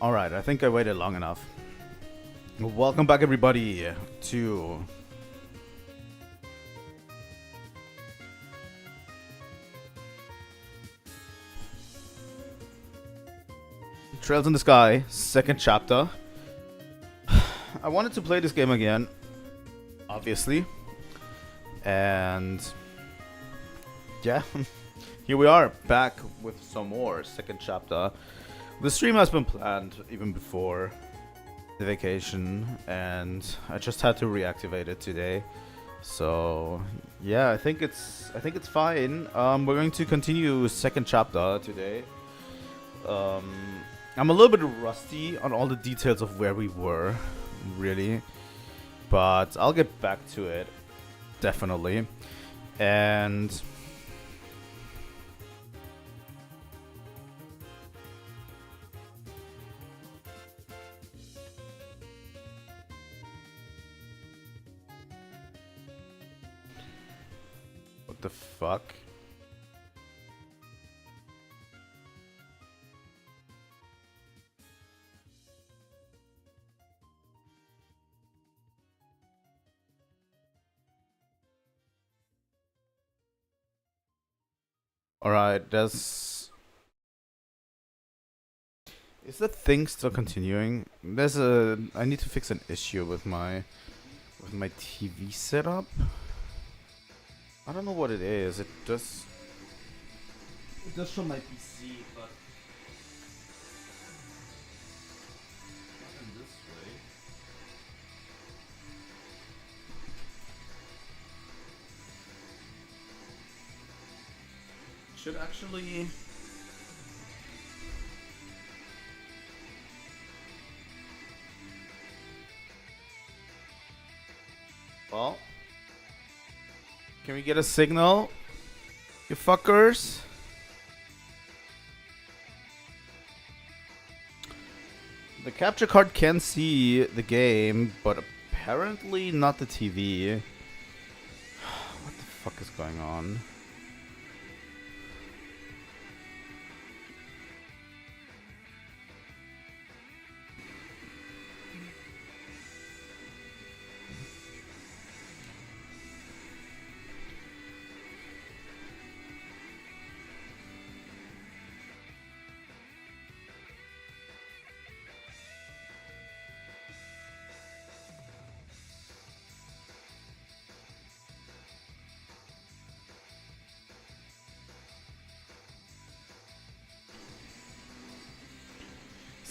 Alright, I think I waited long enough. Welcome back, everybody, to Trails in the Sky, second chapter. I wanted to play this game again, obviously. And yeah, here we are, back with some more second chapter. The stream has been planned even before the vacation, and I just had to reactivate it today. So yeah, I think it's fine. We're going to continue second chapter today. I'm a little bit rusty on all the details of where we were, really, but I'll get back to it definitely. And what the fuck? Alright, is the thing still continuing? I need to fix an issue with my TV setup. I don't know what it is. It does from my PC, but not in this way. Should actually. Well, can we get a signal, you fuckers? The capture card can see the game, but apparently not the TV. What the fuck is going on?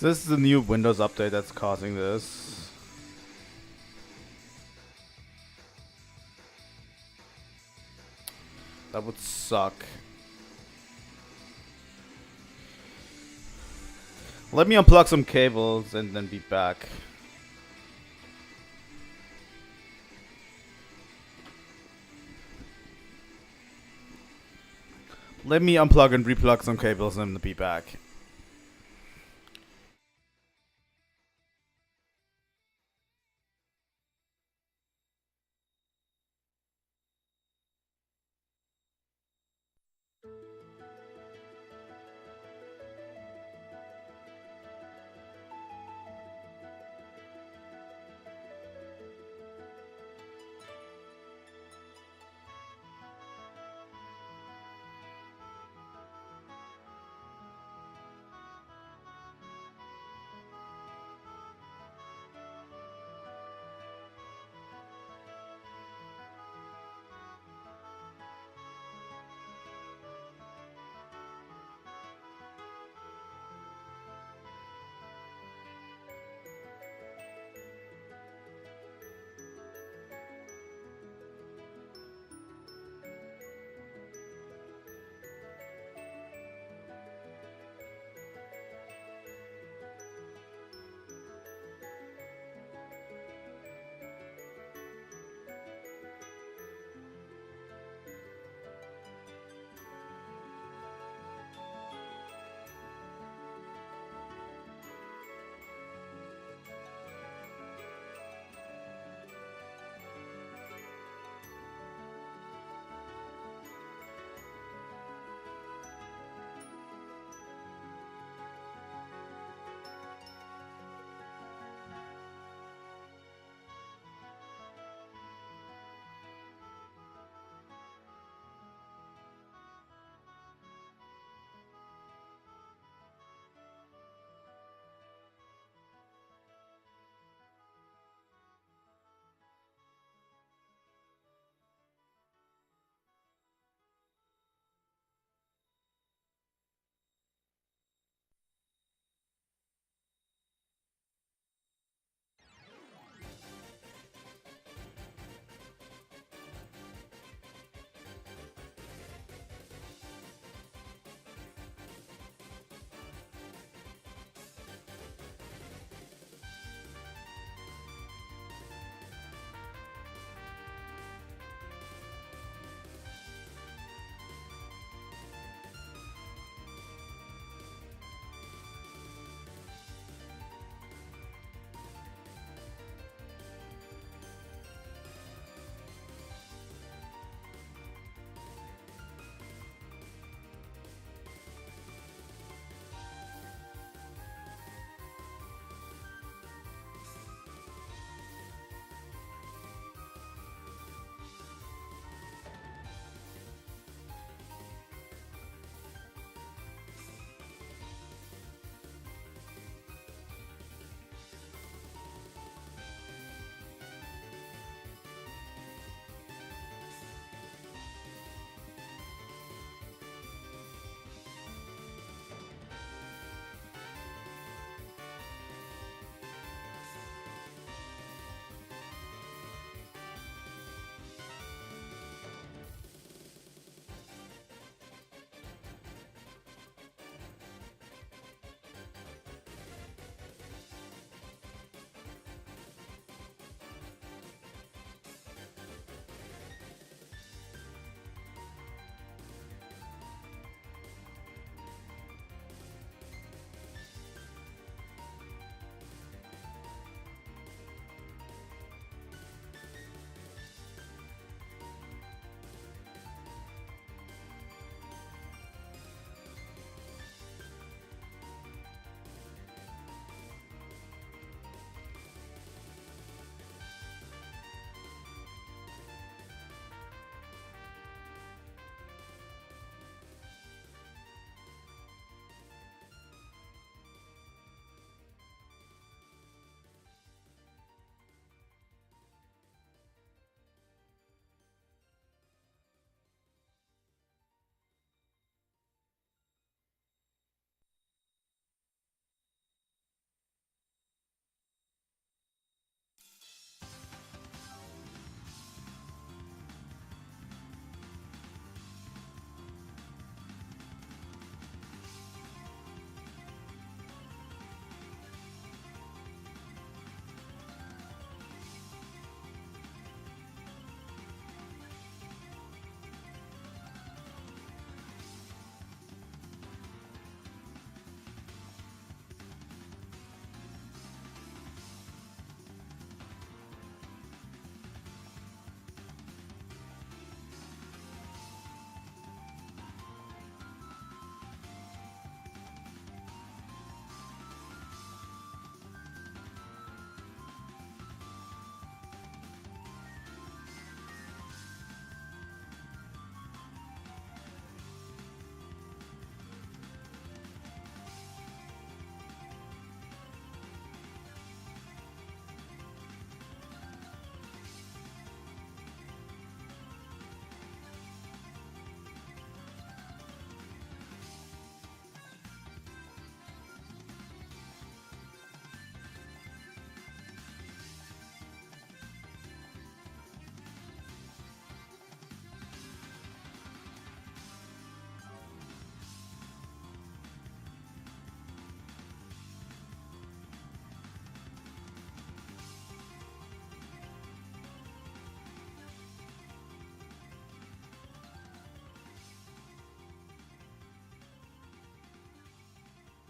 This is the new Windows update that's causing this. That would suck. Let me unplug some cables and then be back. Let me unplug and replug some cables and be back.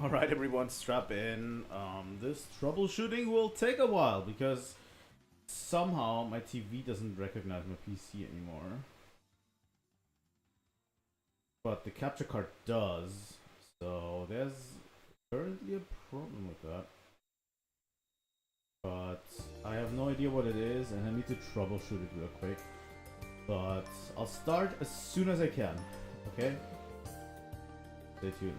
Alright, everyone, strap in. This troubleshooting will take a while because somehow my TV doesn't recognize my PC anymore. But the capture card does, so there's currently a problem with that. But I have no idea what it is, and I need to troubleshoot it real quick. But I'll start as soon as I can, okay? Stay tuned.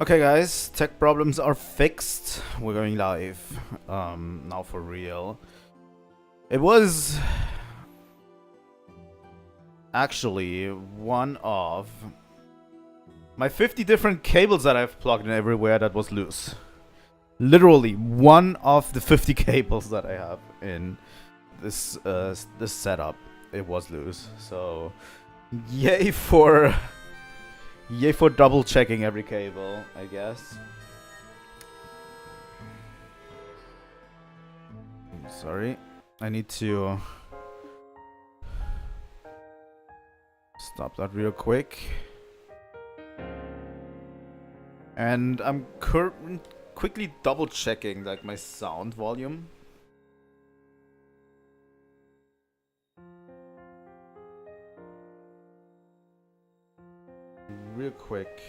Okay guys, tech problems are fixed. We're going live. Now for real. It was actually one of my 50 different cables that I've plugged in everywhere that was loose. Literally one of the 50 cables that I have in this this setup, it was loose. So yay for double checking every cable, I guess. Sorry, I need to stop that real quick. And I'm quickly double checking like my sound volume. Real quick.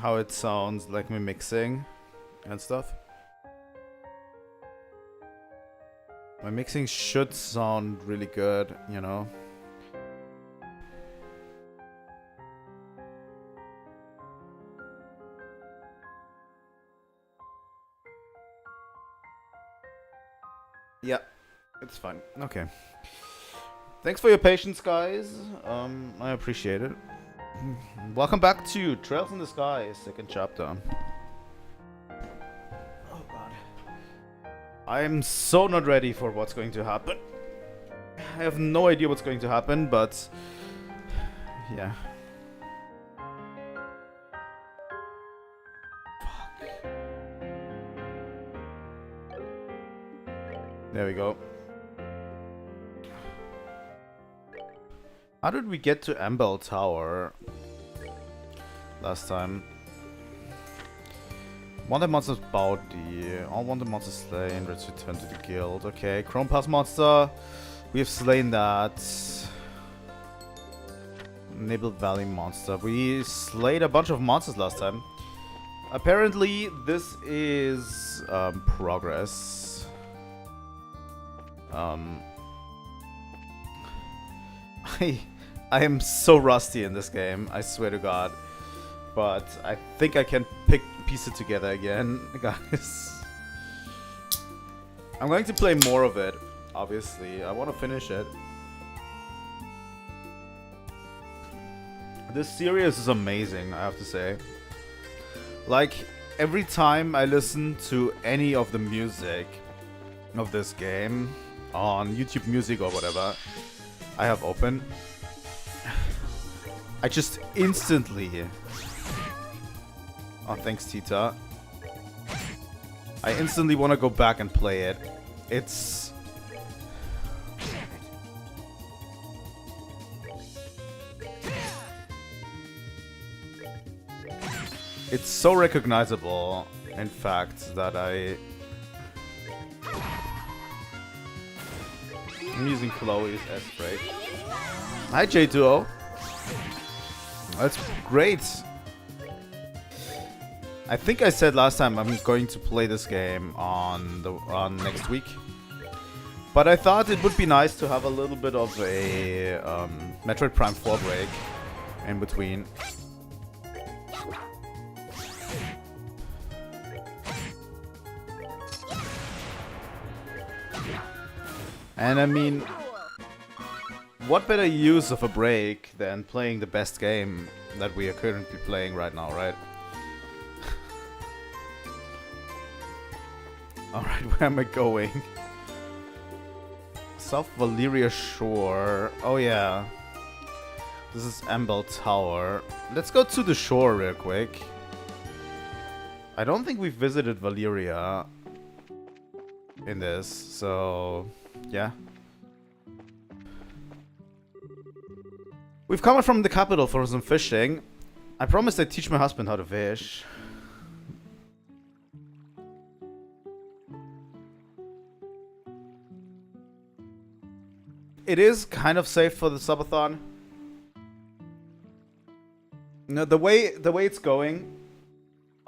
How it sounds like me mixing and stuff. My mixing should sound really good, you know. Yeah, it's fine. Okay. Thanks for your patience, guys. I appreciate it. Welcome back to Trails in the Sky, second chapter. Oh god. I'm so not ready for what's going to happen. I have no idea what's going to happen, but yeah. Fuck. There we go. How did we get to Ambel Tower last time? Wanted monsters Bowdy. All wanted monsters slain. Let's return to the guild. Okay, Chrome Pass monster. We have slain that. Nibble Valley monster. We slayed a bunch of monsters last time. Apparently, this is progress. I am so rusty in this game, I swear to god. But I think I can piece it together again, guys. I'm going to play more of it, obviously. I want to finish it. This series is amazing, I have to say. Like, every time I listen to any of the music of this game on YouTube Music or whatever I have open, I just instantly... Oh, thanks, Tita. I instantly want to go back and play it. It's... It's so recognizable, in fact, that I'm using Chloe's S-Spray. Hi, J2O. That's great. I think I said last time I'm going to play this game on next week. But I thought it would be nice to have a little bit of a Metroid Prime 4 break in between. And I mean, what better use of a break than playing the best game that we are currently playing right now, right? Alright, where am I going? South Valeria Shore. Oh yeah. This is Ambel Tower. Let's go to the shore real quick. I don't think we've visited Valeria in this, so yeah. We've come from the capital for some fishing. I promised I'd teach my husband how to fish. It is kind of safe for the subathon. No, the way it's going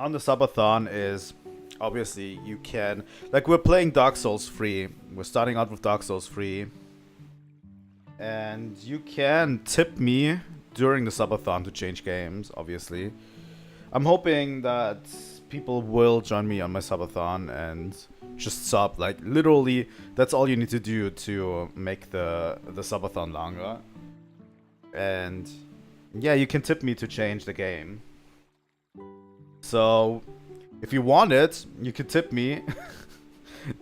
on the subathon is obviously you can, like, we're playing Dark Souls free. We're starting out with Dark Souls free. And you can tip me during the subathon to change games, obviously. I'm hoping that people will join me on my subathon and just sub. Like, literally, that's all you need to do to make the subathon longer. And yeah, you can tip me to change the game. So, if you want it, you can tip me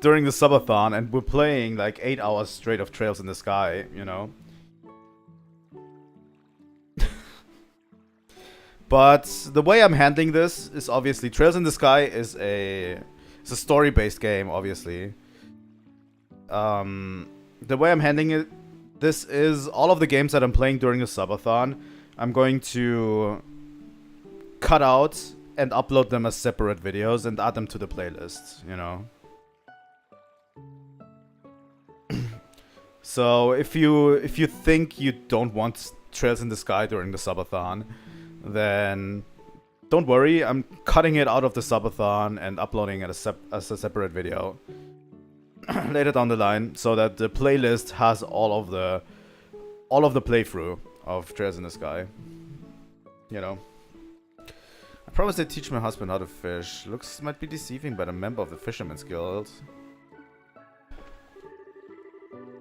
during the subathon, and we're playing like 8 hours straight of Trails in the Sky, you know? But the way I'm handling this is obviously Trails in the Sky is it's a story-based game, obviously. The way I'm handling it, this is all of the games that I'm playing during the subathon. I'm going to cut out and upload them as separate videos and add them to the playlist, you know. So if you think you don't want Trails in the Sky during the subathon, then don't worry, I'm cutting it out of the subathon and uploading it as a separate video later down the line, so that the playlist has all of the playthrough of Trails in the Sky. You know. I promise I'd teach my husband how to fish. Looks might be deceiving, but a member of the Fisherman's Guild.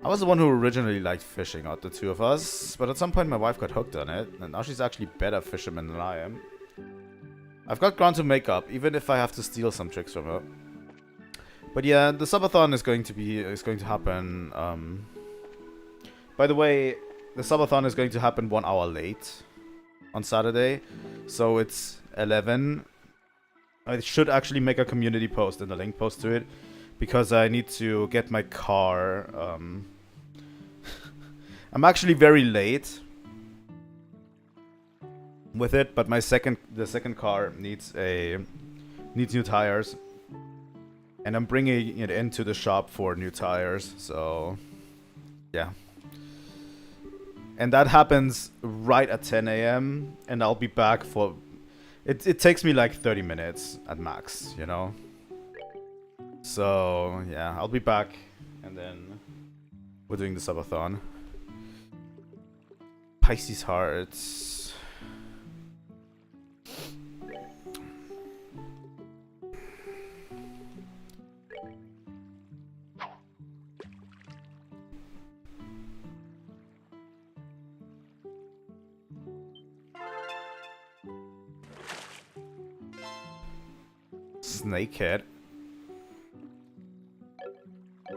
I was the one who originally liked fishing out the two of us, but at some point my wife got hooked on it, and now she's actually better fisherman than I am. I've got ground to make up, even if I have to steal some tricks from her. But yeah, the subathon is going to happen. By the way, the subathon is going to happen 1 hour late on Saturday, so it's 11. I should actually make a community post and a link post to it, because I need to get my car. I'm actually very late with it, but the second car needs new tires, and I'm bringing it into the shop for new tires. So yeah, and that happens right at 10 a.m. and I'll be back for it takes me like 30 minutes at max, you know. So yeah, I'll be back, and then we're doing the subathon. Pisces hearts. Snakehead.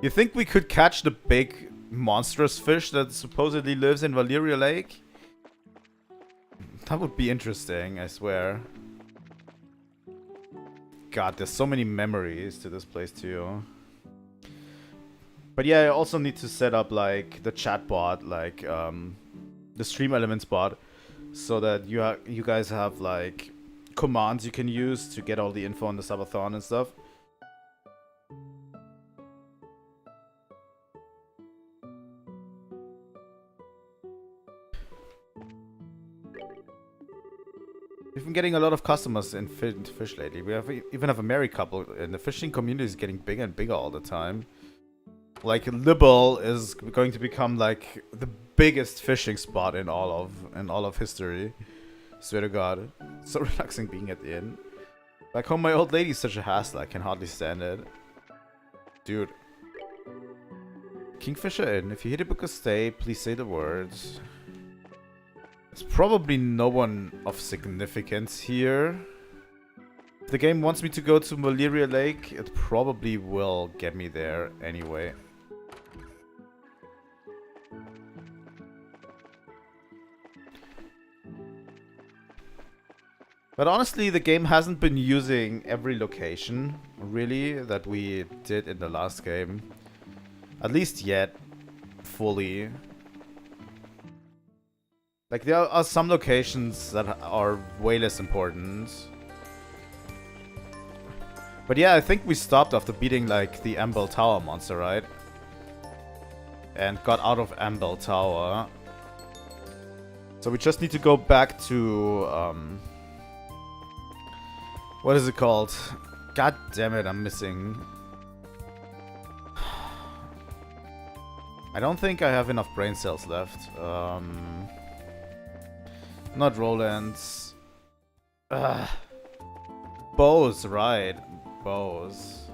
You think we could catch the big monstrous fish that supposedly lives in Valeria Lake? That would be interesting, I swear. God, there's so many memories to this place too. But yeah, I also need to set up like the chat bot, like the stream elements bot, so that you guys have like commands you can use to get all the info on the subathon and stuff. We've been getting a lot of customers in fish lately. We even have a married couple, and the fishing community is getting bigger and bigger all the time. Like, Libel is going to become like the biggest fishing spot in all of history. Swear to God, it's so relaxing being at the inn. Back home, my old lady's such a hassle. I can hardly stand it, dude. Kingfisher Inn. If you hit a book a stay, please say the words. There's probably no one of significance here. If the game wants me to go to Valeria Lake, it probably will get me there anyway. But honestly, the game hasn't been using every location, really, that we did in the last game. At least yet, fully. Like, there are some locations that are way less important. But yeah, I think we stopped after beating, like, the Ambel Tower monster, right? And got out of Ambel Tower. So we just need to go back to, what is it called? God damn it, I'm missing. I don't think I have enough brain cells left. Not Roland's. Bows, right. Bows.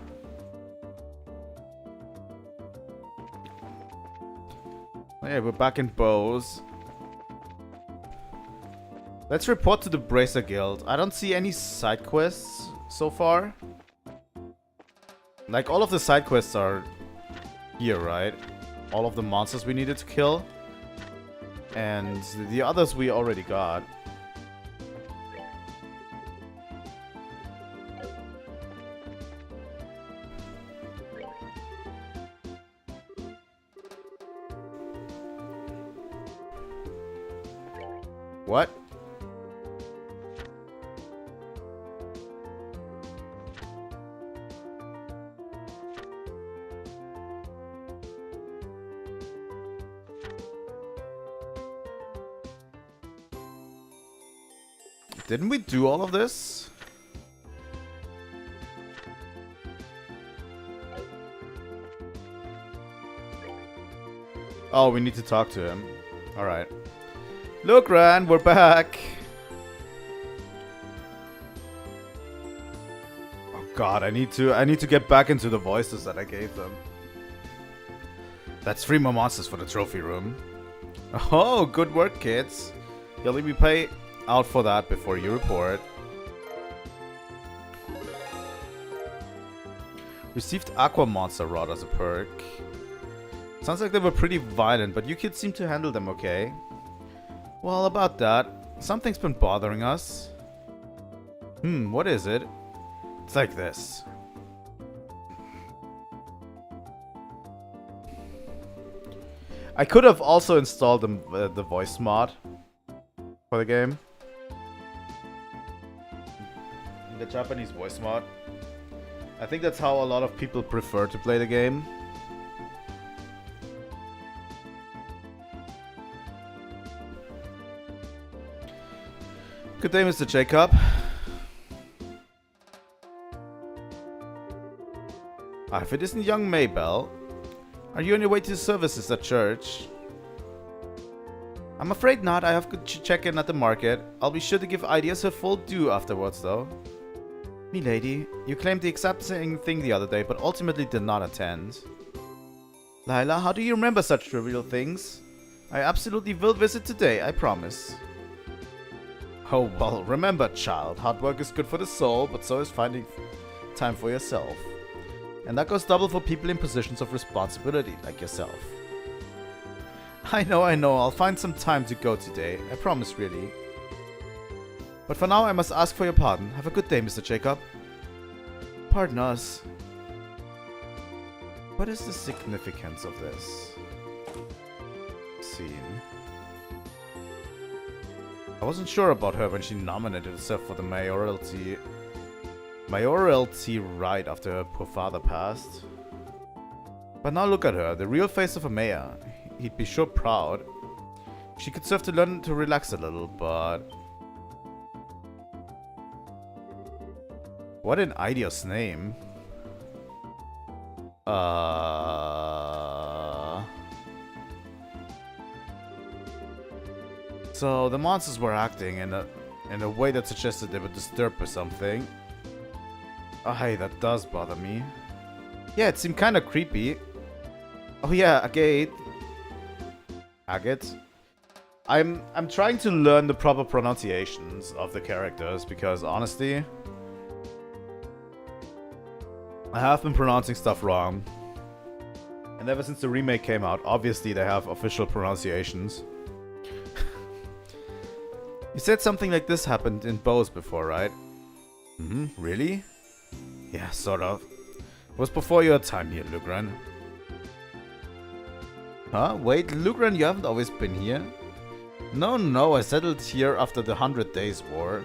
Okay, we're back in Bows. Let's report to the Bracer Guild. I don't see any side quests so far. Like, all of the side quests are here, right? All of the monsters we needed to kill. And the others we already got. What? Didn't we do all of this? Oh, we need to talk to him. Alright. Look, Ran, we're back. Oh god, I need to get back into the voices that I gave them. That's 3 more monsters for the trophy room. Oh, good work, kids. You'll let me pay out for that before you report. Received Aqua Monster Rod as a perk. Sounds like they were pretty violent, but you kids seem to handle them okay. Well, about that, something's been bothering us. What is it? It's like this. I could have also installed the voice mod for the game. The Japanese voice mod. I think that's how a lot of people prefer to play the game. Good day, Mr. Jacob. If it isn't young Maybell, are you on your way to the services at church? I'm afraid not. I have to check in at the market. I'll be sure to give ideas her full due afterwards, though. Milady, you claimed the exact same thing the other day, but ultimately did not attend. Lila, how do you remember such trivial things? I absolutely will visit today, I promise. Oh, well, remember, child, hard work is good for the soul, but so is finding time for yourself. And that goes double for people in positions of responsibility, like yourself. I know, I'll find some time to go today, I promise, really. But for now, I must ask for your pardon. Have a good day, Mr. Jacob. Pardon us. What is the significance of this scene? I wasn't sure about her when she nominated herself for the mayoralty right after her poor father passed. But now look at her, the real face of a mayor. He'd be sure proud. She could serve to learn to relax a little, but... What an idiot's name. So the monsters were acting in a way that suggested they were disturbed by something. Oh, hey, that does bother me. Yeah, it seemed kind of creepy. Oh yeah, Agate. I'm trying to learn the proper pronunciations of the characters because honestly, I have been pronouncing stuff wrong. And ever since the remake came out, obviously they have official pronunciations. You said something like this happened in Bose before, right? Really? Yeah, sort of. It was before your time here, Lugran. Huh? Wait, Lugran, you haven't always been here? No, I settled here after the 100 Days War.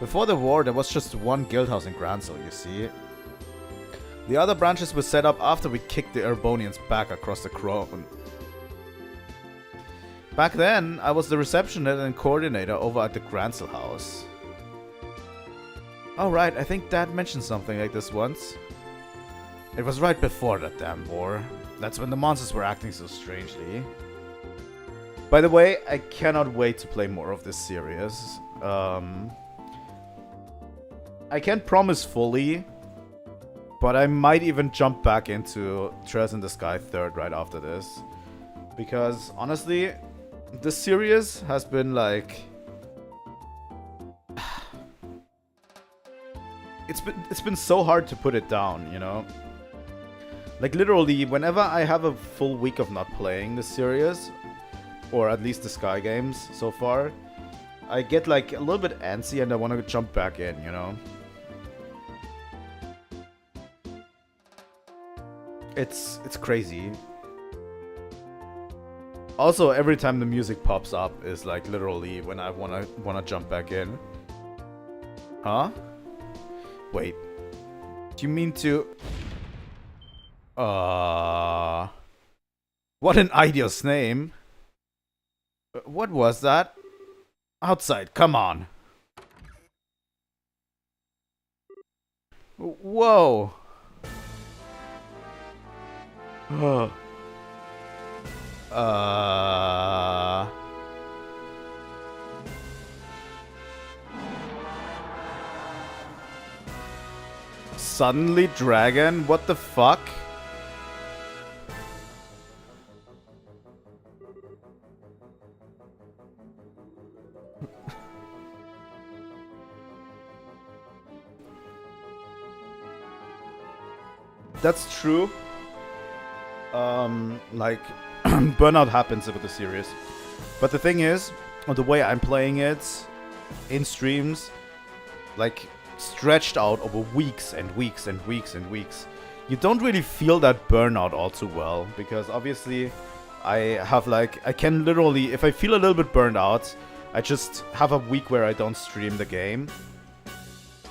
Before the war, there was just one guildhouse in Gransel, you see. The other branches were set up after we kicked the Urbonians back across the Crone. Back then, I was the receptionist and coordinator over at the Gransel house. Oh right, I think Dad mentioned something like this once. It was right before that damn war. That's when the monsters were acting so strangely. By the way, I cannot wait to play more of this series. I can't promise fully, but I might even jump back into Trails in the Sky 3rd right after this. Because, honestly, this series has been like... It's been so hard to put it down, you know? Like, literally, whenever I have a full week of not playing this series, or at least the Sky games so far, I get like a little bit antsy and I want to jump back in, you know? It's crazy. Also, every time the music pops up is like literally when I wanna jump back in. Huh? Wait. Do you mean to... What an idiot's name. What was that? Outside, come on. Whoa. Suddenly dragon? What the fuck? That's true. Like, burnout happens with the series. But the thing is, the way I'm playing it, in streams, like, stretched out over weeks and weeks and weeks and weeks, you don't really feel that burnout all too well. Because obviously, I have like, I can literally, if I feel a little bit burned out, I just have a week where I don't stream the game.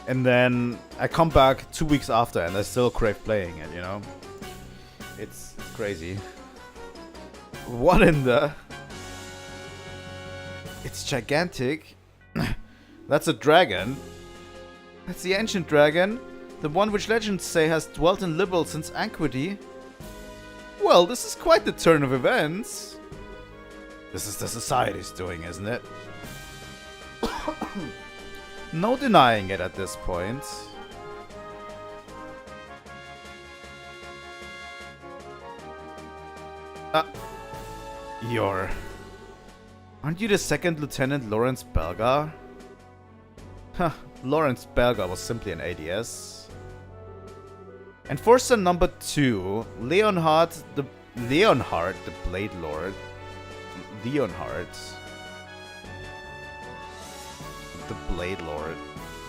And then I come back 2 weeks after and I still crave playing it, you know? It's crazy. What in the... It's gigantic. That's a dragon. That's the ancient dragon. The one which legends say has dwelt in Liberal since antiquity. Well, this is quite the turn of events. This is the society's doing, isn't it? No denying it at this point. Aren't you the second Lieutenant Lawrence Belgar? Huh, Lawrence Belgar was simply an ADS. Enforcer number 2, Leonhard the Blade Lord. Leonhard. The Blade Lord.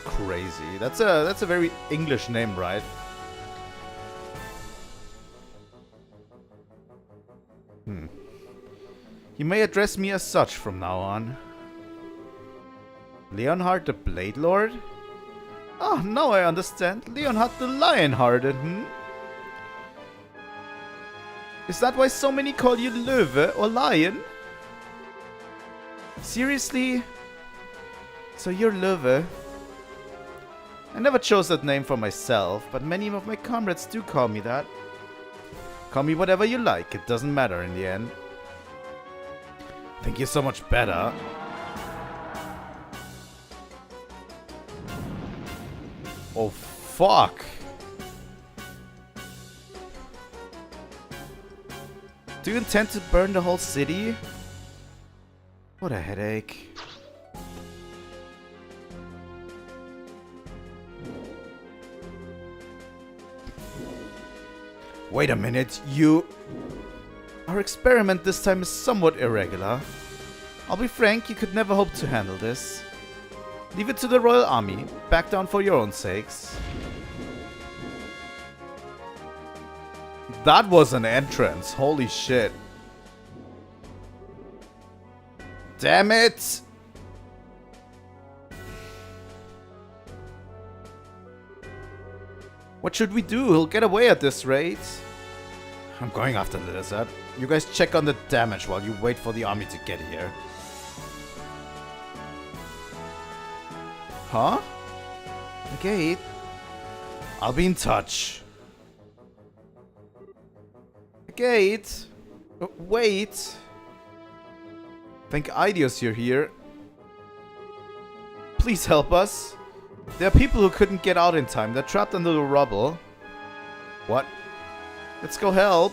Crazy. That's a very English name, right? You may address me as such from now on. Leonhard the Blade Lord? Oh, now I understand. Leonhard the Lionhearted, Is that why so many call you Löwe or Lion? Seriously? So you're Löwe? I never chose that name for myself, but many of my comrades do call me that. Call me whatever you like, it doesn't matter in the end. I think you're so much better. Oh, fuck. Do you intend to burn the whole city? What a headache. Wait a minute, Our experiment this time is somewhat irregular. I'll be frank, you could never hope to handle this. Leave it to the Royal Army. Back down for your own sakes. That was an entrance. Holy shit. Damn it! What should we do? He'll get away at this rate. I'm going after the lizard. You guys check on the damage while you wait for the army to get here. Huh? Okay. I'll be in touch. I Gate! Wait! I think Ideos you're here. Please help us. There are people who couldn't get out in time. They're trapped under the rubble. What? Let's go help.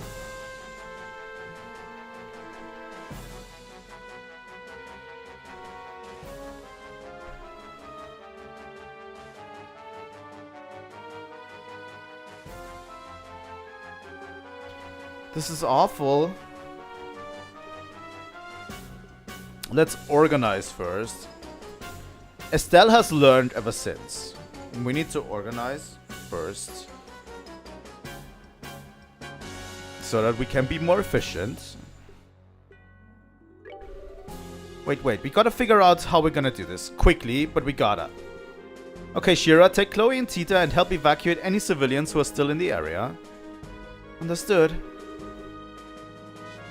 This is awful. Let's organize first. Estelle has learned ever since. We need to organize first. So that we can be more efficient. Wait. We gotta figure out how we're gonna do this. Quickly, but we gotta. Okay, Shira, take Chloe and Tita and help evacuate any civilians who are still in the area. Understood.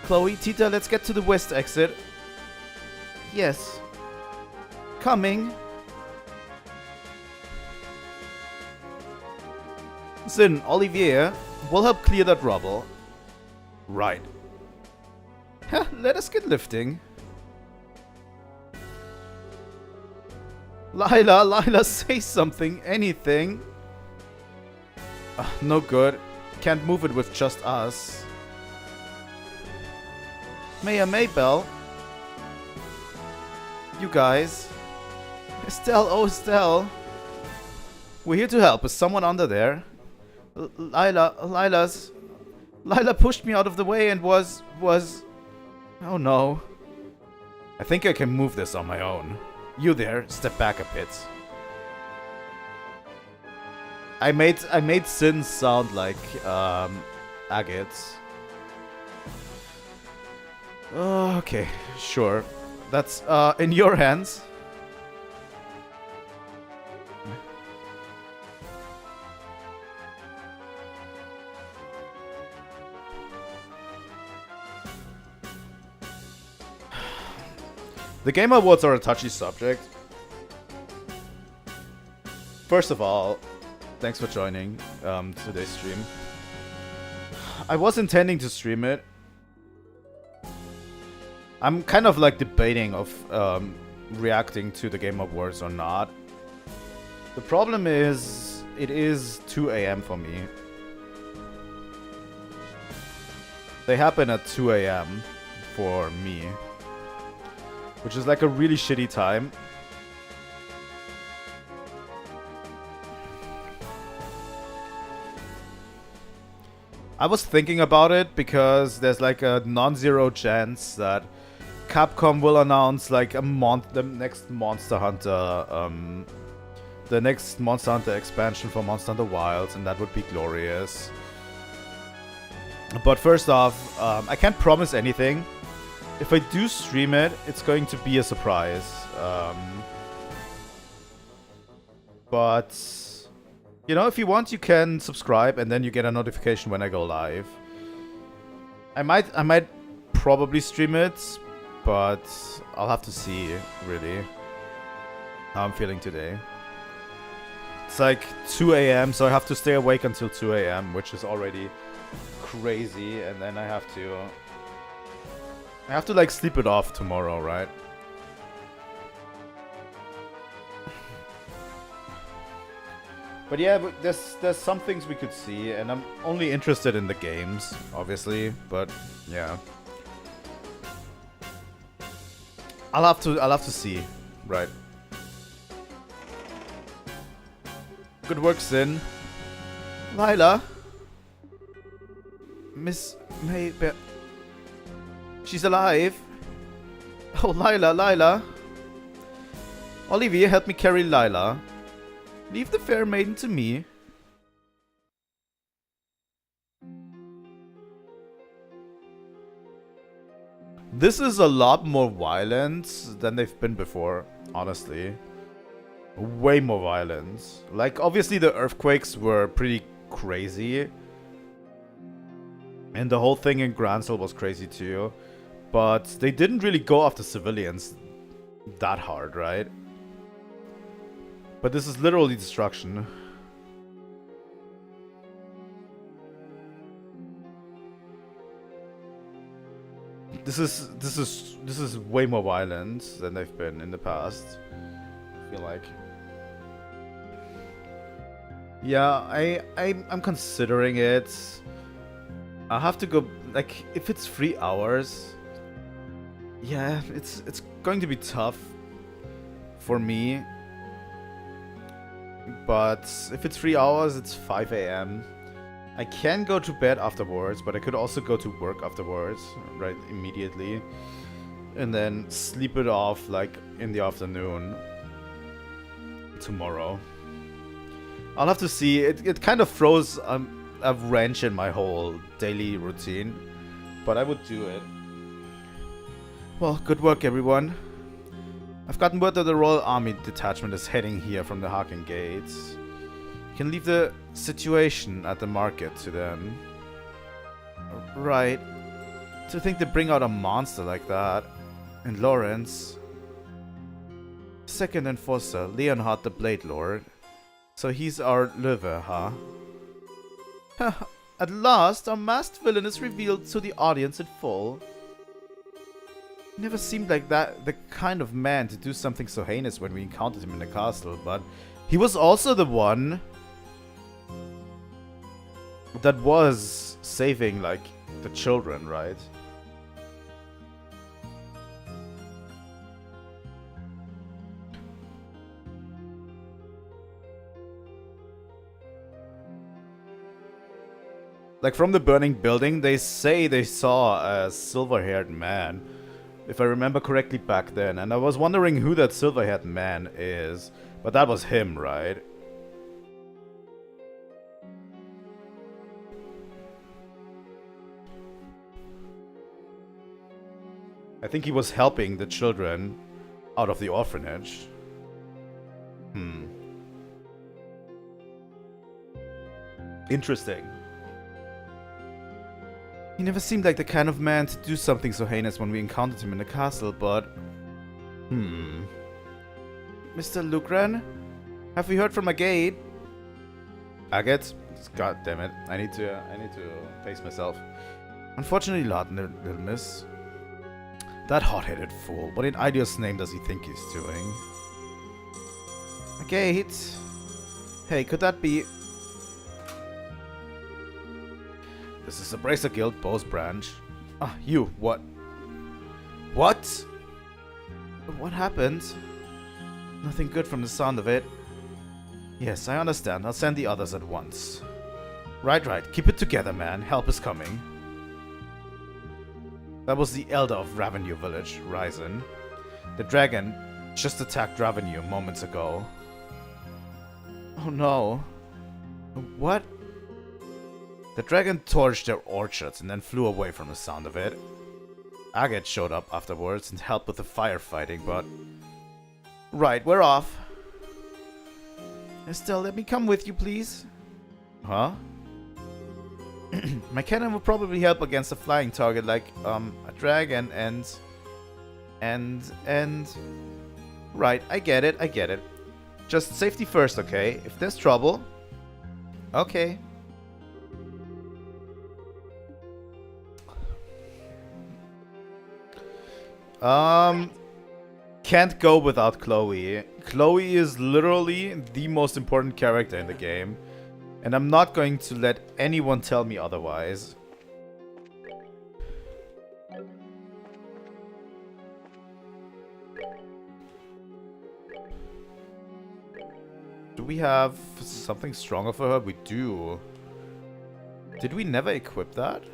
Chloe, Tita, let's get to the west exit. Yes. Coming. Sin, Olivier, will help clear that rubble. Right. Let us get lifting. Lila, say something, anything. No good. Can't move it with just us. Maybell. You guys. Estelle, oh Estelle. We're here to help. Is someone under there? Lila pushed me out of the way and was... Oh no. I think I can move this on my own. You there, step back a bit. I made Sin sound like agates. Okay, sure. That's in your hands. The Game Awards are a touchy subject. First of all, thanks for joining today's stream. I was intending to stream it. I'm kind of like debating of reacting to the Game Awards or not. The problem is, it is 2 AM for me. They happen at 2 AM for me. Which is like a really shitty time. I was thinking about it because there's like a non-zero chance that Capcom will announce like the next Monster Hunter expansion for Monster Hunter Wilds, and that would be glorious. But first off, I can't promise anything. If I do stream it, it's going to be a surprise. But you know, if you want, you can subscribe, and then you get a notification when I go live. I might probably stream it, but I'll have to see, really, how I'm feeling today. It's like 2 AM, so I have to stay awake until 2 AM, which is already crazy, and then I have to like sleep it off tomorrow, right? But yeah, there's some things we could see, and I'm only interested in the games, obviously. But yeah, I'll have to see, right? Good work, Sin. Lila, Miss Maybell. She's alive. Oh, Lila. Olivier, help me carry Lila. Leave the fair maiden to me. This is a lot more violent than they've been before, honestly. Way more violent. Like, obviously the earthquakes were pretty crazy. And the whole thing in Gransel was crazy too. But they didn't really go after civilians that hard, right? But this is literally destruction. This is way more violent than they've been in the past. I feel like. Yeah, I'm considering it. I'll have to go, like, if it's 3 hours. Yeah, it's going to be tough for me. But if it's 3 hours, it's 5 a.m. I can go to bed afterwards, but I could also go to work afterwards, right, immediately. And then sleep it off, like, in the afternoon. Tomorrow. I'll have to see. It kind of throws a wrench in my whole daily routine. But I would do it. Well, good work, everyone. I've gotten word that the Royal Army detachment is heading here from the Haken Gates. You can leave the situation at the market to them. Right. To think they bring out a monster like that. And Lawrence. Second Enforcer, Leonhard the Blade Lord. So he's our Löwe, huh? At last, our masked villain is revealed to the audience in full. He never seemed like that the kind of man to do something so heinous when we encountered him in the castle, but he was also the one that was saving, like, the children, right? Like, from the burning building, they say they saw a silver-haired man, if I remember correctly back then. And I was wondering who that silver-haired man is. But that was him, right? I think he was helping the children out of the orphanage. Interesting. He never seemed like the kind of man to do something so heinous when we encountered him in the castle, but... Mr. Lugran? Have we heard from Agate? Agate? God damn it. I need to pace myself. Unfortunately not, little miss. That hot-headed fool. What in idea's name does he think he's doing? Agate? Hey, could that be... This is the Bracer Guild, Bow's branch. Ah, you, what? What? What happened? Nothing good from the sound of it. Yes, I understand. I'll send the others at once. Right. Keep it together, man. Help is coming. That was the Elder of Ravenue Village, Ryzen. The dragon just attacked Ravenue moments ago. Oh no. What? The dragon torched their orchards and then flew away from the sound of it. Agate showed up afterwards and helped with the firefighting, but... Right, we're off. Estelle, let me come with you, please. Huh? My cannon will probably help against a flying target like, a dragon and... Right, I get it. Just safety first, okay? If there's trouble... Okay. Can't go without Chloe. Chloe is literally the most important character in the game. And I'm not going to let anyone tell me otherwise. Do we have something stronger for her? We do. Did we never equip that?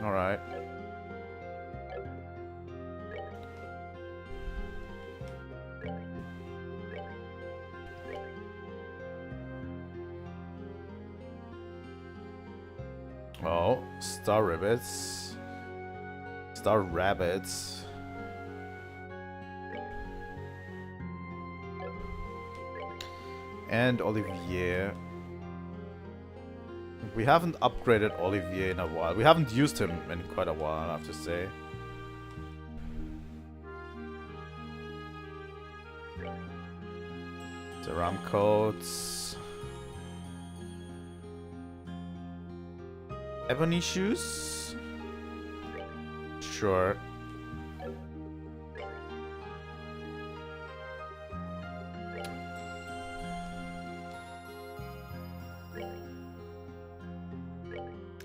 Alright. Oh, Star Rabbits. Star Rabbits. And Olivier. We haven't upgraded Olivier in a while. We haven't used him in quite a while, I have to say. The ram coats. Ebony shoes? Sure.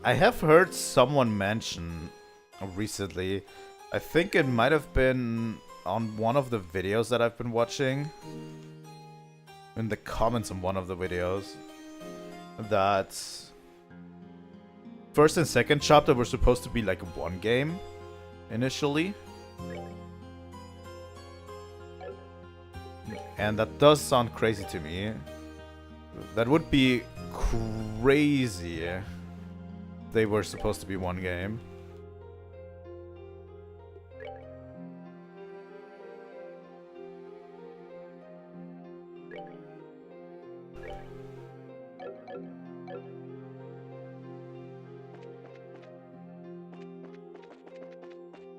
I have heard someone mention recently, I think it might have been on one of the videos that I've been watching, in the comments on one of the videos, that first and second chapter were supposed to be like one game initially. And that does sound crazy to me. That would be crazy if they were supposed to be one game.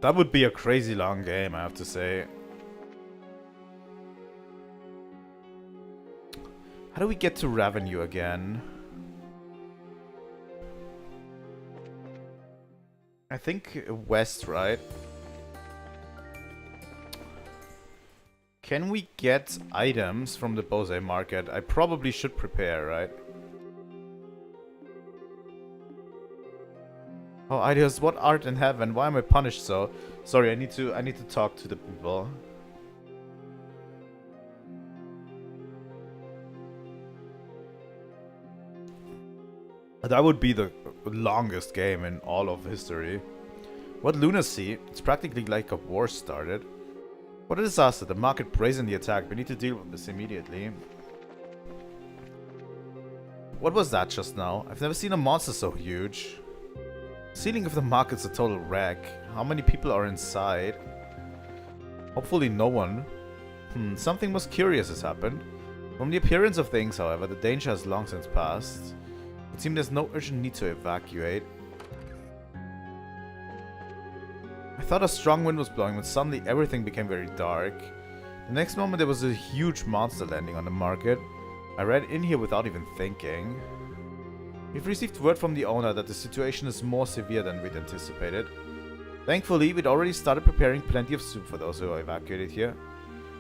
That would be a crazy long game, I have to say. How do we get to Revenue again? I think west, right? Can we get items from the Bose market? I probably should prepare, right? Oh, ideas, what art in heaven? Why am I punished so? Sorry, I need to talk to the people. That would be the longest game in all of history. What lunacy? It's practically like a war started. What a disaster. The market brazenly attacked. We need to deal with this immediately. What was that just now? I've never seen a monster so huge. Ceiling of the market's a total wreck. How many people are inside? Hopefully no one. Something most curious has happened. From the appearance of things, however, the danger has long since passed. It seems there's no urgent need to evacuate. I thought a strong wind was blowing, but suddenly everything became very dark. The next moment there was a huge monster landing on the market. I ran in here without even thinking. We've received word from the owner that the situation is more severe than we'd anticipated. Thankfully, we'd already started preparing plenty of soup for those who evacuated here.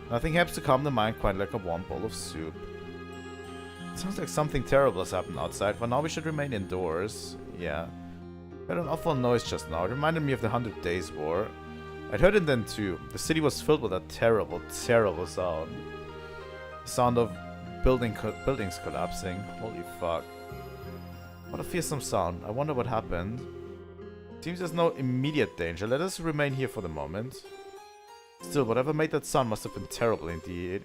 Nothing helps to calm the mind quite like a warm bowl of soup. It sounds like something terrible has happened outside. For now, we should remain indoors. Yeah. I heard an awful noise just now. It reminded me of the 100 Days War. I'd heard it then too. The city was filled with a terrible, terrible sound. The sound of buildings collapsing. Holy fuck. What a fearsome sound. I wonder what happened. Seems there's no immediate danger. Let us remain here for the moment. Still, whatever made that sound must have been terrible indeed.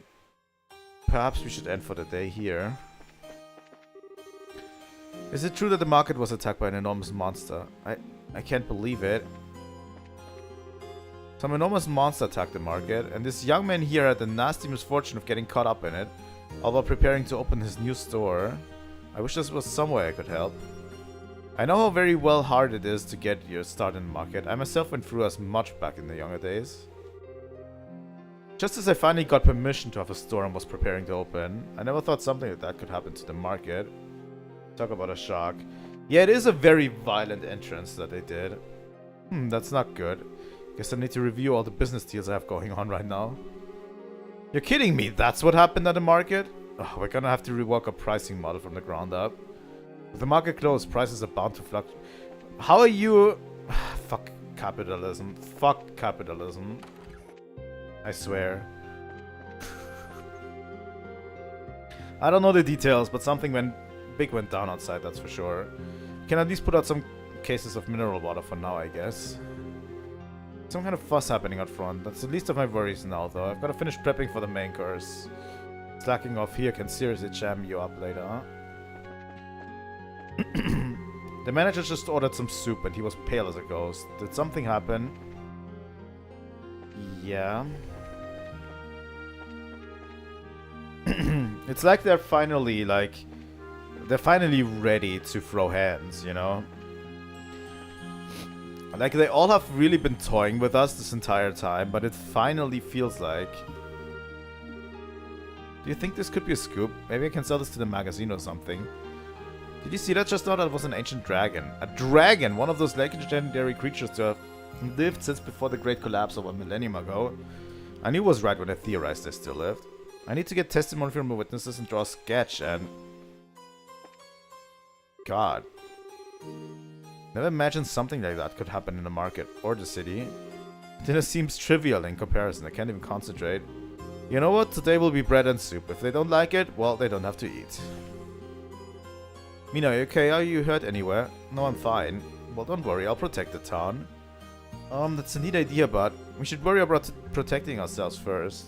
Perhaps we should end for the day here. Is it true that the market was attacked by an enormous monster? I can't believe it. Some enormous monster attacked the market, and this young man here had the nasty misfortune of getting caught up in it, all while preparing to open his new store. I wish there was some way I could help. I know how very well hard it is to get your start in the market. I myself went through as much back in the younger days. Just as I finally got permission to have a store and was preparing to open, I never thought something like that could happen to the market. Talk about a shock. Yeah, it is a very violent entrance that they did. That's not good. Guess I need to review all the business deals I have going on right now. You're kidding me, that's what happened at the market? Oh, we're gonna have to rework a pricing model from the ground up. With the market closed, prices are bound to fluctuate. How are you... Fuck capitalism. Fuck capitalism. I swear. I don't know the details, but something went down outside, that's for sure. Can at least put out some cases of mineral water for now, I guess. Some kind of fuss happening out front. That's the least of my worries now, though. I've got to finish prepping for the main course. Slacking off here can seriously jam you up later, huh? The manager just ordered some soup and he was pale as a ghost. Did something happen? Yeah. It's like they're finally ready to throw hands, you know? Like, they all have really been toying with us this entire time, but it finally feels like... Do you think this could be a scoop? Maybe I can sell this to the magazine or something. Did you see that just now? That was an ancient dragon. A dragon! One of those legendary creatures to have lived since before the great collapse of a millennium ago. I knew it was right when I theorized they still lived. I need to get testimony from the witnesses and draw a sketch and... God. Never imagined something like that could happen in the market or the city. Dinner seems trivial in comparison. I can't even concentrate. You know what? Today will be bread and soup. If they don't like it, well, they don't have to eat. Mina, are you okay? Are you hurt anywhere? No, I'm fine. Well, don't worry. I'll protect the town. That's a neat idea, but we should worry about protecting ourselves first.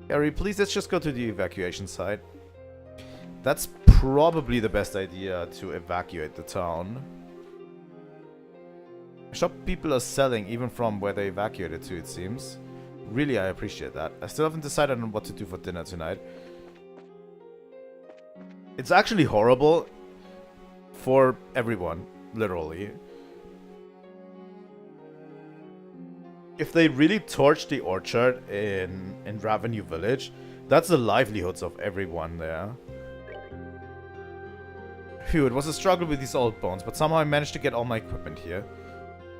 Harry, please, let's just go to the evacuation site. That's probably the best idea, to evacuate the town. Shop people are selling even from where they evacuated to, it seems. Really, I appreciate that. I still haven't decided on what to do for dinner tonight. It's actually horrible for everyone, literally. If they really torch the orchard in Ravenue Village, that's the livelihoods of everyone there. Phew, it was a struggle with these old bones, but somehow I managed to get all my equipment here.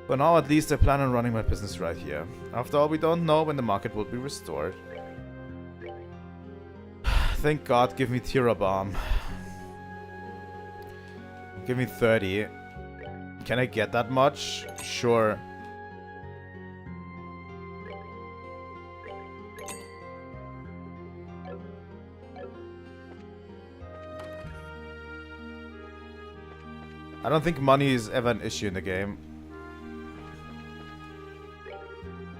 For now, at least, I plan on running my business right here. After all, we don't know when the market will be restored. Thank God, give me Tira Bomb. Give me 30. Can I get that much? Sure. I don't think money is ever an issue in the game.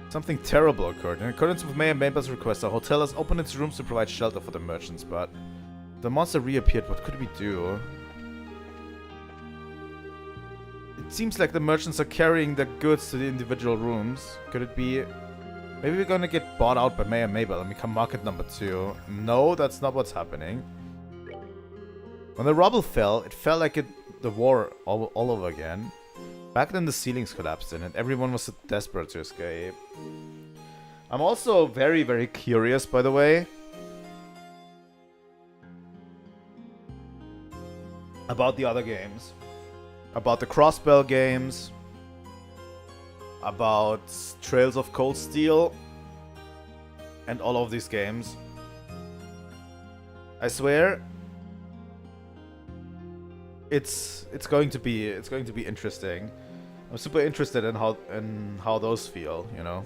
Something terrible occurred. In accordance with Mayor Mabel's request, the hotel has opened its rooms to provide shelter for the merchants, but the monster reappeared. What could we do? It seems like the merchants are carrying their goods to the individual rooms. Could it be... Maybe we're gonna get bought out by Mayor Mabel and become market number 2. No, that's not what's happening. When the rubble fell, it felt like the war all over again. Back then the ceilings collapsed in and everyone was so desperate to escape. I'm also very, very curious, by the way, about the other games. About the Crossbell games. About Trails of Cold Steel. And all of these games. I swear, it's going to be interesting. I'm super interested in how those feel, you know.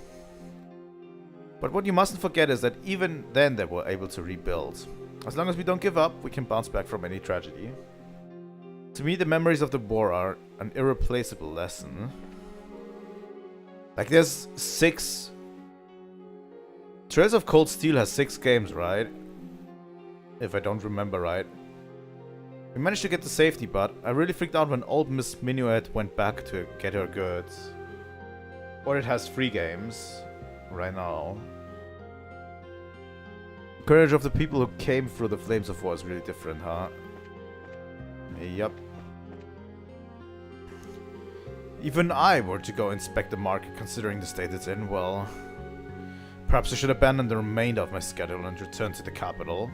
But what you mustn't forget is that even then they were able to rebuild. As long as we don't give up, we can bounce back from any tragedy. To me, the memories of the war are an irreplaceable lesson. Like, there's 6... Trails of Cold Steel has 6 games, right? If I don't remember right. We managed to get to safety, but I really freaked out when old Miss Minuet went back to get her goods. Or it has 3 games right now. Courage of the people who came through the flames of war is really different, huh? Yep. Even I were to go inspect the market considering the state it's in, well... Perhaps I should abandon the remainder of my schedule and return to the capital.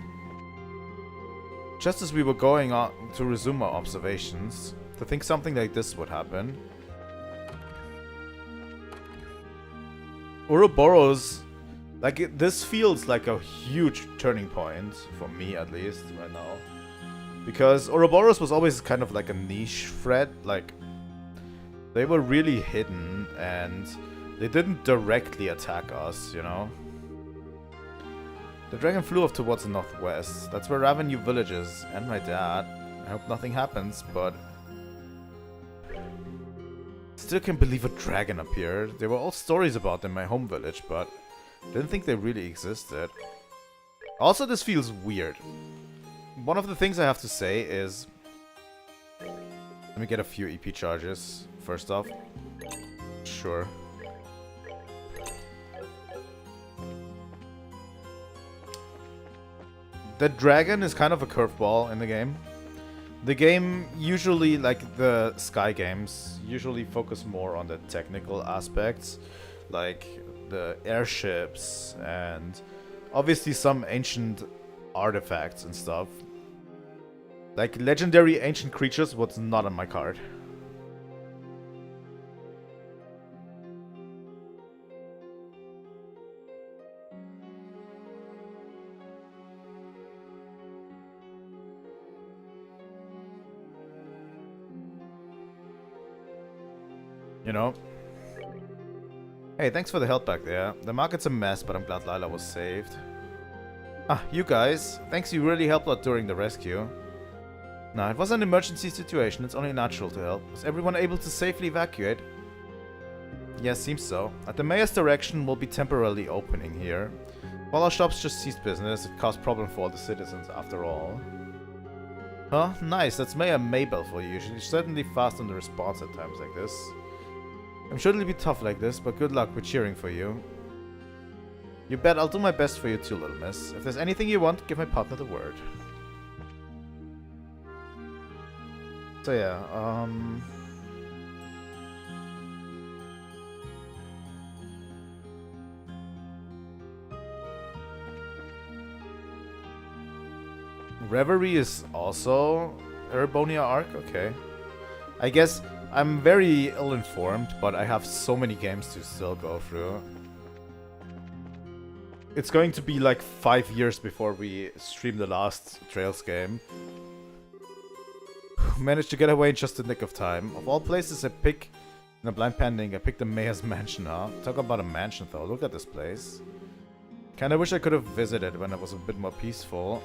Just as we were going on to resume our observations, to think something like this would happen. Ouroboros, like, this feels like a huge turning point, for me at least, right now. Because Ouroboros was always kind of like a niche threat, like, they were really hidden and they didn't directly attack us, you know? The dragon flew off towards the northwest. That's where Ravenue Village is, and my dad. I hope nothing happens, but... Still can't believe a dragon appeared. There were all stories about them in my home village, but... Didn't think they really existed. Also, this feels weird. One of the things I have to say is... Let me get a few EP charges, first off. Sure. The dragon is kind of a curveball in the game. The game usually, like the Sky games, usually focus more on the technical aspects, like the airships and obviously some ancient artifacts and stuff. Like, legendary ancient creatures was not on my card. You know? Hey, thanks for the help back there. The market's a mess, but I'm glad Lila was saved. Ah, you guys. Thanks, you really helped out during the rescue. No, it was an emergency situation. It's only natural to help. Was everyone able to safely evacuate? Yes, seems so. At the mayor's direction, we'll be temporarily opening here. While our shops just ceased business, it caused problem for all the citizens after all. Huh? Nice, that's Mayor Mabel for you. She's certainly fast on the response at times like this. I'm sure it'll be tough like this, but good luck, we're cheering for you. You bet I'll do my best for you too, little miss. If there's anything you want, give my partner the word. So yeah, Reverie is also Erebonia Arc? Okay. I guess I'm very ill-informed, but I have so many games to still go through. It's going to be like 5 years before we stream the last Trails game. Managed to get away in just the nick of time. Of all places I pick in a blind pending, I picked the Mayor's Mansion, huh? Talk about a mansion though, look at this place. Kinda wish I could have visited when it was a bit more peaceful.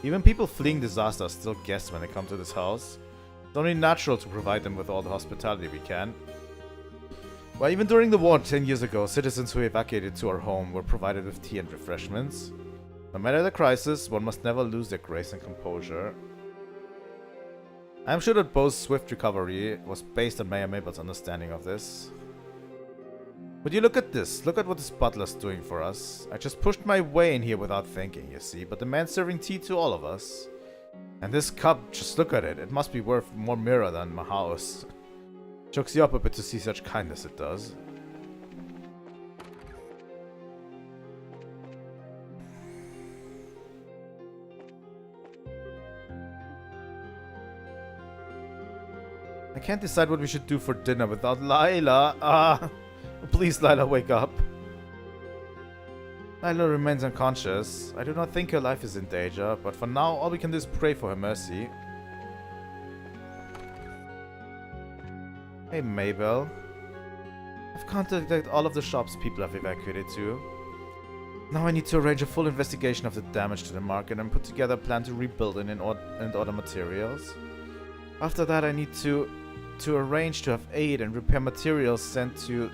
Even people fleeing disaster are still guests when they come to this house. It's only natural to provide them with all the hospitality we can. Well, even during the war 10 years ago, citizens who evacuated to our home were provided with tea and refreshments. No matter the crisis, one must never lose their grace and composure. I'm sure that Bo's swift recovery was based on Mayor Mabel's understanding of this. Would you look at this? Look at what this butler's doing for us. I just pushed my way in here without thinking, you see, but the man's serving tea to all of us. And this cup, just look at it. It must be worth more mirror than my house. Chokes you up a bit to see such kindness, it does. I can't decide what we should do for dinner without Lila. Ah, please, Lila, wake up. Lila remains unconscious. I do not think her life is in danger, but for now, all we can do is pray for her mercy. Hey, Mabel. I've contacted all of the shops people have evacuated to. Now I need to arrange a full investigation of the damage to the market and put together a plan to rebuild and order materials. After that, I need to arrange to have aid and repair materials sent to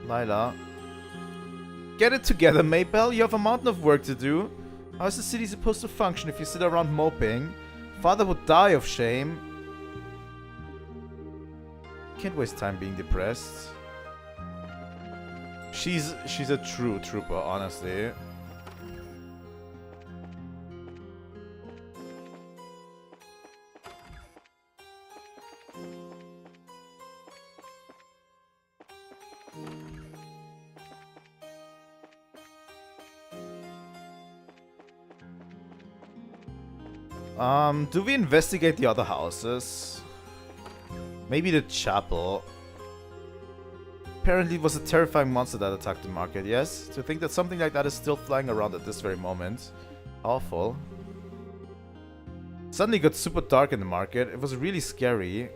Lila. Get it together, Mabel. You have a mountain of work to do. How is the city supposed to function if you sit around moping? Father would die of shame. Can't waste time being depressed. She's a true trooper, honestly. Do we investigate the other houses? Maybe the chapel. Apparently it was a terrifying monster that attacked the market, yes? To think that something like that is still flying around at this very moment. Awful. Suddenly got super dark in the market. It was really scary.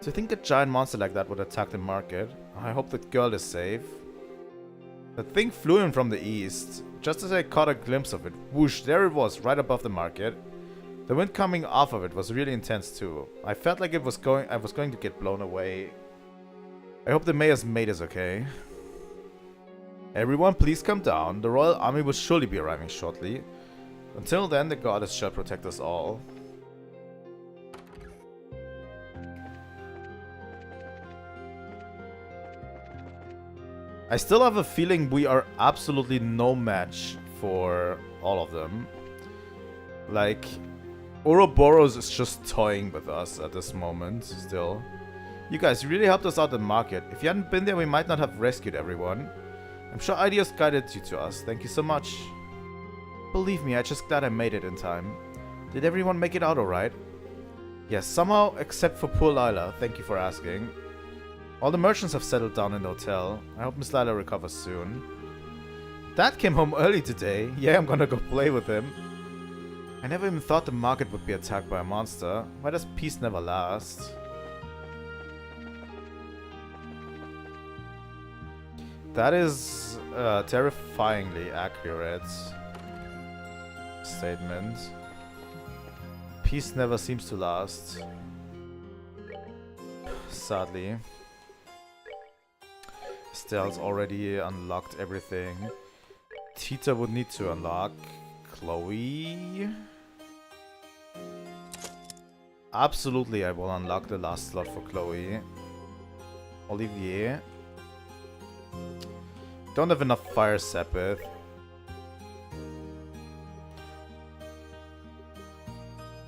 To think a giant monster like that would attack the market. I hope that girl is safe. The thing flew in from the east. Just as I caught a glimpse of it, whoosh, there it was, right above the market. The wind coming off of it was really intense too. I felt like I was going to get blown away. I hope the mayor's mate is okay. Everyone, please come down. The royal army will surely be arriving shortly. Until then, the goddess shall protect us all. I still have a feeling we are absolutely no match for all of them. Like, Ouroboros is just toying with us at this moment, still. You guys really helped us out in the market. If you hadn't been there, we might not have rescued everyone. I'm sure Ideas guided you to us. Thank you so much. Believe me, I'm just glad I made it in time. Did everyone make it out alright? Yes, somehow, except for poor Lila. Thank you for asking. All the merchants have settled down in the hotel. I hope Miss Lila recovers soon. Dad came home early today. Yeah, I'm gonna go play with him. I never even thought the market would be attacked by a monster. Why does peace never last? That is a terrifyingly accurate statement. Peace never seems to last. Sadly. Estelle's already unlocked everything. Tita would need to unlock. Chloe. Absolutely, I will unlock the last slot for Chloe. Olivier. Don't have enough Fire Sabbath.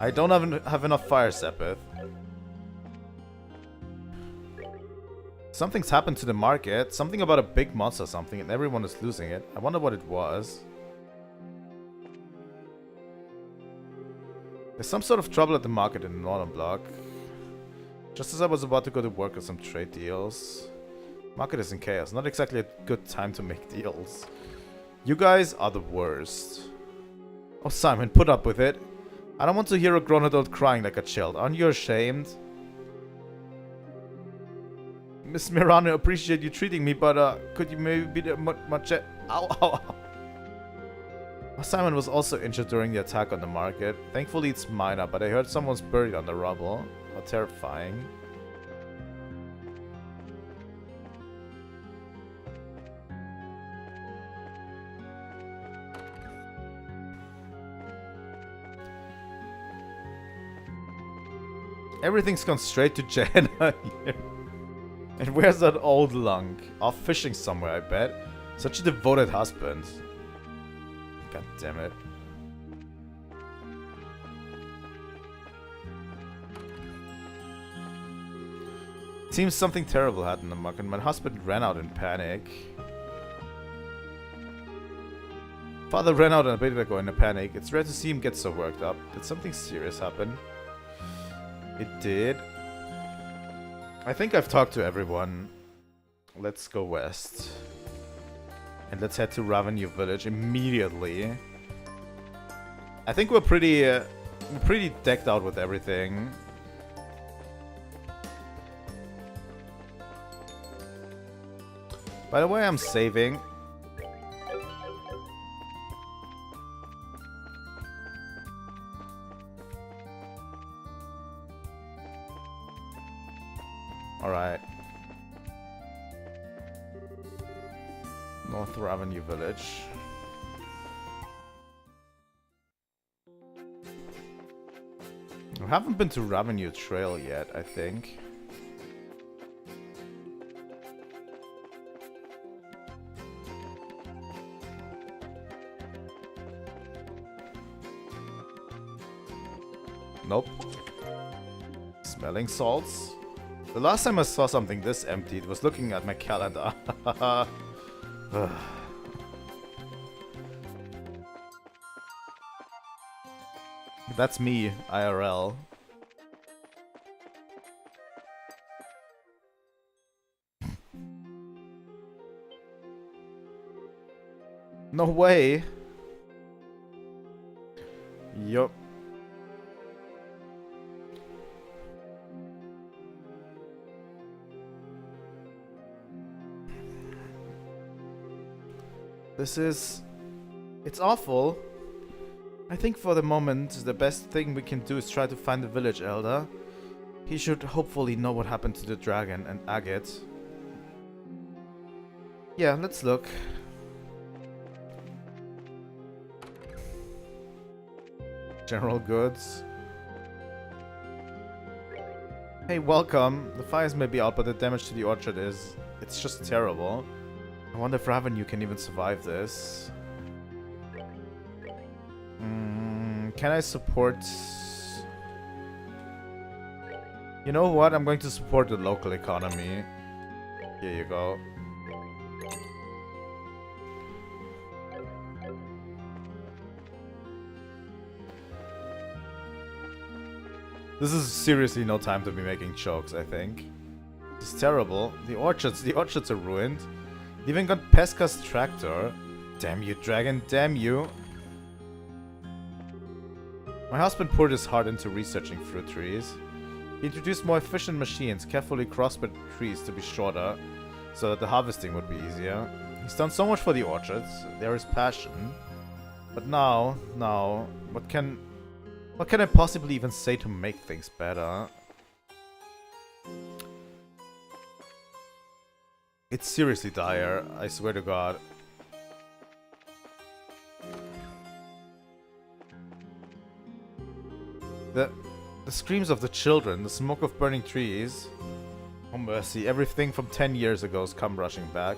I don't have enough Fire Sabbath. Something's happened to the market. Something about a big monster or something, and everyone is losing it. I wonder what it was. There's some sort of trouble at the market in the northern block. Just as I was about to go to work on some trade deals. Market is in chaos. Not exactly a good time to make deals. You guys are the worst. Oh, Simon, put up with it. I don't want to hear a grown adult crying like a child. Aren't you ashamed? Miss Mirano, appreciate you treating me, but could you maybe be much... Ow, ow, ow. Simon was also injured during the attack on the market. Thankfully it's minor, but I heard someone's buried under rubble. How terrifying. Everything's gone straight to Jenna here. And where's that old lunk? Off fishing somewhere, I bet. Such a devoted husband. God damn it. Seems something terrible happened in the market. My husband ran out in panic. Father ran out a bit ago in a panic. It's rare to see him get so worked up. Did something serious happen? It did. I think I've talked to everyone. Let's go west. And let's head to Ravenue Village immediately. I think we're pretty decked out with everything. By the way, I'm saving. Alright. North Ravenue Village. I haven't been to Ravenue Trail yet, I think. Nope. Smelling salts. The last time I saw something this empty, it was looking at my calendar. That's me, IRL. No way. Yup. It's awful. I think for the moment, the best thing we can do is try to find the village elder. He should hopefully know what happened to the dragon and Agate. Yeah, let's look. General goods. Hey, welcome. The fires may be out, but the damage to the orchard is... It's just terrible. I wonder if Ravenue can even survive this. Can I support... You know what? I'm going to support the local economy. Here you go. This is seriously no time to be making jokes, I think. This is terrible. The orchards are ruined. They even got Pesca's tractor. Damn you, dragon, damn you. My husband poured his heart into researching fruit trees. He introduced more efficient machines, carefully crossbred trees to be shorter, so that the harvesting would be easier. He's done so much for the orchards. There is passion. But now, what can I possibly even say to make things better? It's seriously dire, I swear to God. The screams of the children, the smoke of burning trees. Oh mercy, everything from 10 years ago has come rushing back.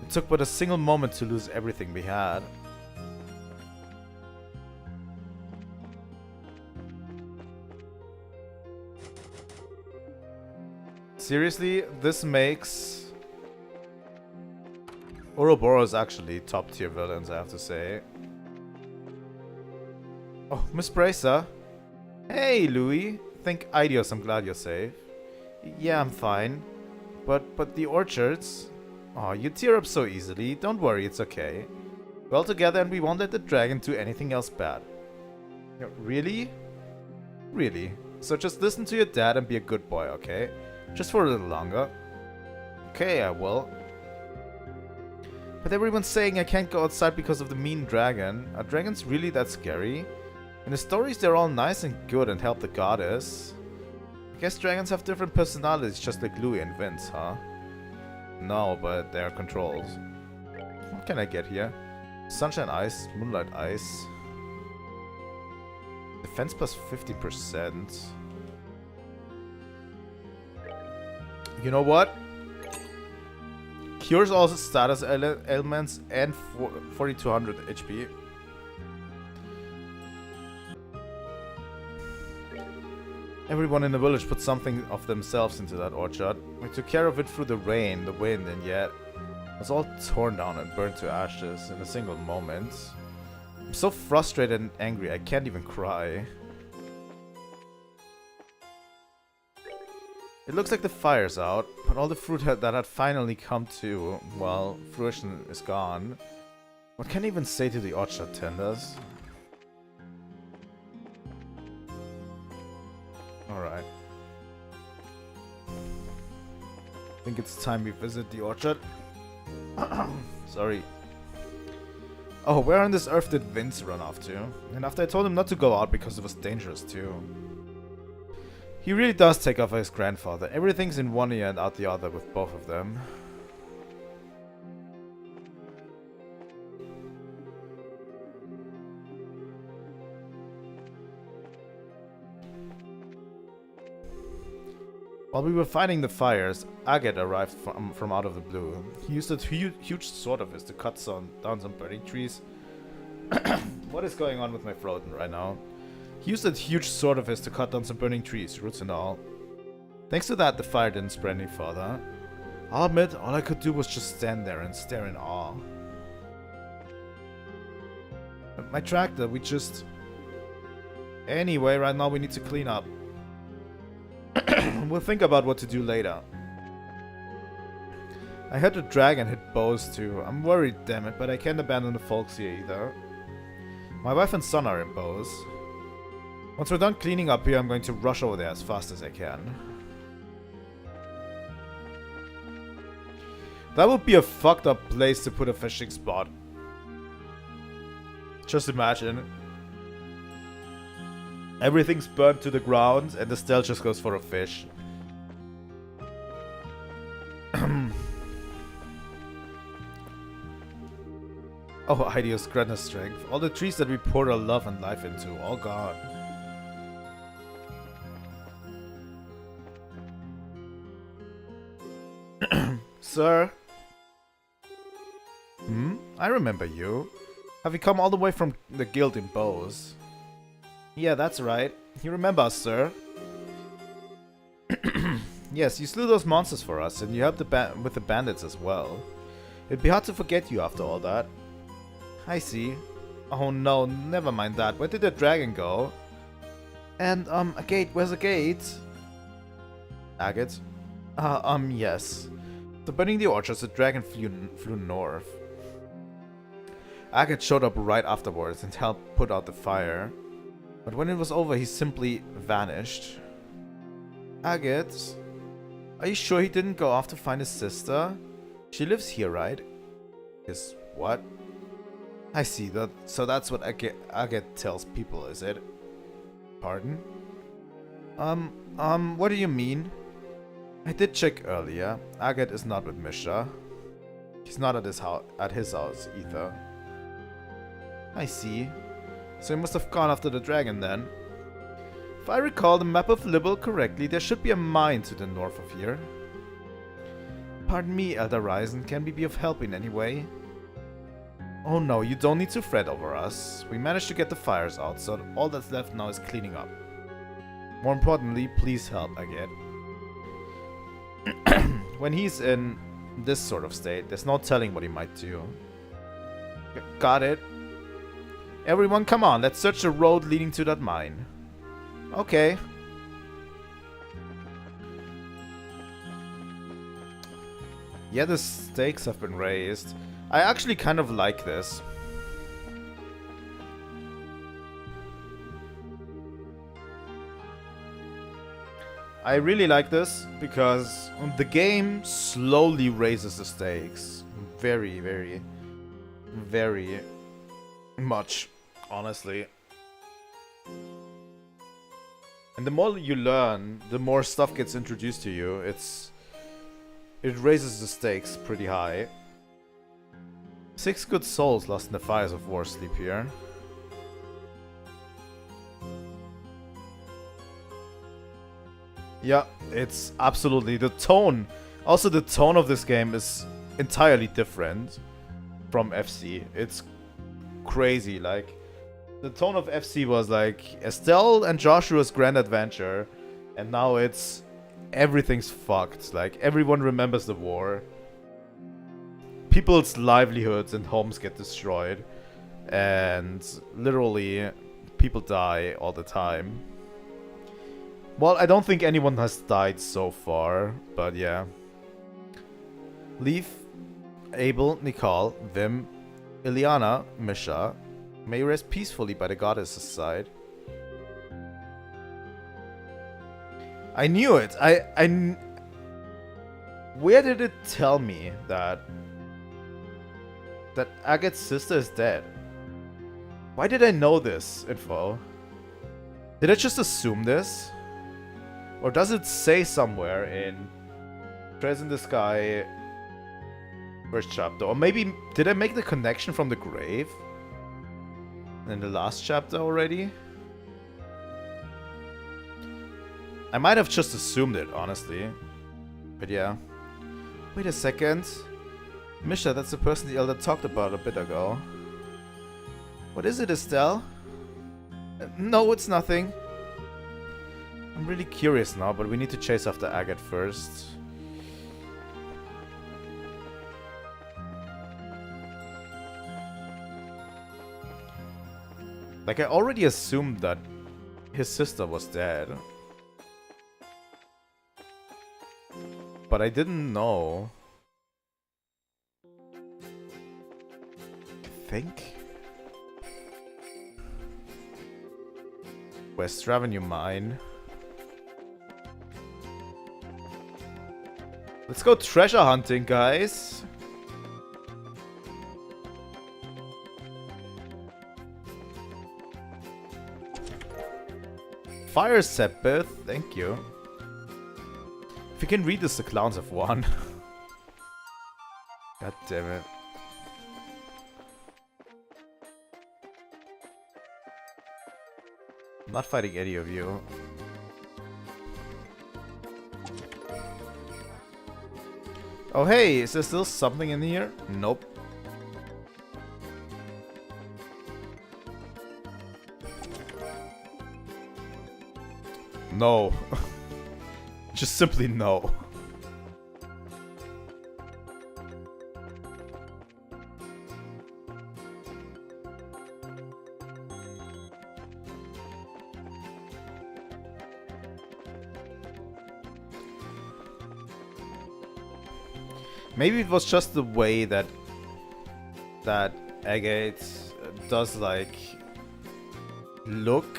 It took but a single moment to lose everything we had. Seriously, this makes Ouroboros actually top tier villains, I have to say. Oh, Miss Bracer. Hey, Louis. Think Idios, I'm glad you're safe. Yeah, I'm fine. But the orchards? Oh, you tear up so easily. Don't worry, it's okay. We're all together and we won't let the dragon do anything else bad. Really? Really? So just listen to your dad and be a good boy, okay? Just for a little longer. Okay, I will. But everyone's saying I can't go outside because of the mean dragon. Are dragons really that scary? In the stories they're all nice and good and help the goddess. I guess dragons have different personalities just like Louis and Vince, huh? No, but they are controls. What can I get here? Sunshine Ice, Moonlight Ice. Defense plus 50%. You know what? Cures all status ailments and 4200 HP. Everyone in the village put something of themselves into that orchard. We took care of it through the rain, the wind, and yet it was all torn down and burned to ashes in a single moment. I'm so frustrated and angry I can't even cry. It looks like the fire's out, but all the fruit that had finally come to, well, fruition is gone. What can I even say to the orchard tenders? Alright. I think it's time we visit the orchard. Sorry. Oh, where on this earth did Vince run off to? And after I told him not to go out because it was dangerous too. He really does take after his grandfather. Everything's in one ear and out the other with both of them. While we were fighting the fires, Agate arrived from out of the blue. He used a huge sword of his to cut down some burning trees. What is going on with my throat right now? He used a huge sword of his to cut down some burning trees, roots and all. Thanks to that, the fire didn't spread any further. I'll admit, all I could do was just stand there and stare in awe. My tractor, we just... Anyway, right now we need to clean up. We'll think about what to do later. I heard the dragon hit bows too. I'm worried, damn it, but I can't abandon the folks here either. My wife and son are in bows. Once we're done cleaning up here, I'm going to rush over there as fast as I can. That would be a fucked up place to put a fishing spot. Just imagine. Everything's burnt to the ground and Estelle just goes for a fish. Oh, Ideo's greatness strength. All the trees that we poured our love and life into, all gone. Sir? I remember you. Have you come all the way from the guild in Bows? Yeah, that's right. You remember us, sir? Yes, you slew those monsters for us, and you helped with the bandits as well. It'd be hard to forget you after all that. I see. Oh no, never mind that. Where did the dragon go? And, a gate. Where's a gate? Agate? Yes. After burning the orchards, the dragon flew north. Agate showed up right afterwards and helped put out the fire. But when it was over, he simply vanished. Agate? Are you sure he didn't go off to find his sister? She lives here, right? His what? I see. So that's what Agate tells people, is it? Pardon? What do you mean? I did check earlier. Agate is not with Misha. He's not at his house either. I see. So he must have gone after the dragon then. If I recall the map of Libel correctly, there should be a mine to the north of here. Pardon me, Elder Ryzen. Can we be of help in any way? Oh no, you don't need to fret over us. We managed to get the fires out, so all that's left now is cleaning up. More importantly, please help Agate. When he's in this sort of state, there's no telling what he might do. Got it. Everyone, come on, let's search the road leading to that mine. Okay. Yeah, the stakes have been raised. I actually kind of like this. I really like this because the game slowly raises the stakes. Very, very, very much, honestly. And the more you learn, the more stuff gets introduced to you. It raises the stakes pretty high. 6 good souls lost in the fires of war sleep here. Yeah, it's absolutely the tone. Also, the tone of this game is entirely different from FC. It's crazy. Like, the tone of FC was like Estelle and Joshua's grand adventure, and now it's everything's fucked. Like, everyone remembers the war. People's livelihoods and homes get destroyed, and literally people die all the time. Well, I don't think anyone has died so far, but yeah. Leaf, Abel, Nicole, Vim, Ileana, Misha may rest peacefully by the goddess's side. I knew it. Where did it tell me that Agate's sister is dead? Why did I know this info? Did I just assume this? Or does it say somewhere in Treasure in the Sky first chapter? Or maybe did I make the connection from the grave in the last chapter already? I might have just assumed it, honestly. But yeah. Wait a second. Misha, that's the person the elder talked about a bit ago. What is it, Estelle? No, it's nothing. I'm really curious now, but we need to chase after Agate first. Like, I already assumed that his sister was dead. But I didn't know. I think? West Avenue Mine. Let's go treasure hunting, guys. Fire Sepith, thank you. If you can read this, the clowns have won. God damn it. I'm not fighting any of you. Oh hey, is there still something in here? Nope. No. Just simply no. Maybe it was just the way that Agate does like look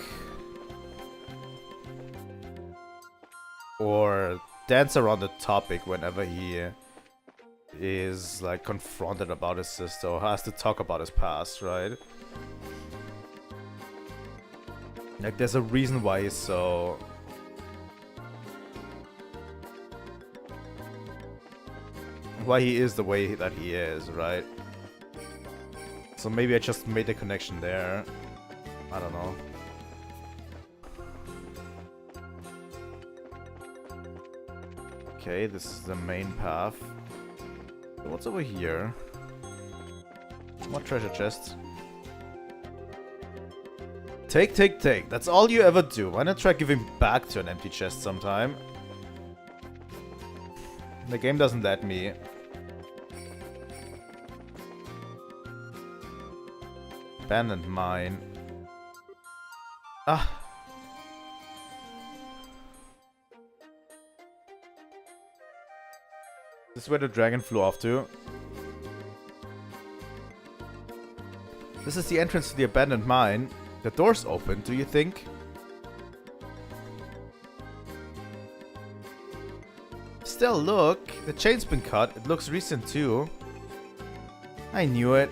or dance around the topic whenever he is like confronted about his sister or has to talk about his past, right? Like there's a reason why he's so why he is the way that he is, right? So maybe I just made the connection there. I don't know. Okay, this is the main path. What's over here? More treasure chests. Take, take, take. That's all you ever do. Why not try giving back to an empty chest sometime? The game doesn't let me. Abandoned mine. Ah. This is where the dragon flew off to. This is the entrance to the abandoned mine. The door's open, do you think? Still, look. The chain's been cut. It looks recent too. I knew it.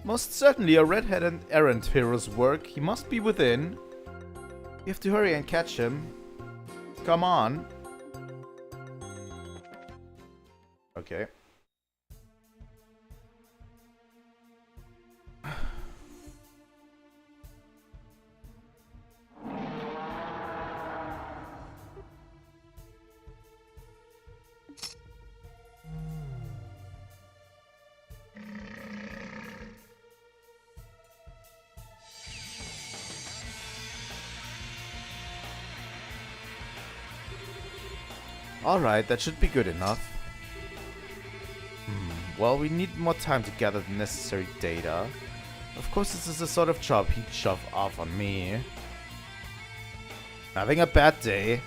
Most certainly a red-headed errant hero's work. He must be within. You have to hurry and catch him. Come on. Okay. Alright, that should be good enough. Well, we need more time to gather the necessary data. Of course, this is the sort of job he'd shove off on me. Having a bad day.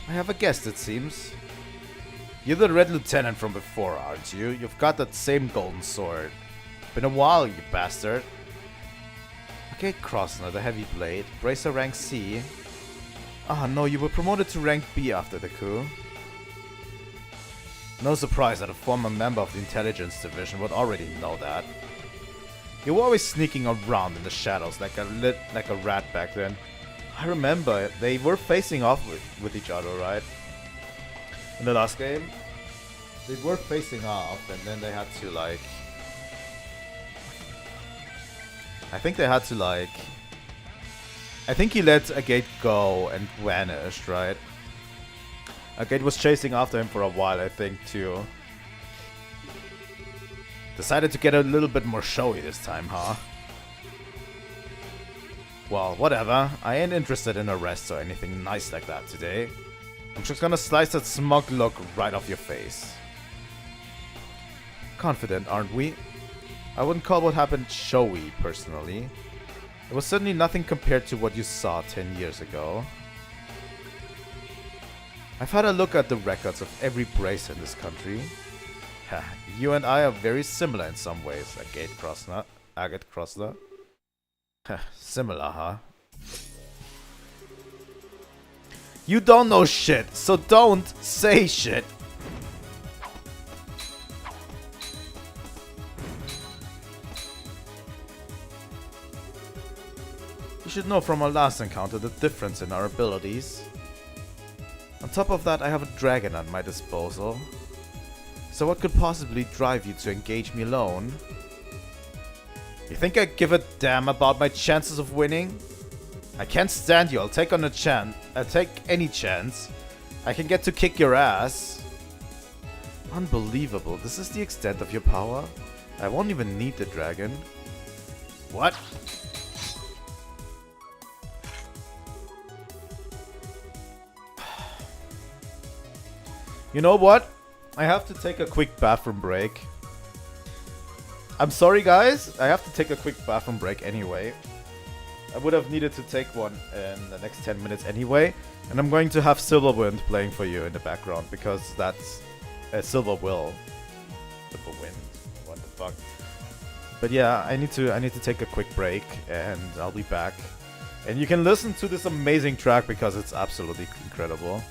I have a guest, it seems. You're the Red Lieutenant from before, aren't you? You've got that same golden sword. Been a while, you bastard. Okay, Crossner, the heavy blade. Bracer rank C. Ah, no, you were promoted to rank B after the coup. No surprise that a former member of the intelligence division would already know that. You were always sneaking around in the shadows like a rat back then. I remember, they were facing off with each other, right? In the last game. They were facing off and then they had to like... I think they had to like... I think he let Agate go and vanished, right? Agate was chasing after him for a while, I think, too. Decided to get a little bit more showy this time, huh? Well, whatever. I ain't interested in arrests or anything nice like that today. I'm just gonna slice that smug look right off your face. Confident, aren't we? I wouldn't call what happened showy, personally. It was certainly nothing compared to what you saw 10 years ago. I've had a look at the records of every bracer in this country. You and I are very similar in some ways, Agate Crossner. Similar, huh? You don't know shit, so don't say shit. You should know from our last encounter the difference in our abilities. On top of that, I have a dragon at my disposal. So what could possibly drive you to engage me alone? You think I give a damn about my chances of winning? I can't stand you. I'll take on a chance. I'll take any chance. I can get to kick your ass. Unbelievable. This is the extent of your power? I won't even need the dragon. What? You know what? I have to take a quick bathroom break. I'm sorry, guys. I have to take a quick bathroom break anyway. I would have needed to take one in the next 10 minutes anyway. And I'm going to have Silverwind playing for you in the background because that's a Silverwind. What the fuck? But yeah, I need to take a quick break and I'll be back. And you can listen to this amazing track because it's absolutely incredible.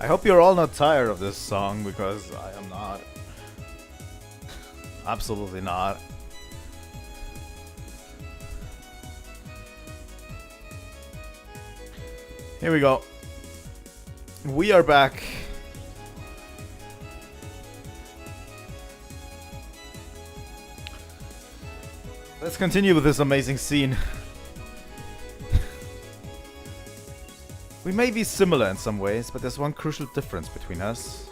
I hope you're all not tired of this song, because I am not. Absolutely not. Here we go. We are back. Let's continue with this amazing scene. We may be similar in some ways, but there's one crucial difference between us.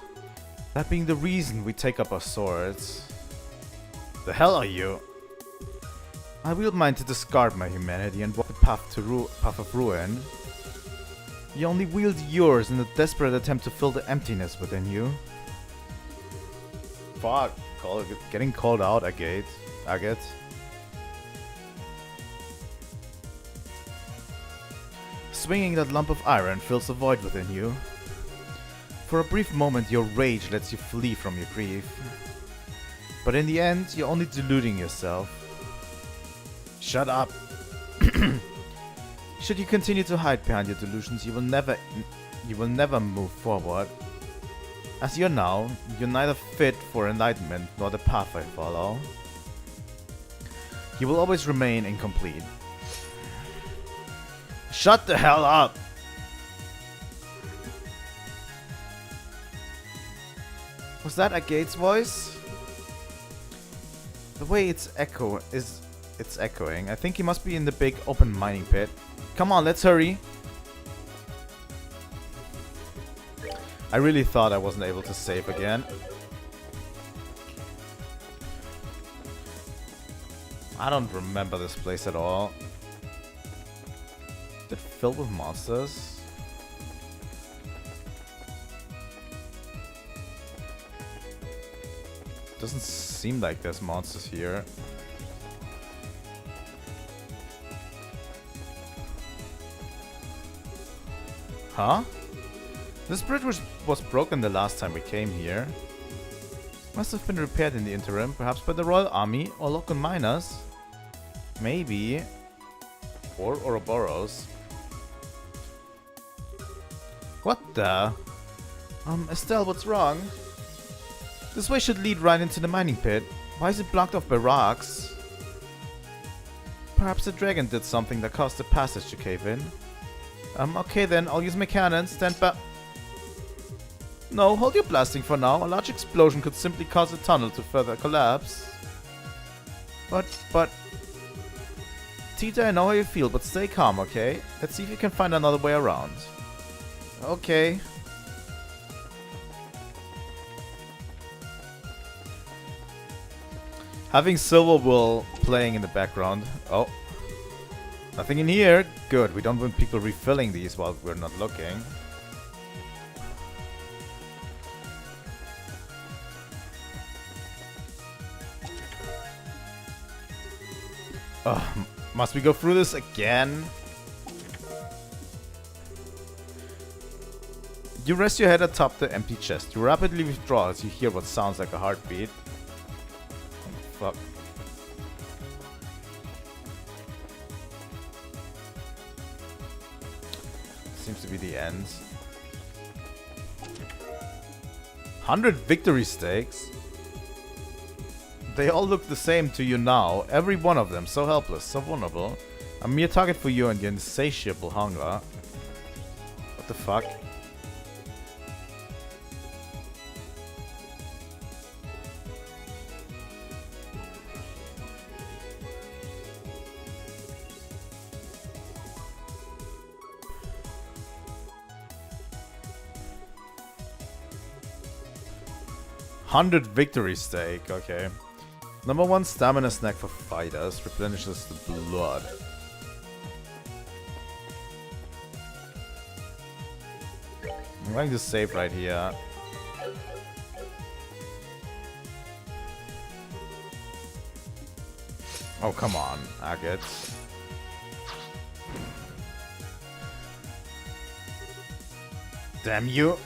That being the reason we take up our swords. The hell are you? I wield mine to discard my humanity and walk the path of ruin. You only wield yours in a desperate attempt to fill the emptiness within you. Fuck, getting called out, Agate. Swinging that lump of iron fills a void within you. For a brief moment, your rage lets you flee from your grief. But in the end, you're only deluding yourself. Shut up! Should you continue to hide behind your delusions, you will never move forward. As you're now, you're neither fit for enlightenment nor the path I follow. You will always remain incomplete. Shut the hell up! Was that Agate's voice? The way it's echoing. I think he must be in the big open mining pit. Come on, let's hurry. I really thought I wasn't able to save again. I don't remember this place at all. Is it filled with monsters? Doesn't seem like there's monsters here. Huh? This bridge was broken the last time we came here. Must have been repaired in the interim, perhaps by the Royal Army or local miners. Maybe. Or Ouroboros. What the? Estelle, what's wrong? This way should lead right into the mining pit. Why is it blocked off by rocks? Perhaps the dragon did something that caused the passage to cave in. Okay then, I'll use my cannon. Stand back. No, hold your blasting for now. A large explosion could simply cause the tunnel to further collapse. But... Tita, I know how you feel, but stay calm, okay? Let's see if you can find another way around. Okay. Having Silver Will playing in the background. Oh. Nothing in here. Good. We don't want people refilling these while we're not looking. Must we go through this again? You rest your head atop the empty chest. You rapidly withdraw as you hear what sounds like a heartbeat. Oh, fuck. Seems to be the end. 100 victory stakes? They all look the same to you now. Every one of them. So helpless, so vulnerable. A mere target for you and your insatiable hunger. What the fuck? $100 victory stake, okay. Number 1 stamina snack for fighters replenishes the blood. I'm going to save right here. Oh, come on, Agate. Damn you.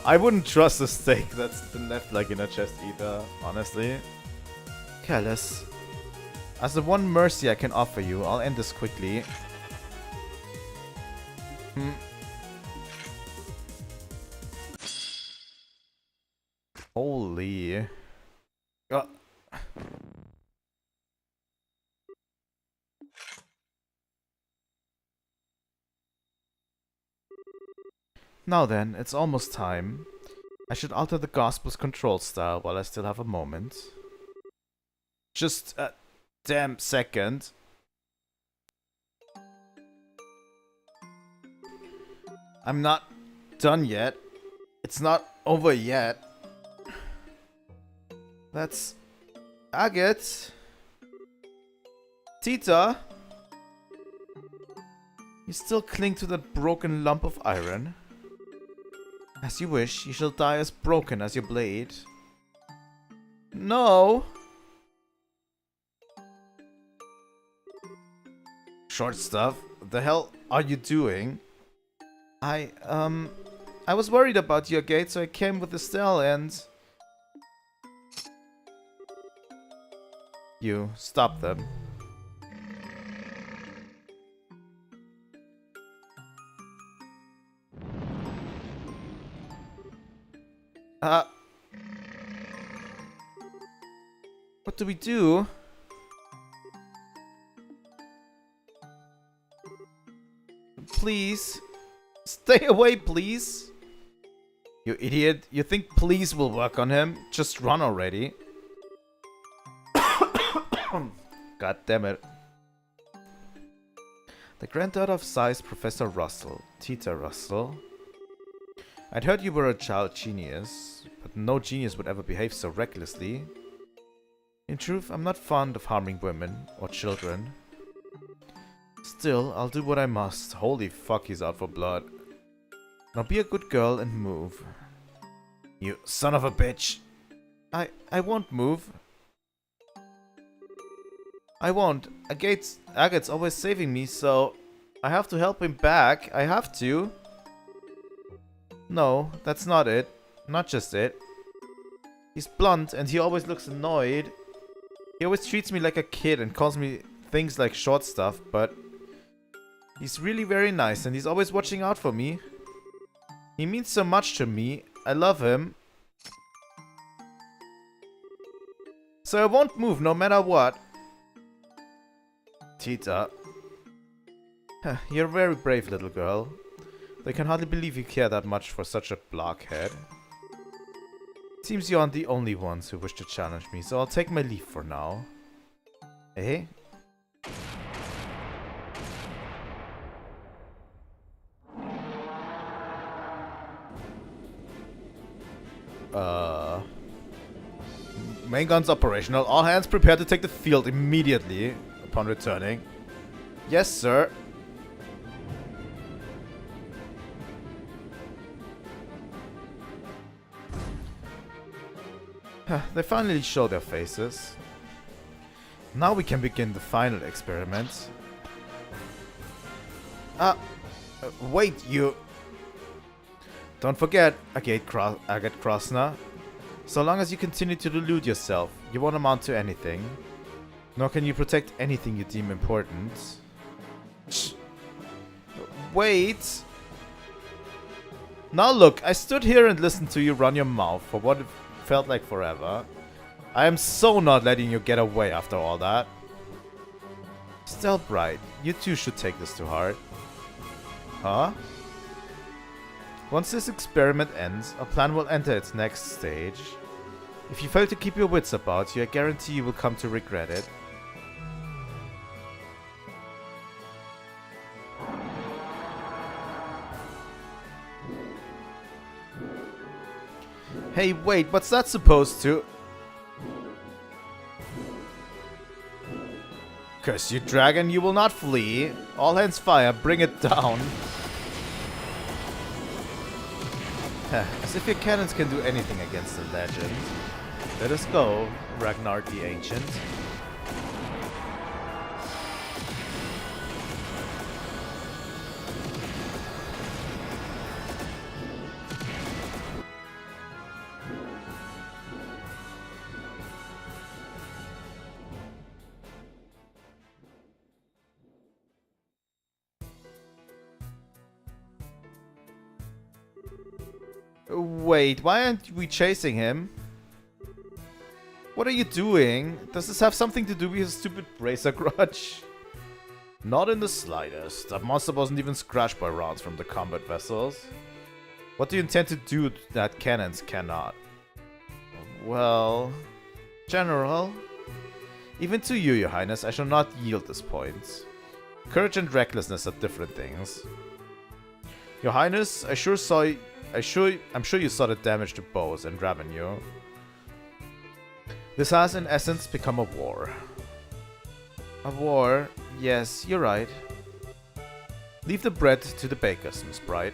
I wouldn't trust a stake that's been left like in a chest either, honestly. Careless. As the one mercy I can offer you, I'll end this quickly. Holy. Now then, it's almost time. I should alter the Gospel's control style while I still have a moment. Just a damn second. I'm not done yet. It's not over yet. That's Agate. Tita. You still cling to that broken lump of iron. As you wish, you shall die as broken as your blade. No! Short stuff, what the hell are you doing? I was worried about your gate, so I came with Estelle and... You stop them. What do we do? Please. Stay away, please. You idiot. You think please will work on him? Just run already. God damn it. The granddaughter of Sai's Professor Russell, Tita Russell. I'd heard you were a child genius, but no genius would ever behave so recklessly. In truth, I'm not fond of harming women or children. Still, I'll do what I must. Holy fuck, he's out for blood. Now be a good girl and move. You son of a bitch. I won't move. I won't. Agate's always saving me, so I have to help him back. I have to. No, that's not it. Not just it. He's blunt and he always looks annoyed. He always treats me like a kid and calls me things like short stuff, but he's really very nice and he's always watching out for me. He means so much to me. I love him. So I won't move no matter what. Tita. You're a very brave little girl. I can hardly believe you care that much for such a blockhead. Seems you aren't the only ones who wish to challenge me, so I'll take my leave for now. Eh? Main guns operational. All hands prepare to take the field immediately upon returning. Yes, sir. They finally show their faces. Now we can begin the final experiment. Wait, you... Don't forget, Agate Krosna. So long as you continue to delude yourself, you won't amount to anything. Nor can you protect anything you deem important. Shh. Wait! Now look, I stood here and listened to you run your mouth for what it felt like forever. I am so not letting you get away after all that. Estelle Bright, you too should take this to heart. Huh? Once this experiment ends, our plan will enter its next stage. If you fail to keep your wits about you, I guarantee you will come to regret it. Hey, wait, what's that supposed to? Curse you, dragon, you will not flee. All hands fire, bring it down. As if your cannons can do anything against the legend. Let us go, Ragnar the Ancient. Wait, why aren't we chasing him? What are you doing? Does this have something to do with his stupid bracer grudge? Not in the slightest. That monster wasn't even scratched by rounds from the combat vessels. What do you intend to do that cannons cannot? Well... General... Even to you, Your Highness, I shall not yield this point. Courage and recklessness are different things. Your Highness, I'm sure you saw the damage to bows and revenue. This has, in essence, become a war. A war? Yes, you're right. Leave the bread to the bakers, Miss Bright.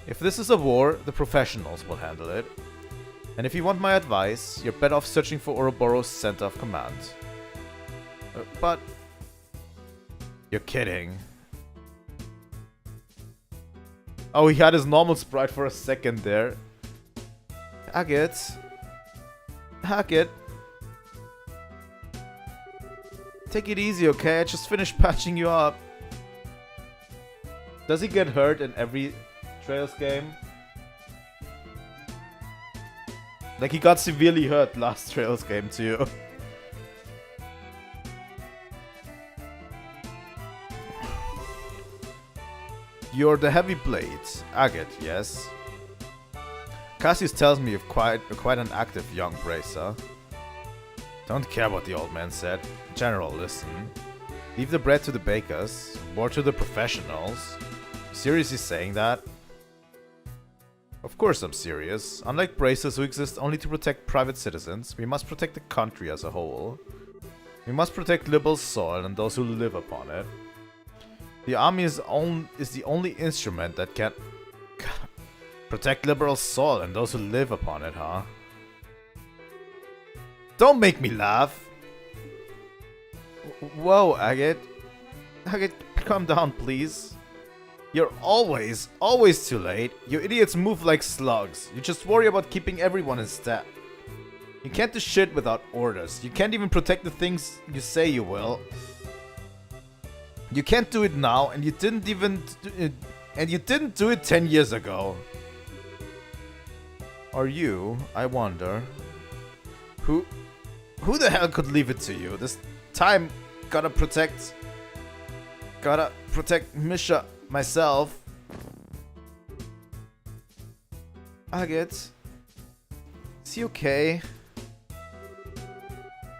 If this is a war, the professionals will handle it. And if you want my advice, you're better off searching for Ouroboros' center of command. But... You're kidding. Oh, he had his normal sprite for a second there. Agate. Agate. Take it easy, okay? I just finished patching you up. Does he get hurt in every Trails game? Like, he got severely hurt last Trails game too. You're the heavy blade, Agate, yes? Cassius tells me you've quite an active young bracer. Don't care what the old man said. General, listen. Leave the bread to the bakers, more to the professionals. Seriously saying that? Of course I'm serious. Unlike bracers who exist only to protect private citizens, we must protect the country as a whole. We must protect liberal soil and those who live upon it. The army is the only instrument that can protect liberal soil and those who live upon it, huh? Don't make me laugh! Whoa, Agate. Agate, calm down, please. You're always too late. You idiots move like slugs. You just worry about keeping everyone in step. You can't do shit without orders. You can't even protect the things you say you will. You can't do it now, and you didn't do it 10 years ago. Or you, I wonder. Who the hell could leave it to you? This time, gotta protect Misha, myself. Agate, is he okay?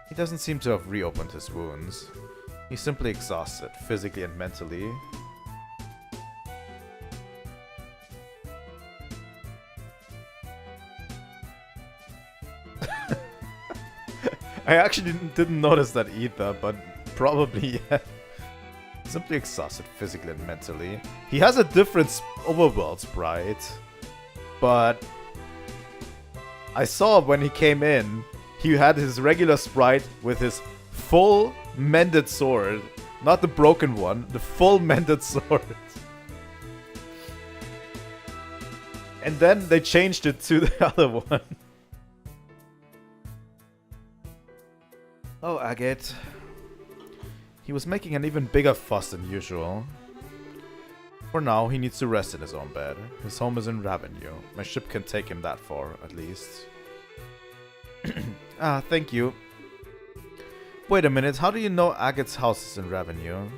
He doesn't seem to have reopened his wounds. He's simply exhausted, physically and mentally. I actually didn't notice that either, but probably, yeah. Simply exhausted, physically and mentally. He has a different overworld sprite, but I saw when he came in, he had his regular sprite with his full mended sword. Not the broken one, the full mended sword. And then they changed it to the other one. Oh, Agate. He was making an even bigger fuss than usual. For now, he needs to rest in his own bed. His home is in Ravenue. My ship can take him that far, at least. Ah, thank you. Wait a minute, how do you know Agate's house is in Ravenue?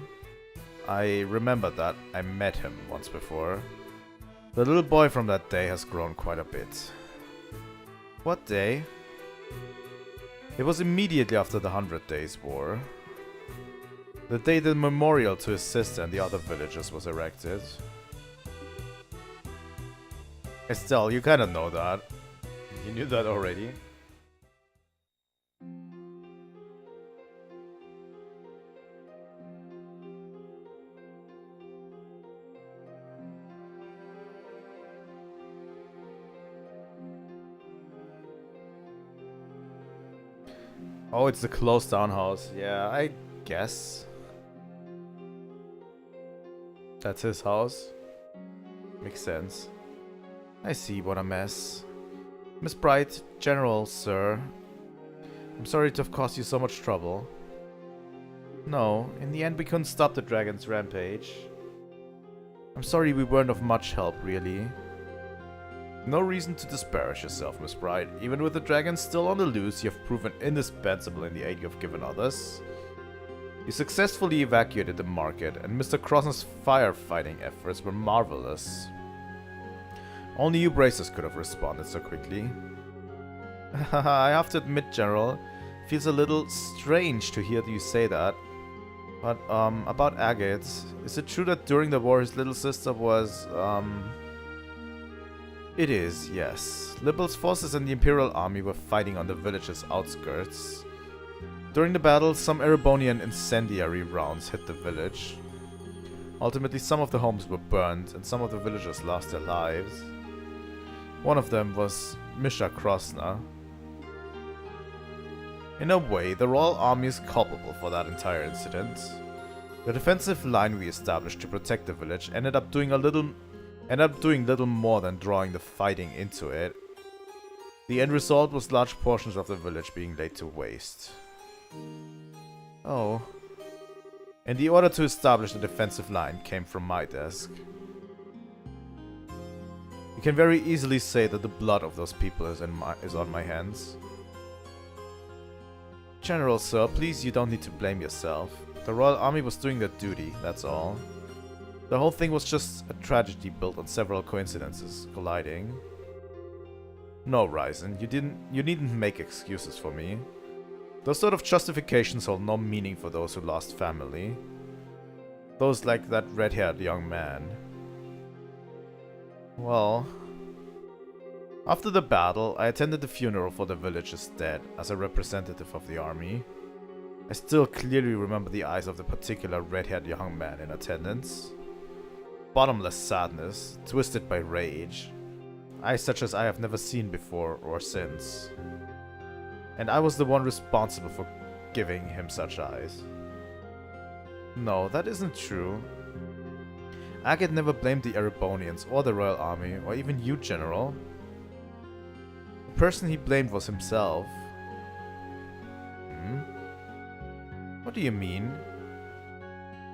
I remember that. I met him once before. The little boy from that day has grown quite a bit. What day? It was immediately after the 100 Days War. The day the memorial to his sister and the other villagers was erected. Estelle, you kinda know that. You knew that already. Oh, it's the closed down house. Yeah, I guess. That's his house. Makes sense. I see, what a mess. Miss Bright, General, sir. I'm sorry to have caused you so much trouble. No, in the end we couldn't stop the dragon's rampage. I'm sorry we weren't of much help, really. No reason to disparage yourself, Miss Bright. Even with the dragon still on the loose, you have proven indispensable in the aid you have given others. You successfully evacuated the market, and Mr. Cross's firefighting efforts were marvelous. Only you bracers could have responded so quickly. I have to admit, General, it feels a little strange to hear you say that. But, about Agate, is it true that during the war his little sister was, It is, yes. Liberal's forces and the Imperial Army were fighting on the village's outskirts. During the battle, some Erebonian incendiary rounds hit the village. Ultimately, some of the homes were burned, and some of the villagers lost their lives. One of them was Misha Krosna. In a way, the Royal Army is culpable for that entire incident. The defensive line we established to protect the village ended up doing little more than drawing the fighting into it. The end result was large portions of the village being laid to waste. Oh. And the order to establish the defensive line came from my desk. You can very easily say that the blood of those people is on my hands. General, sir, please, you don't need to blame yourself. The Royal Army was doing their duty, that's all. The whole thing was just a tragedy built on several coincidences colliding. No, Ryzen, you needn't make excuses for me. Those sort of justifications hold no meaning for those who lost family. Those like that red-haired young man. Well, after the battle, I attended the funeral for the village's dead as a representative of the army. I still clearly remember the eyes of the particular red-haired young man in attendance. Bottomless sadness, twisted by rage. Eyes such as I have never seen before or since. And I was the one responsible for giving him such eyes. No, that isn't true. Agate never blamed the Erebonians or the Royal Army, or even you, General. The person he blamed was himself. What do you mean?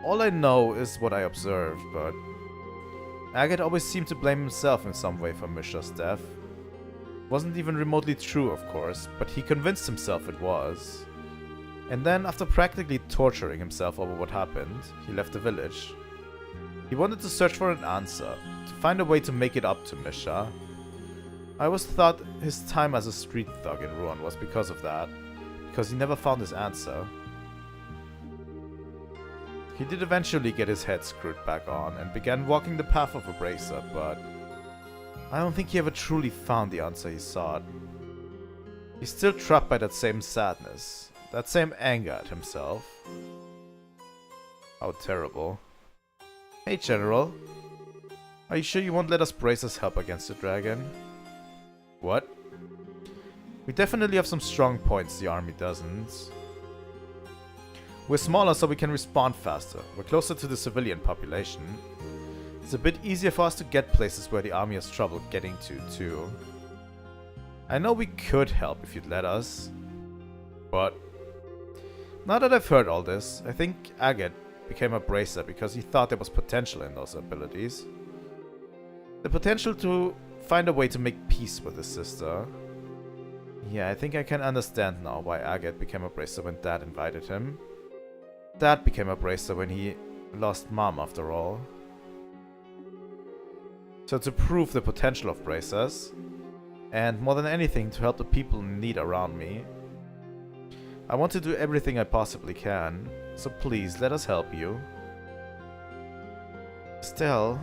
All I know is what I observed, but Agate always seemed to blame himself in some way for Misha's death. Wasn't even remotely true, of course, but he convinced himself it was. And then, after practically torturing himself over what happened, he left the village. He wanted to search for an answer, to find a way to make it up to Misha. I always thought his time as a street thug in Ruan was because of that, because he never found his answer. He did eventually get his head screwed back on and began walking the path of a bracer, but I don't think he ever truly found the answer he sought. He's still trapped by that same sadness, that same anger at himself. How terrible. Hey, General. Are you sure you won't let us bracers help against the dragon? What? We definitely have some strong points the army doesn't. We're smaller so we can respond faster. We're closer to the civilian population. It's a bit easier for us to get places where the army has trouble getting to, too. I know we could help if you'd let us. But now that I've heard all this, I think Agate became a bracer because he thought there was potential in those abilities. The potential to find a way to make peace with his sister. Yeah, I think I can understand now why Agate became a bracer when Dad invited him. Dad became a bracer when he lost Mom, after all. So to prove the potential of bracers, and more than anything to help the people in need around me, I want to do everything I possibly can, so please let us help you. Estelle.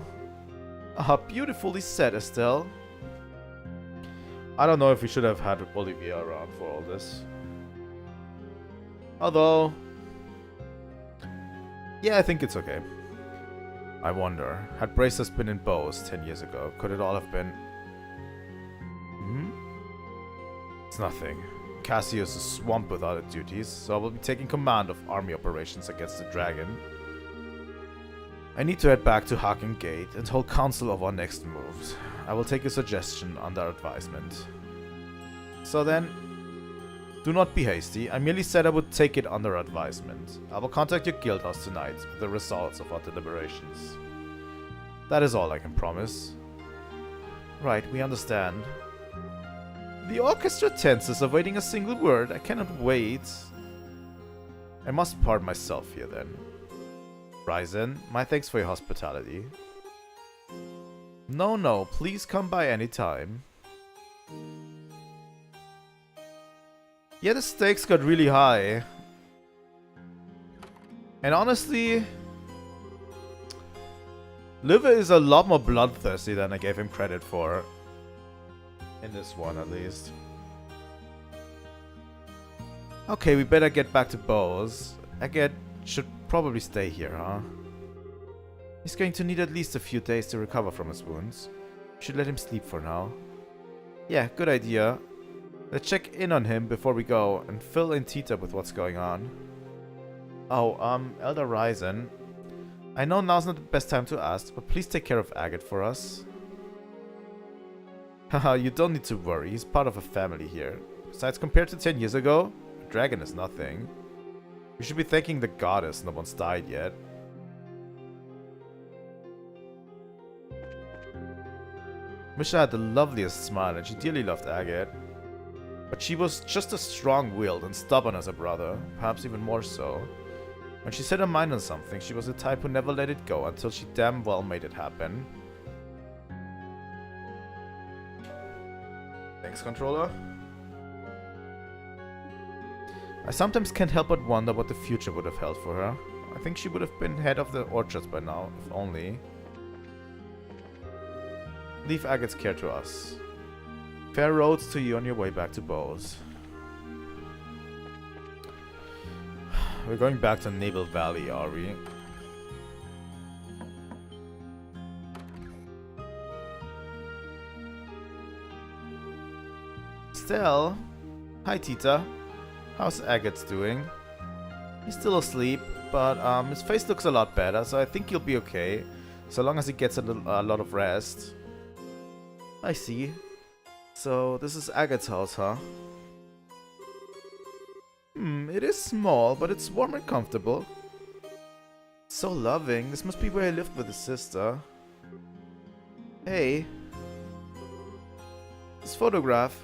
Ah, beautifully said, Estelle. I don't know if we should have had Olivia around for all this. Although, yeah, I think it's okay. I wonder, had bracers been in bows 10 years ago, could it all have been... It's nothing. Cassio is a swamp without its duties, so I will be taking command of army operations against the dragon. I need to head back to Haken Gate and hold counsel of our next moves. I will take a suggestion under advisement. So then, do not be hasty. I merely said I would take it under advisement. I will contact your guild house tonight with the results of our deliberations. That is all I can promise. Right, we understand. The orchestra tenses, awaiting a single word. I cannot wait. I must part myself here then. Ryzen, my thanks for your hospitality. No, no, please come by any time. Yeah, the stakes got really high. And honestly, Liver is a lot more bloodthirsty than I gave him credit for. In this one, at least. Okay, we better get back to Bose. Agate should probably stay here, huh? He's going to need at least a few days to recover from his wounds. We should let him sleep for now. Yeah, good idea. Let's check in on him before we go and fill in Tita with what's going on. Oh, Elder Ryzen. I know now's not the best time to ask, but please take care of Agate for us. Haha, you don't need to worry, he's part of a family here. Besides, compared to 10 years ago, a dragon is nothing. You should be thanking the goddess no one's died yet. Misha had the loveliest smile and she dearly loved Agate. But she was just as strong-willed and stubborn as her brother, perhaps even more so. When she set her mind on something, she was the type who never let it go until she damn well made it happen. Thanks, controller. I sometimes can't help but wonder what the future would have held for her. I think she would have been head of the orchards by now, if only. Leave Agate's care to us. Fair roads to you on your way back to Bose. We're going back to Naval Valley, are we? Estelle? Hi, Tita. How's Agate doing? He's still asleep, but his face looks a lot better, so I think he'll be okay, so long as he gets a lot of rest. I see. So, this is Agate's house, huh? It is small, but it's warm and comfortable. So loving. This must be where he lived with his sister. Hey. This photograph.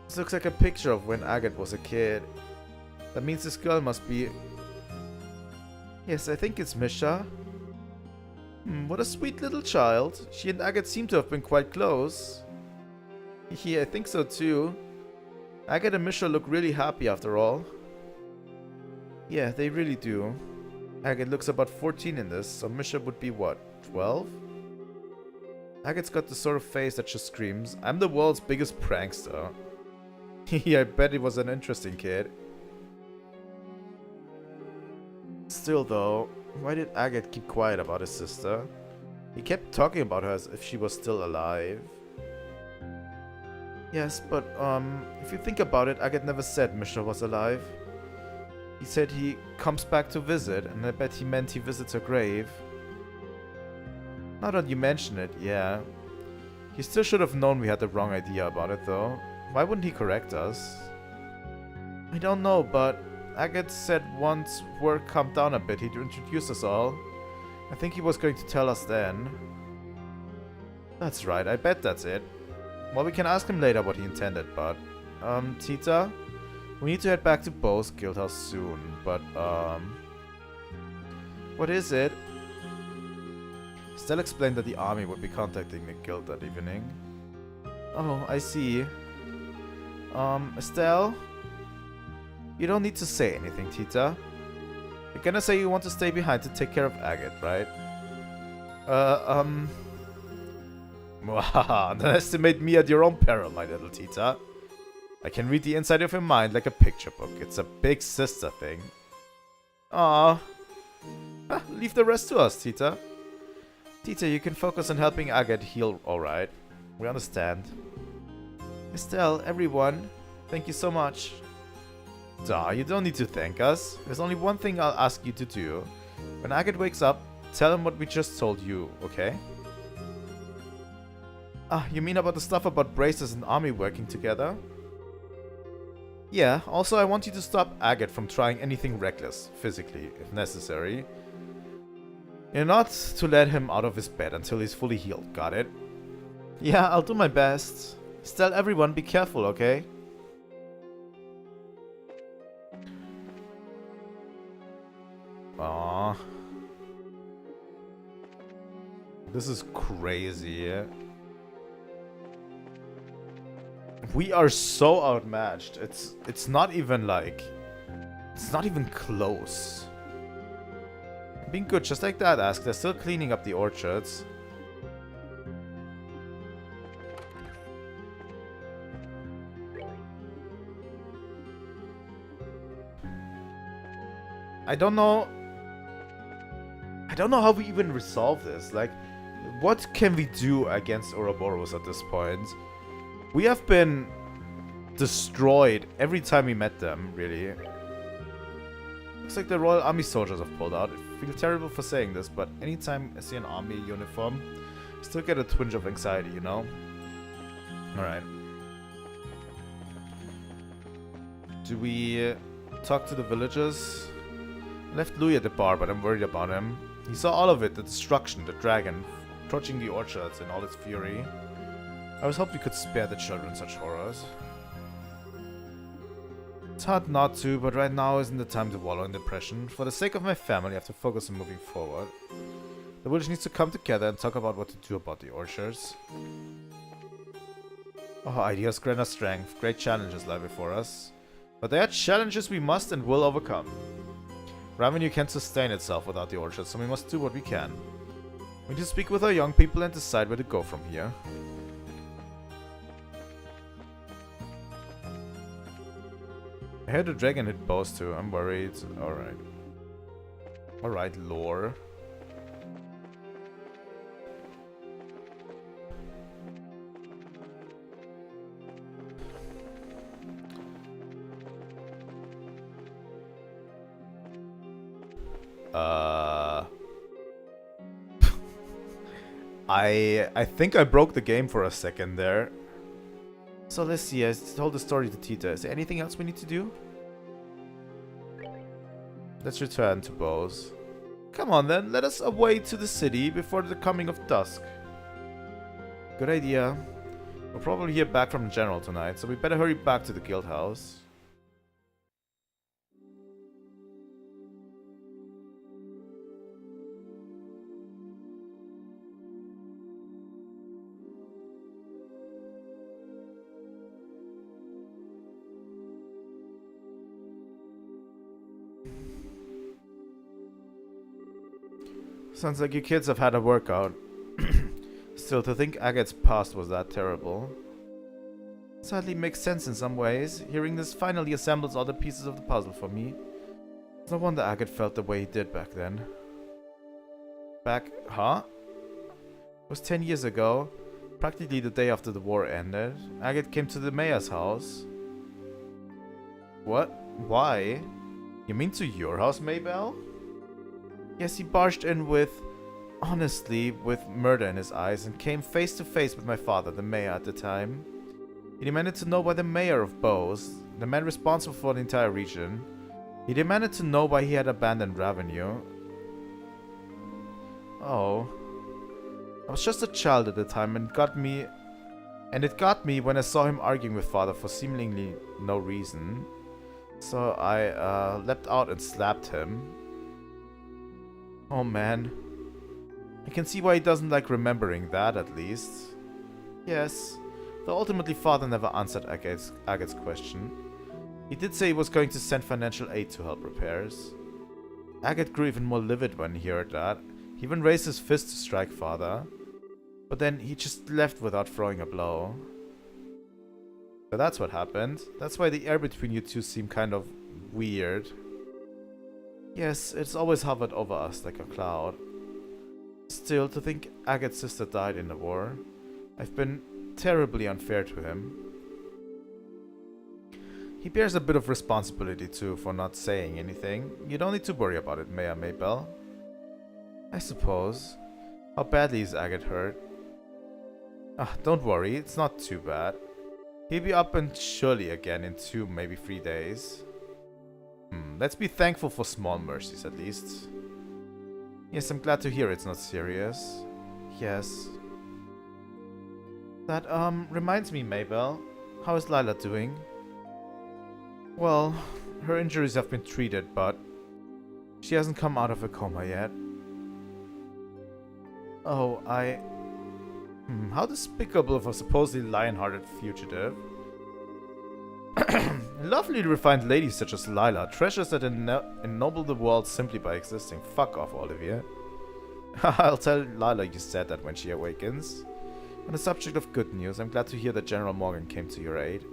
This looks like a picture of when Agate was a kid. That means this girl must be... Yes, I think it's Misha. What a sweet little child. She and Agate seem to have been quite close. Yeah, I think so too. Agate and Misha look really happy after all. Yeah, they really do. Agate looks about 14 in this, so Misha would be what, 12? Agate's got the sort of face that just screams, I'm the world's biggest prankster. Yeah, I bet he was an interesting kid. Still though, why did Agate keep quiet about his sister? He kept talking about her as if she was still alive. Yes, but if you think about it, Agate never said Misha was alive. He said he comes back to visit, and I bet he meant he visits her grave. Now that you mention it, yeah. He still should have known we had the wrong idea about it though. Why wouldn't he correct us? I don't know, but Agate said once word calmed down a bit, he'd introduce us all. I think he was going to tell us then. That's right, I bet that's it. Well, we can ask him later what he intended, but... Tita? We need to head back to Bo's Guildhouse soon, but, what is it? Estelle explained that the army would be contacting the guild that evening. Oh, I see. Estelle? You don't need to say anything, Tita. You're gonna say you want to stay behind to take care of Agate, right? Underestimate me at your own peril, my little Tita. I can read the inside of your mind like a picture book. It's a big sister thing. Ah, leave the rest to us, Tita. Tita, you can focus on helping Agate heal, alright. We understand. Estelle, everyone, thank you so much. Duh, you don't need to thank us. There's only one thing I'll ask you to do. When Agate wakes up, tell him what we just told you, okay? Ah, you mean about the stuff about braces and army working together? Yeah, also I want you to stop Agate from trying anything reckless, physically, if necessary. You're not to let him out of his bed until he's fully healed, got it? Yeah, I'll do my best. Just tell everyone, be careful, okay? Aww. This is crazy. We are so outmatched. It's not even like... It's not even close. Being good just like that, Ask. They're still cleaning up the orchards. I don't know how we even resolve this. Like, what can we do against Ouroboros at this point? We have been destroyed every time we met them, really. Looks like the Royal Army soldiers have pulled out. I feel terrible for saying this, but anytime I see an army uniform, I still get a twinge of anxiety, you know? Alright. Do we talk to the villagers? I left Louis at the bar, but I'm worried about him. He saw all of it, the destruction, the dragon, approaching the orchards in all its fury. I was hoping we could spare the children such horrors. It's hard not to, but right now isn't the time to wallow in depression. For the sake of my family, I have to focus on moving forward. The village needs to come together and talk about what to do about the orchards. Oh, ideas grant us strength. Great challenges lie before us. But they are challenges we must and will overcome. Revenue can't sustain itself without the orchards, so we must do what we can. We need to speak with our young people and decide where to go from here. I heard a dragon hit bows too. I'm worried. Alright. Alright, lore. I think I broke the game for a second there. So let's see, I told the story to Tita. Is there anything else we need to do? Let's return to Bose. Come on then, let us away to the city before the coming of dusk. Good idea. We'll probably hear back from the general tonight, so we better hurry back to the guild house. Sounds like you kids have had a workout. Still, to think Agate's past was that terrible. Sadly makes sense in some ways. Hearing this finally assembles all the pieces of the puzzle for me. It's no wonder Agate felt the way he did back then. Huh? It was 10 years ago. Practically the day after the war ended. Agate came to the mayor's house. What? Why? You mean to your house, Maybell? Yes, he barged in honestly, with murder in his eyes and came face to face with my father, the mayor at the time. He demanded to know why the mayor of Bose, the man responsible for the entire region, he demanded to know why he had abandoned Ravenue. Oh. I was just a child at the time and it got me when I saw him arguing with father for seemingly no reason. So I leapt out and slapped him. Oh man. I can see why he doesn't like remembering that, at least. Yes, though ultimately father never answered Agate's question. He did say he was going to send financial aid to help repairs. Agate grew even more livid when he heard that. He even raised his fist to strike father. But then he just left without throwing a blow. So that's what happened. That's why the air between you two seemed kind of weird. Yes, it's always hovered over us like a cloud. Still, to think Agate's sister died in the war, I've been terribly unfair to him. He bears a bit of responsibility too for not saying anything. You don't need to worry about it, Mayor Maybell. I suppose. How badly is Agate hurt? Ah, don't worry, it's not too bad. He'll be up and surely again in 2, maybe 3 days. Let's be thankful for small mercies at least. Yes, I'm glad to hear it's not serious. Yes. That, reminds me, Maybell. How is Lila doing? Well, her injuries have been treated, but she hasn't come out of a coma yet. Oh, how despicable of a supposedly lion-hearted fugitive. Lovely refined ladies such as Lila, treasures that ennoble the world simply by existing. Fuck off, Olivia. I'll tell Lila you said that when she awakens. On the subject of good news, I'm glad to hear that General Morgan came to your aid.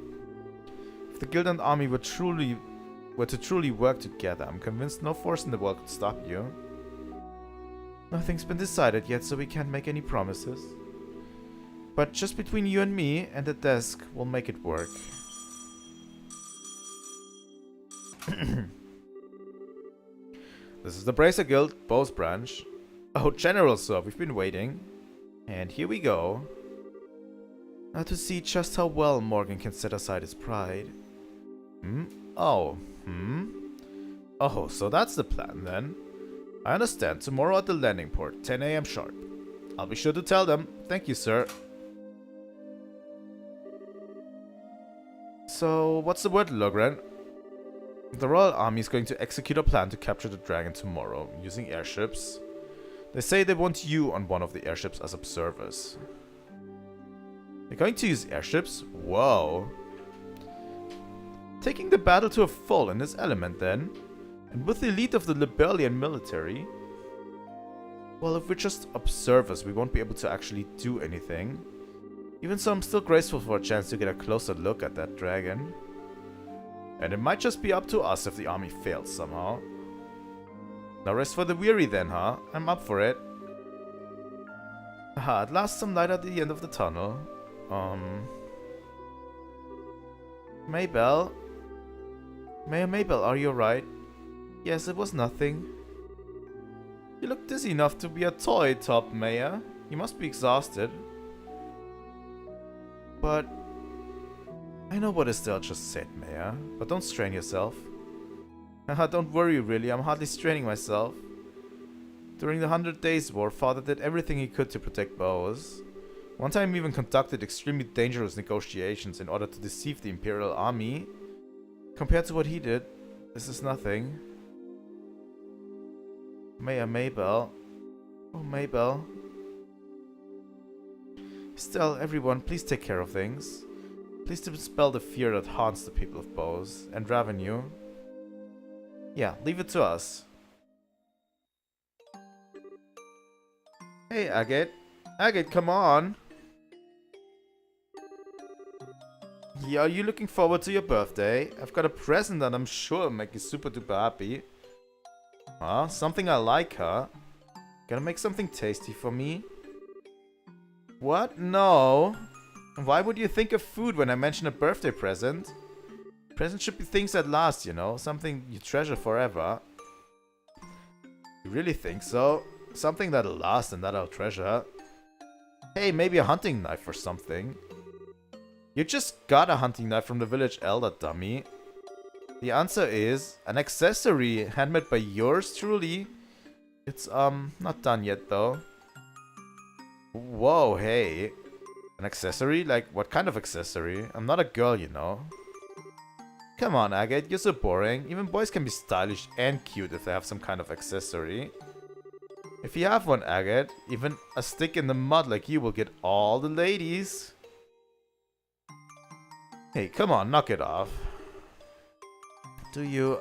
If the guild and army were to truly work together, I'm convinced no force in the world could stop you. Nothing's been decided yet, so we can't make any promises. But just between you and me and the desk, we'll make it work. This is the Bracer Guild, Bow's branch. Oh, General, sir, we've been waiting. And here we go. Now to see just how well Morgan can set aside his pride. Oh, Oh, so that's the plan then. I understand. Tomorrow at the landing port, 10 AM sharp. I'll be sure to tell them. Thank you, sir. So, what's the word, Logren? The Royal Army is going to execute a plan to capture the dragon tomorrow, using airships. They say they want you on one of the airships as observers. They're going to use airships? Whoa. Taking the battle to a full in this element then. And with the elite of the Liberalian military. Well, if we're just observers, we won't be able to actually do anything. Even so, I'm still grateful for a chance to get a closer look at that dragon. And it might just be up to us if the army fails somehow. No rest for the weary then, huh? I'm up for it. Aha, at last some light at the end of the tunnel. Maybell? Maybell, are you alright? Yes, it was nothing. You look dizzy enough to be a toy, Top Maya. You must be exhausted. But I know what Estelle just said, Maya, but don't strain yourself. Haha, don't worry really, I'm hardly straining myself. During the 100 Days War, Father did everything he could to protect Bowes. One time even conducted extremely dangerous negotiations in order to deceive the Imperial Army. Compared to what he did, this is nothing. Maybell. Oh, Maybell. Estelle, everyone, please take care of things. Please dispel the fear that haunts the people of Bowes and Ravenue. Yeah, leave it to us. Hey, Agate. Agate, come on. Yeah, are you looking forward to your birthday? I've got a present that I'm sure will make you super duper happy. Huh? Something I like, huh? Gonna make something tasty for me? What? No. Why would you think of food when I mention a birthday present? Presents should be things that last, you know? Something you treasure forever. You really think so? Something that'll last and that I'll treasure? Hey, maybe a hunting knife or something. You just got a hunting knife from the village elder, dummy. The answer is an accessory handmade by yours truly. It's, not done yet though. Whoa, hey. An accessory? Like, what kind of accessory? I'm not a girl, you know. Come on, Agate, you're so boring. Even boys can be stylish and cute if they have some kind of accessory. If you have one, Agate, even a stick in the mud like you will get all the ladies. Hey, come on, knock it off. Do you,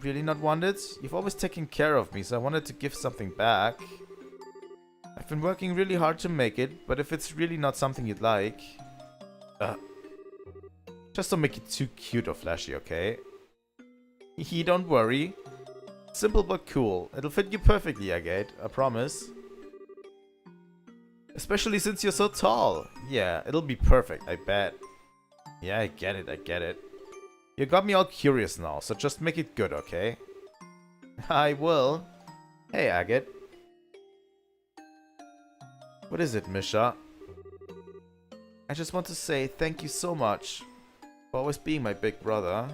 really not want it? You've always taken care of me, so I wanted to give something back. I've been working really hard to make it, but if it's really not something you'd like... just don't make it too cute or flashy, okay? Hee, don't worry. Simple but cool. It'll fit you perfectly, Agate, I promise. Especially since you're so tall. Yeah, it'll be perfect, I bet. Yeah, I get it. You got me all curious now, so just make it good, okay? I will. Hey, Agate. What is it, Misha? I just want to say thank you so much for always being my big brother.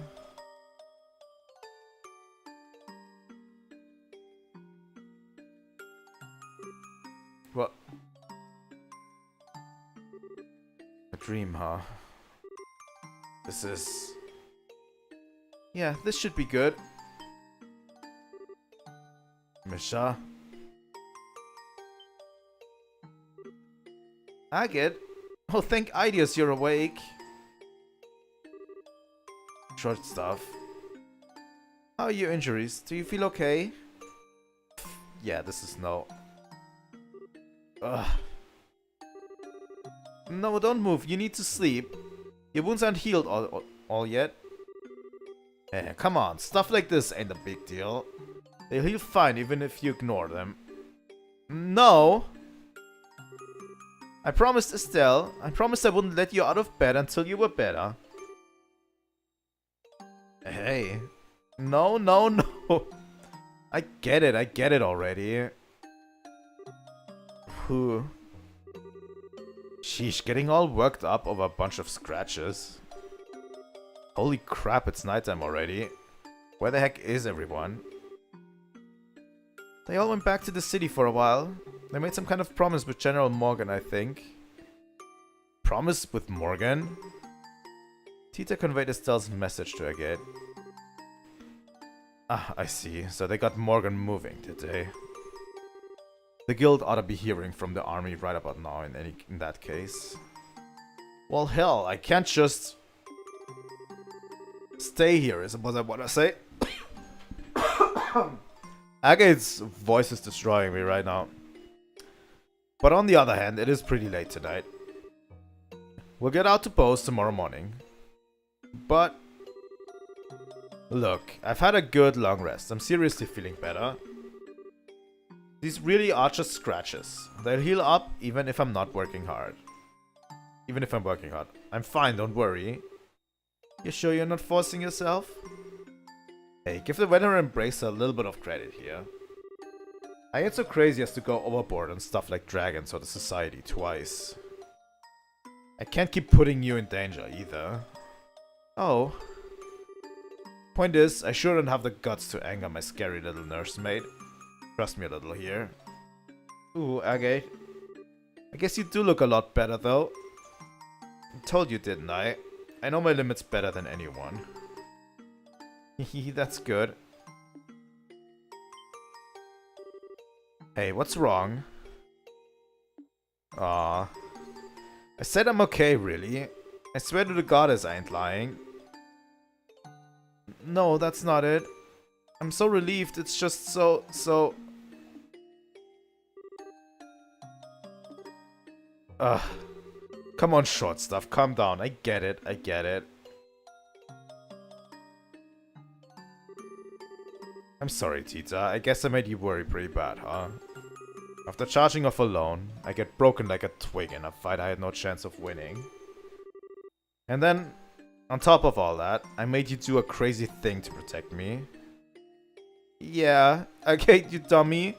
dream, huh? This is... Yeah, this should be good. Misha? Agate? Oh, thank Ideas you're awake. Short stuff. How are your injuries? Do you feel okay? Yeah, this is no... Ugh. No, don't move. You need to sleep. Your wounds aren't healed all yet. Hey, come on. Stuff like this ain't a big deal. They'll heal fine even if you ignore them. No! I promised Estelle. I promised I wouldn't let you out of bed until you were better. Hey. No, no, no. I get it already. Whew. Sheesh, getting all worked up over a bunch of scratches. Holy crap, it's nighttime already. Where the heck is everyone? They all went back to the city for a while. They made some kind of promise with General Morgan, I think. Promise with Morgan? Tita conveyed Estelle's message to Agate. Ah, I see. So they got Morgan moving, did they? The guild ought to be hearing from the army right about now in that case. Well, hell, I can't just stay here, is what I want to say. Agate's voice is destroying me right now. But on the other hand, it is pretty late tonight. We'll get out to post tomorrow morning. But look, I've had a good long rest. I'm seriously feeling better. These really are just scratches. They'll heal up even if I'm not working hard. Even if I'm working hard. I'm fine, don't worry. You sure you're not forcing yourself? Hey, give the veteran Embracer a little bit of credit here. I ain't so crazy as to go overboard on stuff like dragons or the society twice. I can't keep putting you in danger either. Oh. Point is, I sure don't have the guts to anger my scary little nursemaid. Trust me a little here. Ooh, Agate. I guess you do look a lot better though. I told you, didn't I? I know my limits better than anyone. That's good. Hey, what's wrong? Aw. I said I'm okay, really. I swear to the goddess I ain't lying. No, that's not it. I'm so relieved, it's just so... Ugh. Come on, short stuff, calm down. I get it, I get it. I'm sorry, Tita. I guess I made you worry pretty bad, huh? After charging off alone, I get broken like a twig in a fight I had no chance of winning. And then, on top of all that, I made you do a crazy thing to protect me. Yeah, okay, you dummy.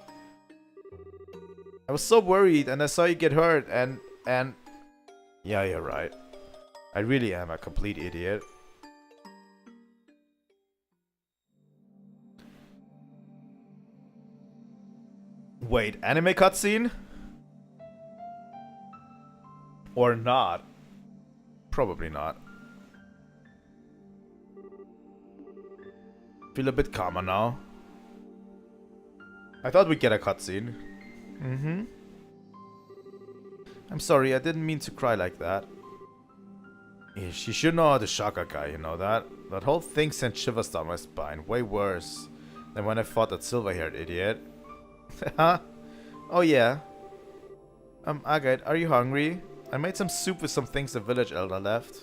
I was so worried and I saw you get hurt and... Yeah, you're right. I really am a complete idiot. Wait, anime cutscene? Or not? Probably not. Feel a bit calmer now. I thought we'd get a cutscene. Mm-hmm. I'm sorry, I didn't mean to cry like that. She should know how to shock a guy, you know that? That whole thing sent shivers down my spine. Way worse than when I fought that silver-haired idiot. Huh? Oh yeah. Agate, are you hungry? I made some soup with some things the village elder left.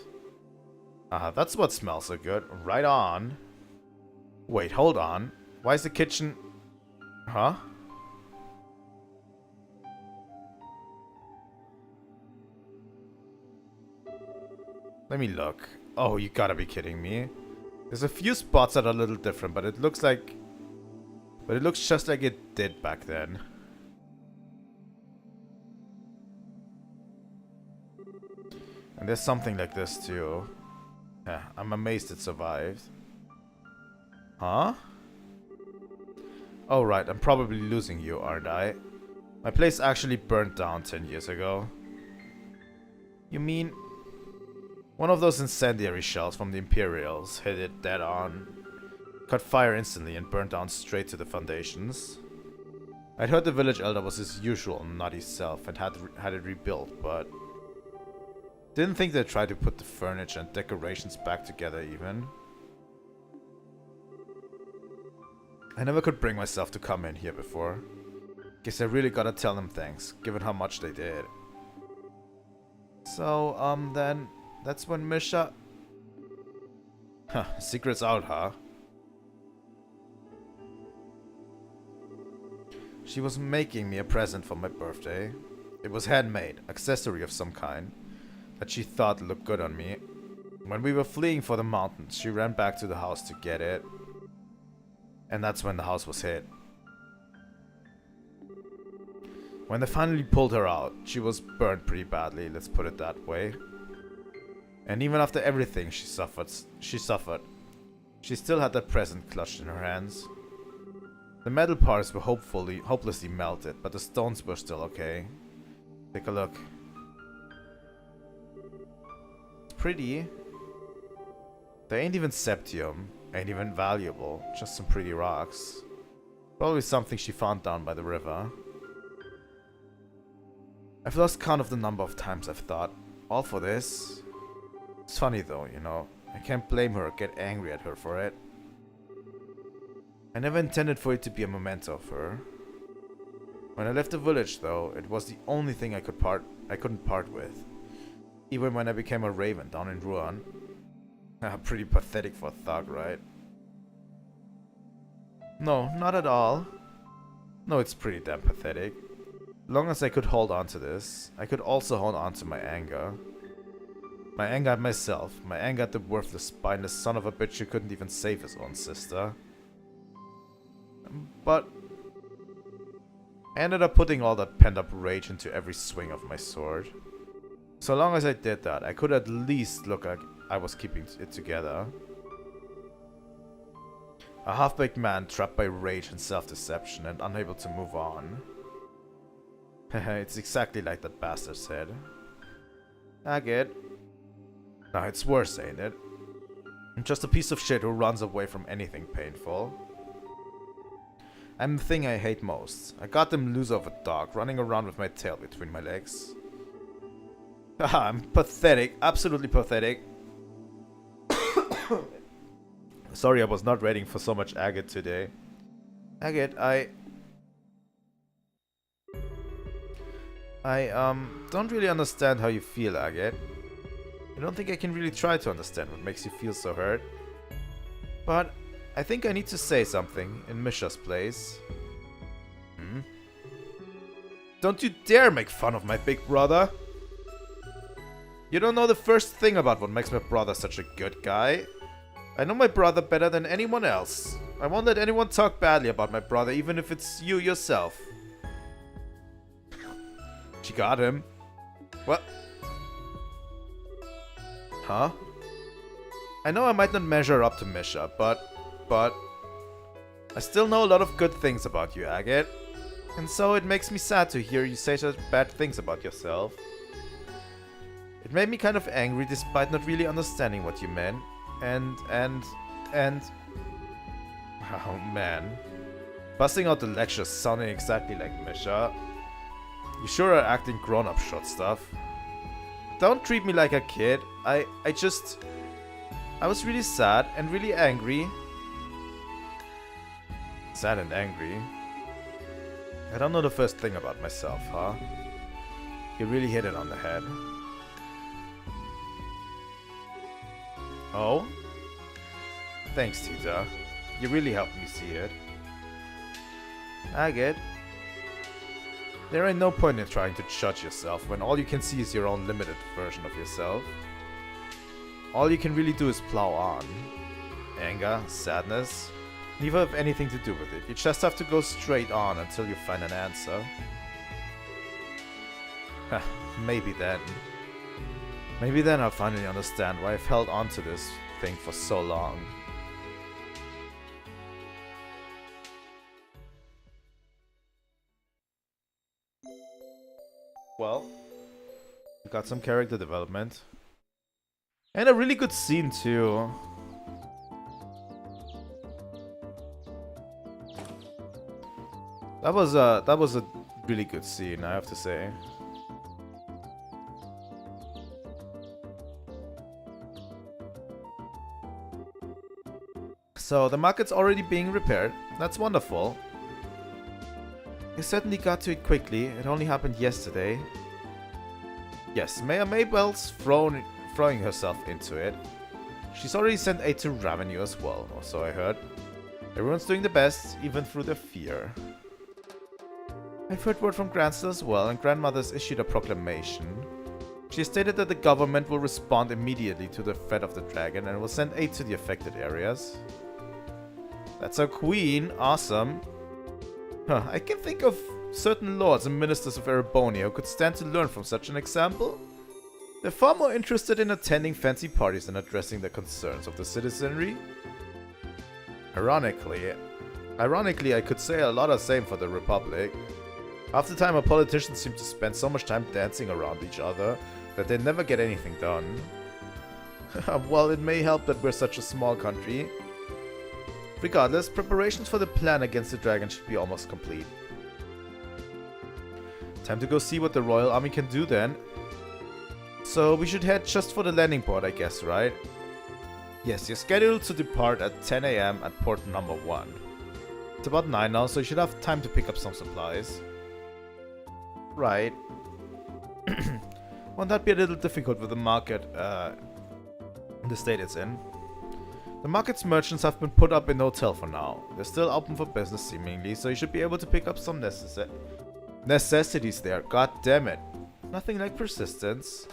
That's what smells so good. Right on. Wait, hold on. Why is the kitchen... Huh? Let me look. Oh, you gotta be kidding me. There's a few spots that are a little different, but it looks like... But it looks just like it did back then. And there's something like this too. Yeah, I'm amazed it survived. Huh? Oh right, I'm probably losing you, aren't I? My place actually burnt down 10 years ago. You mean One of those incendiary shells from the Imperials hit it dead on. Caught fire instantly and burned down straight to the foundations. I'd heard the village elder was his usual nutty self and had it rebuilt, but didn't think they'd try to put the furniture and decorations back together even. I never could bring myself to come in here before. Guess I really gotta tell them thanks, given how much they did. So, then, that's when Misha... Huh, secret's out, huh? She was making me a present for my birthday. It was handmade, accessory of some kind, that she thought looked good on me. When we were fleeing for the mountains, she ran back to the house to get it. And that's when the house was hit. When they finally pulled her out, she was burned pretty badly, let's put it that way. And even after everything she suffered. She still had that present clutched in her hands. The metal parts were hopelessly melted, but the stones were still okay. Take a look. It's pretty. They ain't even septium, ain't even valuable, just some pretty rocks. Probably something she found down by the river. I've lost count of the number of times I've thought, all for this? It's funny though, you know. I can't blame her or get angry at her for it. I never intended for it to be a memento of her. When I left the village though, it was the only thing I couldn't part with. Even when I became a raven down in Ruan. Pretty pathetic for a thug, right? No, not at all. No, it's pretty damn pathetic. Long as I could hold on to this, I could also hold on to my anger. My anger at myself, my anger at the worthless, spineless son of a bitch who couldn't even save his own sister. But I ended up putting all that pent-up rage into every swing of my sword. So long as I did that, I could at least look like I was keeping it together. A half-baked man trapped by rage and self-deception and unable to move on. It's exactly like that bastard said. I get. Now it's worse, ain't it? I'm just a piece of shit who runs away from anything painful. I'm the thing I hate most. I got them loose of a dog, running around with my tail between my legs. Haha, I'm pathetic. Absolutely pathetic. Sorry, I was not ready for so much agate today. Agate, I don't really understand how you feel, Agate. I don't think I can really try to understand what makes you feel so hurt. But I think I need to say something in Misha's place. Don't you dare make fun of my big brother! You don't know the first thing about what makes my brother such a good guy. I know my brother better than anyone else. I won't let anyone talk badly about my brother, even if it's you yourself. She got him. What? Huh? I know I might not measure up to Misha, but I still know a lot of good things about you, Agate. And so it makes me sad to hear you say such bad things about yourself. It made me kind of angry despite not really understanding what you meant. And... Oh man. Busting out the lectures sounding exactly like Misha. You sure are acting grown-up short stuff. Don't treat me like a kid. I was really sad and really angry. Sad and angry? I don't know the first thing about myself, huh? You really hit it on the head. Oh? Thanks, Tita. You really helped me see it. Agate. There ain't no point in trying to judge yourself when all you can see is your own limited version of yourself. All you can really do is plow on. Anger, sadness, neither have anything to do with it. You just have to go straight on until you find an answer. Maybe then. Maybe then I'll finally understand why I've held on to this thing for so long. Well, we got some character development. And a really good scene too. That was a really good scene, I have to say. So the market's already being repaired. That's wonderful. You certainly got to it quickly. It only happened yesterday. Yes, Mayor Maybell's throwing herself into it. She's already sent aid to Revenue as well, or so I heard. Everyone's doing the best, even through their fear. I've heard word from Grandster as well, and Grandmother's issued a proclamation. She stated that the government will respond immediately to the threat of the dragon and will send aid to the affected areas. That's our queen. Awesome. Huh, I can think of certain lords and ministers of Erebonia who could stand to learn from such an example. They're far more interested in attending fancy parties than addressing the concerns of the citizenry. Ironically, I could say a lot of same for the Republic. Half the time our politicians seem to spend so much time dancing around each other that they never get anything done. Well, it may help that we're such a small country. Regardless, preparations for the plan against the dragon should be almost complete. Time to go see what the Royal Army can do then. So we should head just for the landing port, I guess, right? Yes, you're scheduled to depart at 10 AM at port number 1. It's about 9 now, so you should have time to pick up some supplies. Right. Won't that be a little difficult with the market in the state it's in? The market's merchants have been put up in the hotel for now. They're still open for business seemingly, so you should be able to pick up some necessities there. God damn it. Nothing like persistence.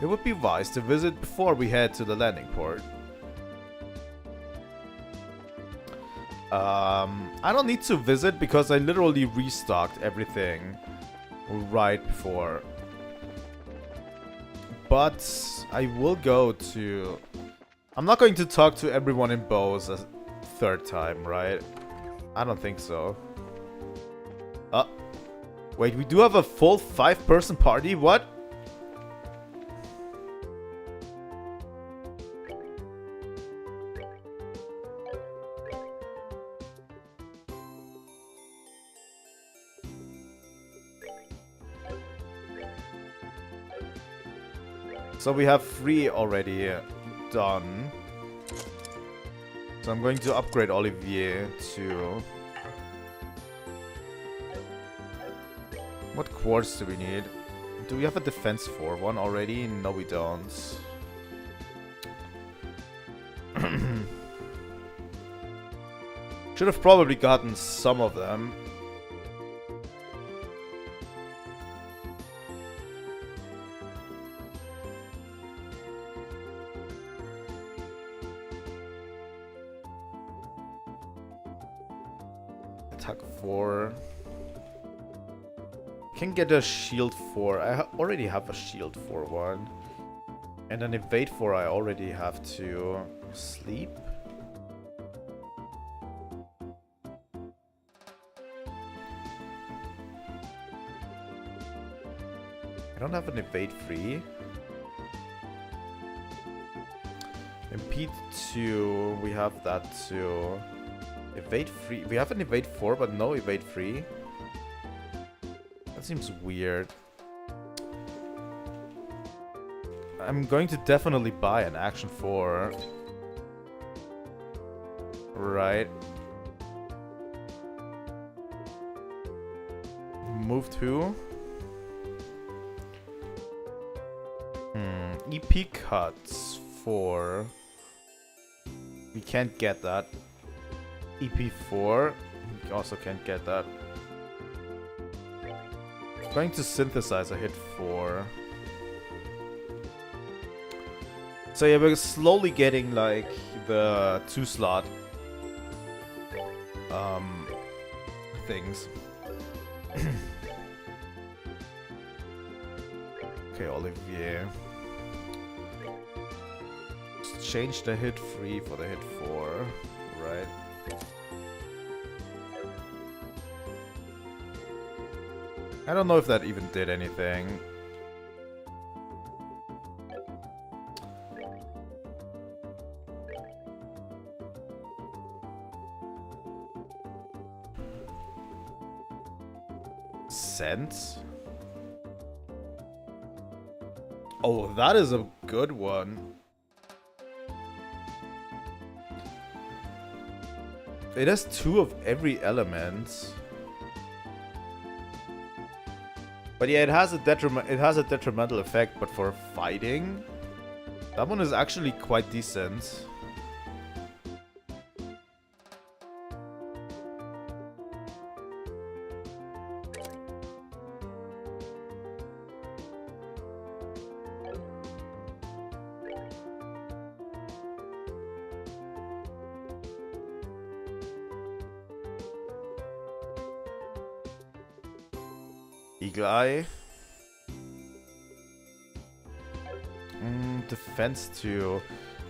It would be wise to visit before we head to the landing port. I don't need to visit because I literally restocked everything right before. But I will go to... I'm not going to talk to everyone in Bose a third time, right? I don't think so. Wait, we do have a full 5-person party? What? So we have 3 already done. So I'm going to upgrade Olivier to... What quartz do we need? Do we have a defense for one already? No, we don't. Should have probably gotten some of them. Attack 4. Can get a shield 4. I already have a shield 4 one. And an evade 4 I already have to sleep. I don't have an evade 3. Impede 2, we have that too. Evade 3, we have an evade 4 but no evade 3. That seems weird. I'm going to definitely buy an action 4. Right. Move 2. EP cuts 4. We can't get that. EP 4. We also can't get that. Going to synthesize a hit 4. So yeah, we're slowly getting like the 2-slot things. Okay, Olivier. Let's change the hit 3 for the hit 4, right? I don't know if that even did anything. Scent? Oh, that is a good one. It has 2 of every element. But yeah, it has a detrimental effect, but for fighting, that one is actually quite decent. Eagle Eye. Defense 2.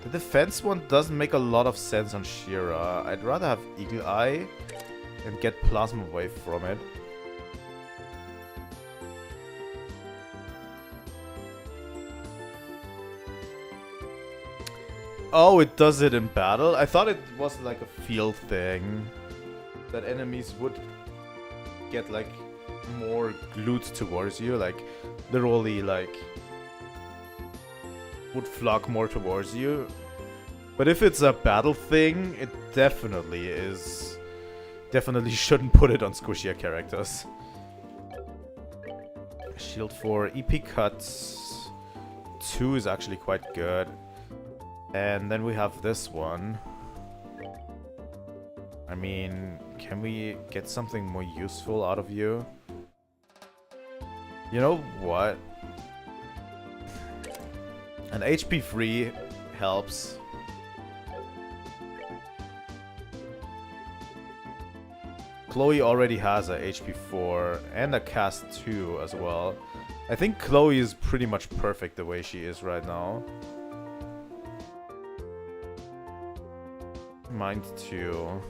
The defense one doesn't make a lot of sense on Shira. I'd rather have Eagle Eye and get Plasma Wave from it. Oh, it does it in battle? I thought it was like a field thing. That enemies would get like more glued towards you, like literally like would flock more towards you. But if it's a battle thing, it definitely is. Definitely shouldn't put it on squishier characters. Shield 4, EP Cuts 2 is actually quite good. And then we have this one. I mean, can we get something more useful out of you? You know what? An HP free helps. Chloe already has a HP 4 and a cast 2 as well. I think Chloe is pretty much perfect the way she is right now. Mind 2.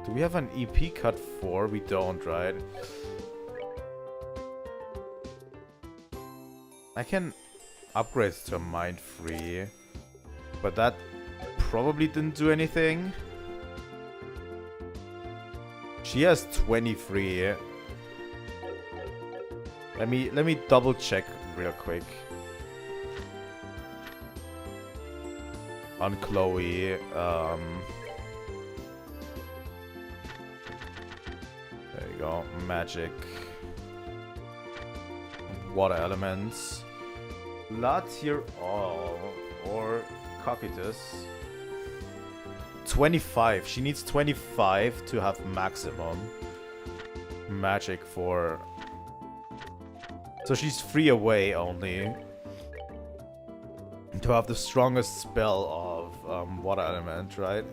Do we have an EP cut 4? We don't, right? I can upgrade to a mind free, but that probably didn't do anything. She has 23. Let me double check real quick on Chloe. There you go. Magic. Water elements. Latir all or Cocytus. 25. She needs 25 to have maximum magic for. So she's 3 away only to have the strongest spell of water element, right?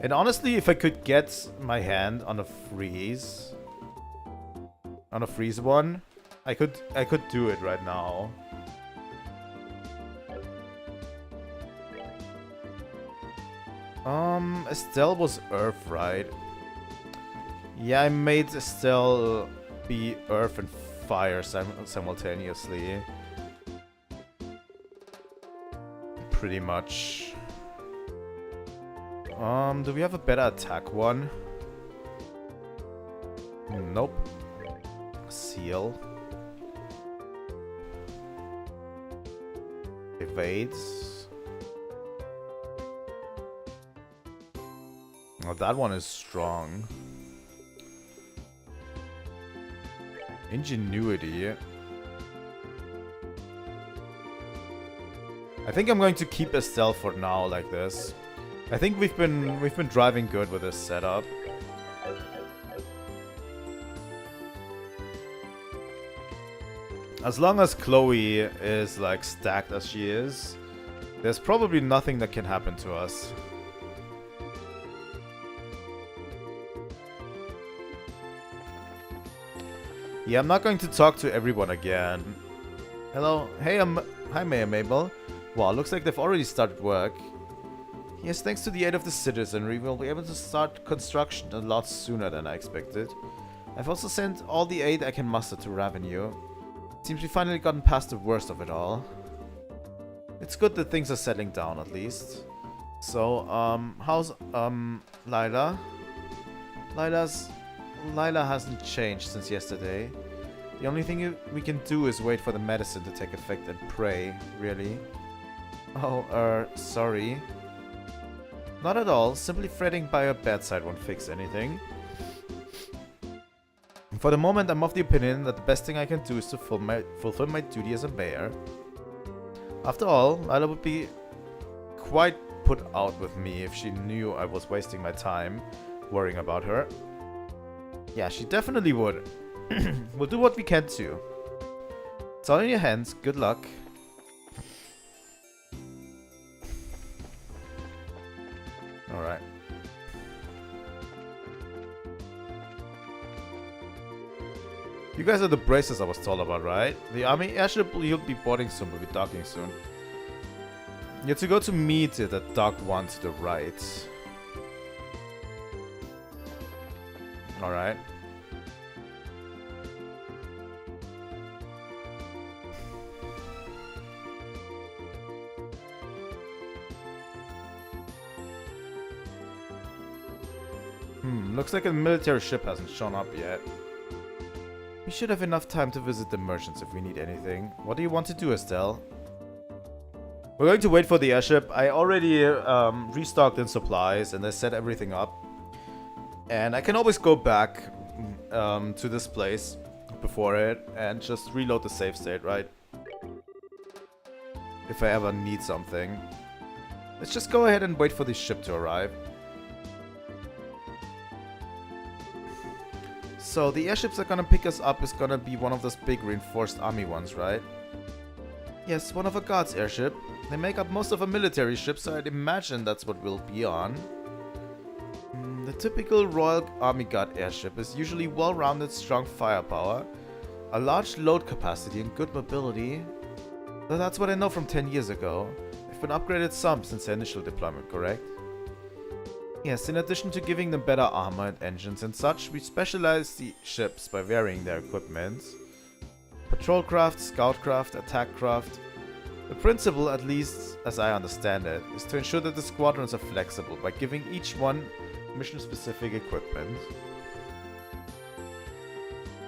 And honestly, if I could get my hand on a freeze one, I could do it right now. Estelle was Earth, right? Yeah, I made Estelle be Earth and Fire simultaneously. Pretty much. Do we have a better attack one? Nope. Seal. Evades. Oh, that one is strong. Ingenuity. I think I'm going to keep Estelle for now like this. I think we've been driving good with this setup. As long as Chloe is like stacked as she is, there's probably nothing that can happen to us. Yeah, I'm not going to talk to everyone again. Hello, hi Mayor Mabel. Wow, looks like they've already started work. Yes, thanks to the aid of the citizenry, we'll be able to start construction a lot sooner than I expected. I've also sent all the aid I can muster to Ravenue. Seems we've finally gotten past the worst of it all. It's good that things are settling down at least. So, how's, Lila? Lila hasn't changed since yesterday. The only thing we can do is wait for the medicine to take effect and pray, really. Oh, sorry. Not at all. Simply fretting by her bedside won't fix anything. For the moment, I'm of the opinion that the best thing I can do is to fulfill my duty as a mayor. After all, Lila would be quite put out with me if she knew I was wasting my time worrying about her. Yeah, she definitely would. We'll do what we can to. It's all in your hands. Good luck. Alright. You guys are the braces I was told about, right? The army airship you'll be boarding soon. We'll be docking soon. You have to go to meet it at dock 1 to the right. Alright. Looks like a military ship hasn't shown up yet. We should have enough time to visit the merchants if we need anything. What do you want to do, Estelle? We're going to wait for the airship. I already restocked in supplies and I set everything up. And I can always go back to this place before it and just reload the save state, right? If I ever need something. Let's just go ahead and wait for the ship to arrive. So the airships that are gonna pick us up is gonna be one of those big reinforced army ones, right? Yes, one of a guard's airship. They make up most of a military ship, so I'd imagine that's what we'll be on. The typical Royal Army Guard airship is usually well-rounded, strong firepower, a large load capacity and good mobility. Though that's what I know from 10 years ago. They've been upgraded some since their initial deployment, correct? Yes, in addition to giving them better armor and engines and such, we specialize the ships by varying their equipment. Patrol craft, scout craft, attack craft. The principle, at least as I understand it, is to ensure that the squadrons are flexible by giving each one mission-specific equipment.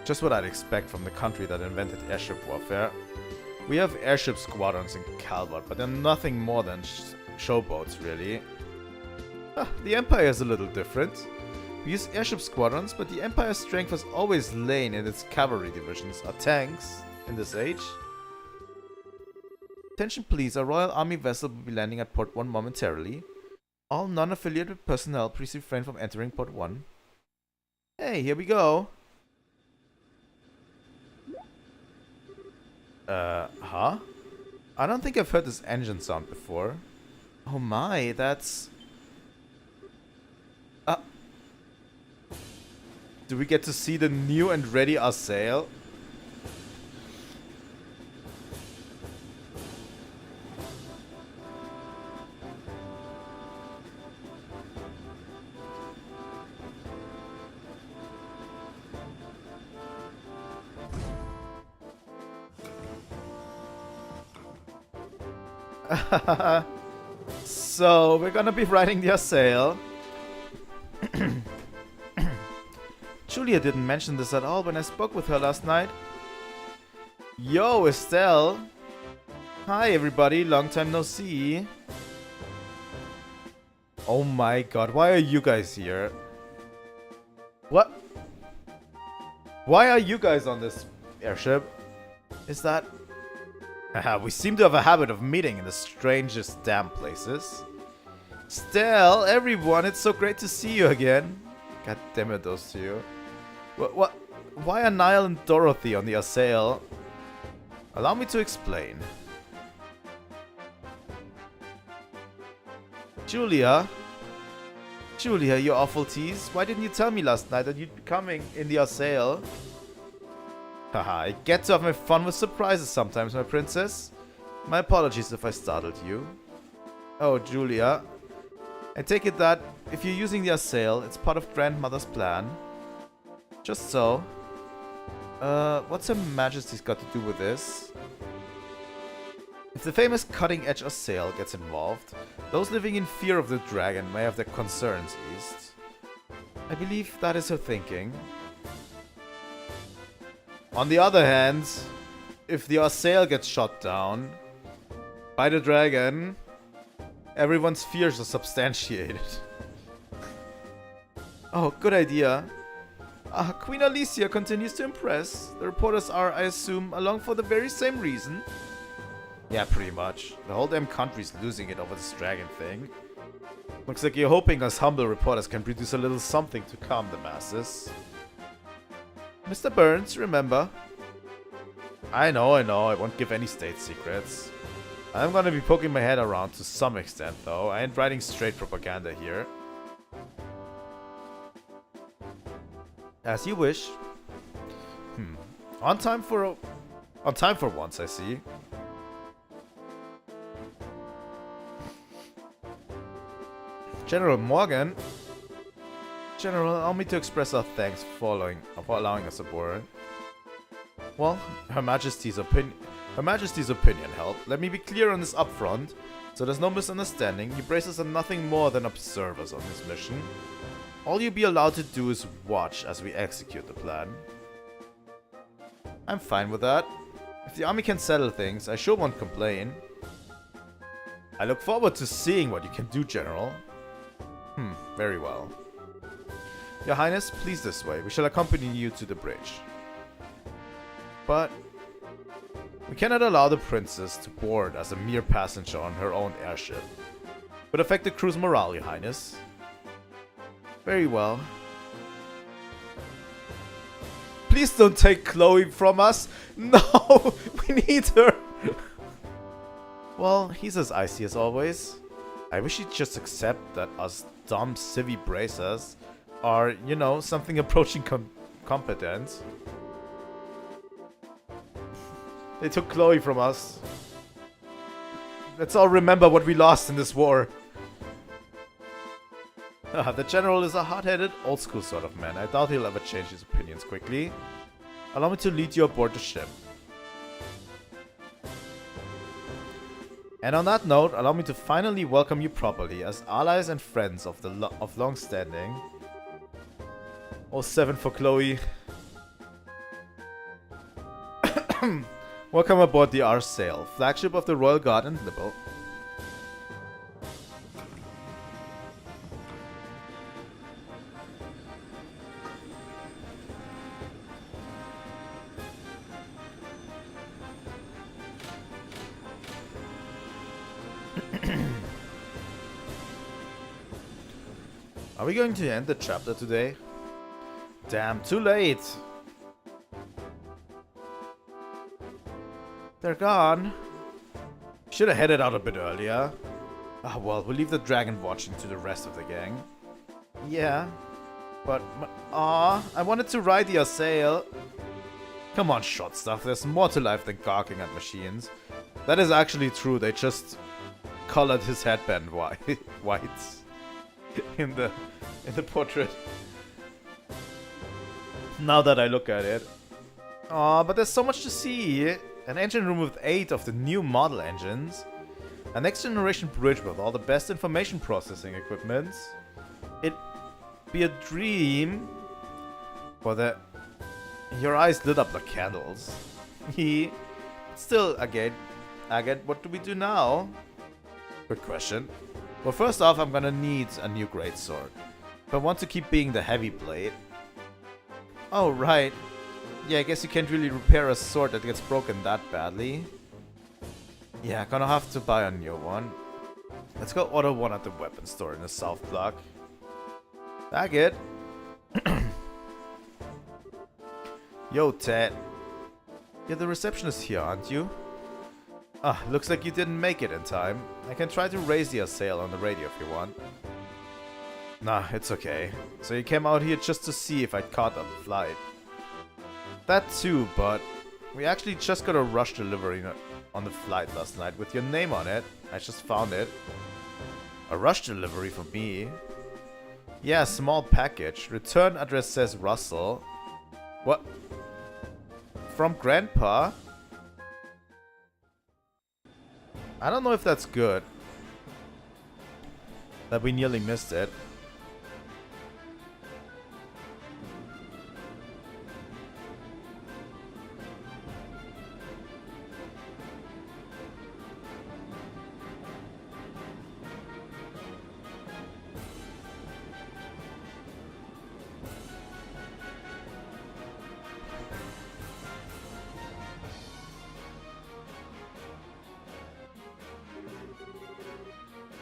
Just what I'd expect from the country that invented airship warfare. We have airship squadrons in Calvert, but they're nothing more than showboats, really. The Empire is a little different. We use airship squadrons, but the Empire's strength has always lain in its cavalry divisions, our tanks, in this age. Attention please, a Royal Army vessel will be landing at Port 1 momentarily. All non-affiliated personnel please refrain from entering Port 1. Hey, here we go. Huh? I don't think I've heard this engine sound before. Oh my, that's... Do we get to see the new and ready Estelle? So, we're gonna be riding the Estelle. Julia didn't mention this at all when I spoke with her last night. Yo, Estelle! Hi everybody, long time no see. Oh my god, why are you guys here? What? Why are you guys on this airship? Is that... Haha, we seem to have a habit of meeting in the strangest damn places. Estelle, everyone, it's so great to see you again. God damn it, those two. What? Why are Niall and Dorothy on the Estelle? Allow me to explain. Julia, you awful tease. Why didn't you tell me last night that you'd be coming in the Estelle? Haha, I get to have my fun with surprises sometimes, my princess. My apologies if I startled you. Oh, Julia. I take it that if you're using the Estelle, it's part of Grandmother's plan. Just so. What's Her Majesty's got to do with this? If the famous cutting-edge Estelle gets involved, those living in fear of the dragon may have their concerns eased. I believe that is her thinking. On the other hand, if the Estelle gets shot down by the dragon, everyone's fears are substantiated. Oh, good idea. Queen Alicia continues to impress. The reporters are, I assume, along for the very same reason. Yeah, pretty much. The whole damn country's losing it over this dragon thing. Looks like you're hoping us humble reporters can produce a little something to calm the masses. Mr. Burns, remember? I know, I won't give any state secrets. I'm gonna be poking my head around to some extent, though. I ain't writing straight propaganda here. As you wish. On time for once, I see. General Morgan. General, allow me to express our thanks for allowing us aboard. Well, Her Majesty's opinion helped. Let me be clear on this upfront, so there's no misunderstanding. You braces are nothing more than observers on this mission. All you'll be allowed to do is watch as we execute the plan. I'm fine with that. If the army can settle things, I sure won't complain. I look forward to seeing what you can do, General. Very well. Your Highness, please this way. We shall accompany you to the bridge. But we cannot allow the princess to board as a mere passenger on her own airship. It would affect the crew's morale, Your Highness. Very well. Please don't take Chloe from us. No, we need her. Well, he's as icy as always. I wish he'd just accept that us dumb civvy bracers are, you know, something approaching competent. They took Chloe from us. Let's all remember what we lost in this war. The general is a hot-headed, old-school sort of man. I doubt he'll ever change his opinions quickly. Allow me to lead you aboard the ship. And on that note, allow me to finally welcome you properly as allies and friends of long standing. Oh, 7 for Chloe. Welcome aboard the Arsail, flagship of the Royal Guard and Nibble. Are we going to end the chapter today? Damn, too late! They're gone. Should have headed out a bit earlier. Ah, well, we'll leave the dragon watching to the rest of the gang. Yeah, but I wanted to ride the Arsail. Come on, short stuff. There's more to life than gawking at machines. That is actually true. They just colored his headband white in the portrait. Now that I look at it. Aw, but there's so much to see. An engine room with 8 of the new model engines. A next generation bridge with all the best information processing equipment. It'd be a dream. For your eyes lit up like candles. Still, again, what do we do now? Good question. Well, first off, I'm gonna need a new greatsword. If I want to keep being the heavy blade. Oh, right. Yeah, I guess you can't really repair a sword that gets broken that badly. Yeah, gonna have to buy a new one. Let's go order one at the weapon store in the south block. Daggett. Yo, Ted. You're the receptionist here, aren't you? Ah, looks like you didn't make it in time. I can try to raise the Arsail on the radio if you want. Nah, it's okay. So you came out here just to see if I'd caught up the flight. That too, but we actually just got a rush delivery on the flight last night with your name on it. I just found it. A rush delivery for me? Yeah, small package. Return address says Russell. What? From Grandpa? I don't know if that's good. That we nearly missed it.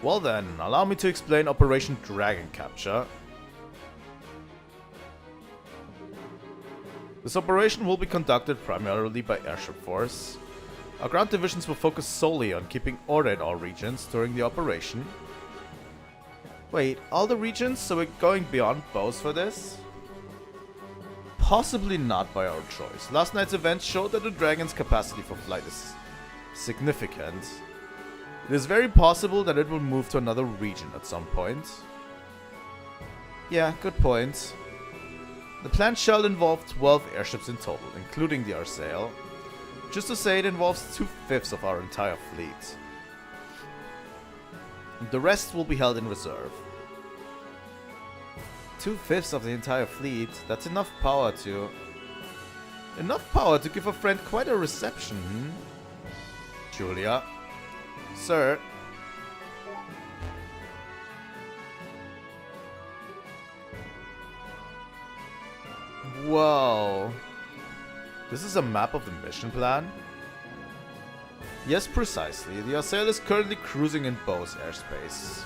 Well then, allow me to explain Operation Dragon Capture. This operation will be conducted primarily by Airship Force. Our ground divisions will focus solely on keeping order in all regions during the operation. Wait, all the regions? So we're going beyond bows for this? Possibly not by our choice. Last night's event showed that the dragon's capacity for flight is significant. It is very possible that it will move to another region at some point. Yeah, good point. The plan shall involve 12 airships in total, including the Arsail. Just to say, it involves 2/5 of our entire fleet. The rest will be held in reserve. 2/5 of the entire fleet? That's enough power to... Enough power to give a friend quite a reception, hmm? Julia? Sir? Whoa. This is a map of the mission plan? Yes, precisely. The Arsail is currently cruising in Bow's airspace.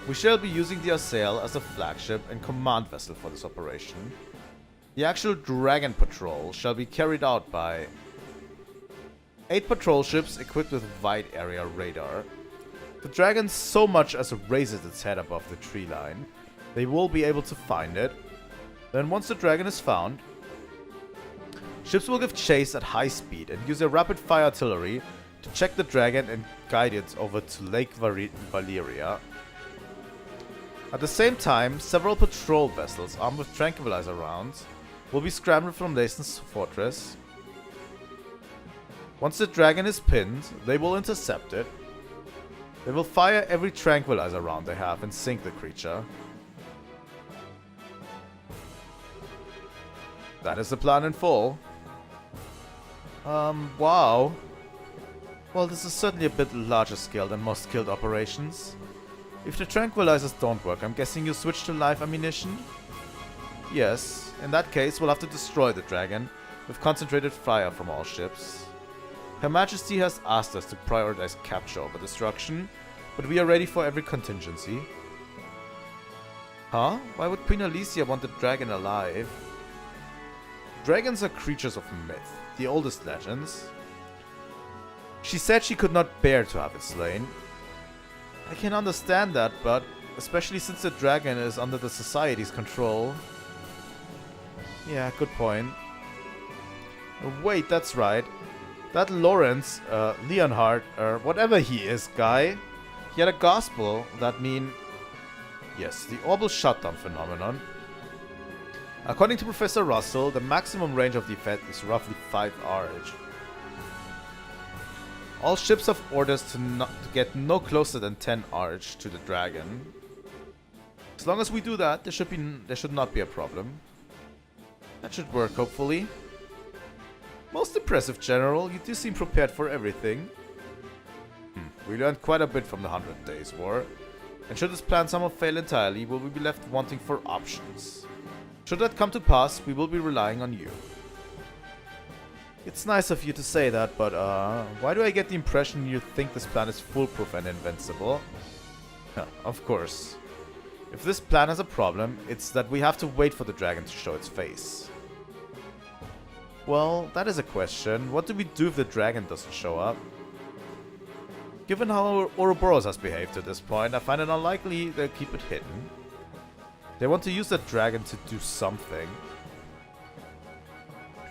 We shall be using the Arsail as a flagship and command vessel for this operation. The actual Dragon Patrol shall be carried out by 8 patrol ships equipped with wide area radar. The dragon so much as raises its head above the tree line. They will be able to find it. Then once the dragon is found, ships will give chase at high speed and use their rapid fire artillery to check the dragon and guide it over to Lake Valeria. At the same time, several patrol vessels armed with tranquilizer rounds will be scrambled from Lason's fortress. Once the dragon is pinned, they will intercept it. They will fire every tranquilizer round they have and sink the creature. That is the plan in full. Wow. Well, this is certainly a bit larger scale than most skilled operations. If the tranquilizers don't work, I'm guessing you switch to live ammunition? Yes. In that case, we'll have to destroy the dragon with concentrated fire from all ships. Her Majesty has asked us to prioritize capture over destruction, but we are ready for every contingency. Huh? Why would Queen Alicia want the dragon alive? Dragons are creatures of myth, the oldest legends. She said she could not bear to have it slain. I can understand that, but especially since the dragon is under the Society's control. Yeah, good point. Wait, that's right. That Lawrence, Leonhard, or whatever he is, guy, he had a gospel that mean... Yes, the orbital shutdown phenomenon. According to Professor Russell, the maximum range of the effect is roughly 5 RH. All ships have orders to get no closer than 10 RH to the dragon. As long as we do that, there should not be a problem. That should work, hopefully. Most impressive, General. You do seem prepared for everything. We learned quite a bit from the 100 Days War. And should this plan somehow fail entirely, we will be left wanting for options. Should that come to pass, we will be relying on you. It's nice of you to say that, but why do I get the impression you think this plan is foolproof and invincible? Of course. If this plan has a problem, it's that we have to wait for the dragon to show its face. Well, that is a question. What do we do if the dragon doesn't show up? Given how Ouroboros has behaved to this point, I find it unlikely they'll keep it hidden. They want to use that dragon to do something.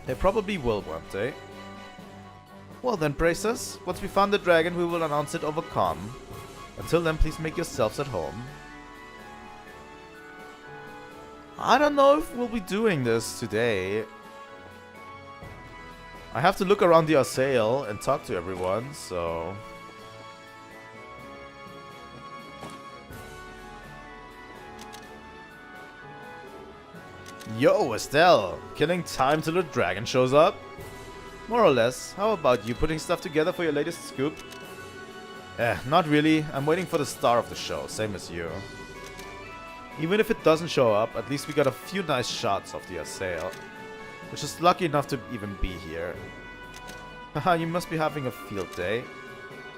They probably will, won't they? Well then, bracers. Once we found the dragon, we will announce it over comm. Until then, please make yourselves at home. I don't know if we'll be doing this today. I have to look around the Arsail and talk to everyone, so... Yo, Estelle! Killing time till the dragon shows up? More or less. How about you putting stuff together for your latest scoop? Not really. I'm waiting for the star of the show, same as you. Even if it doesn't show up, at least we got a few nice shots of the Estelle. We're just lucky enough to even be here. Haha, you must be having a field day.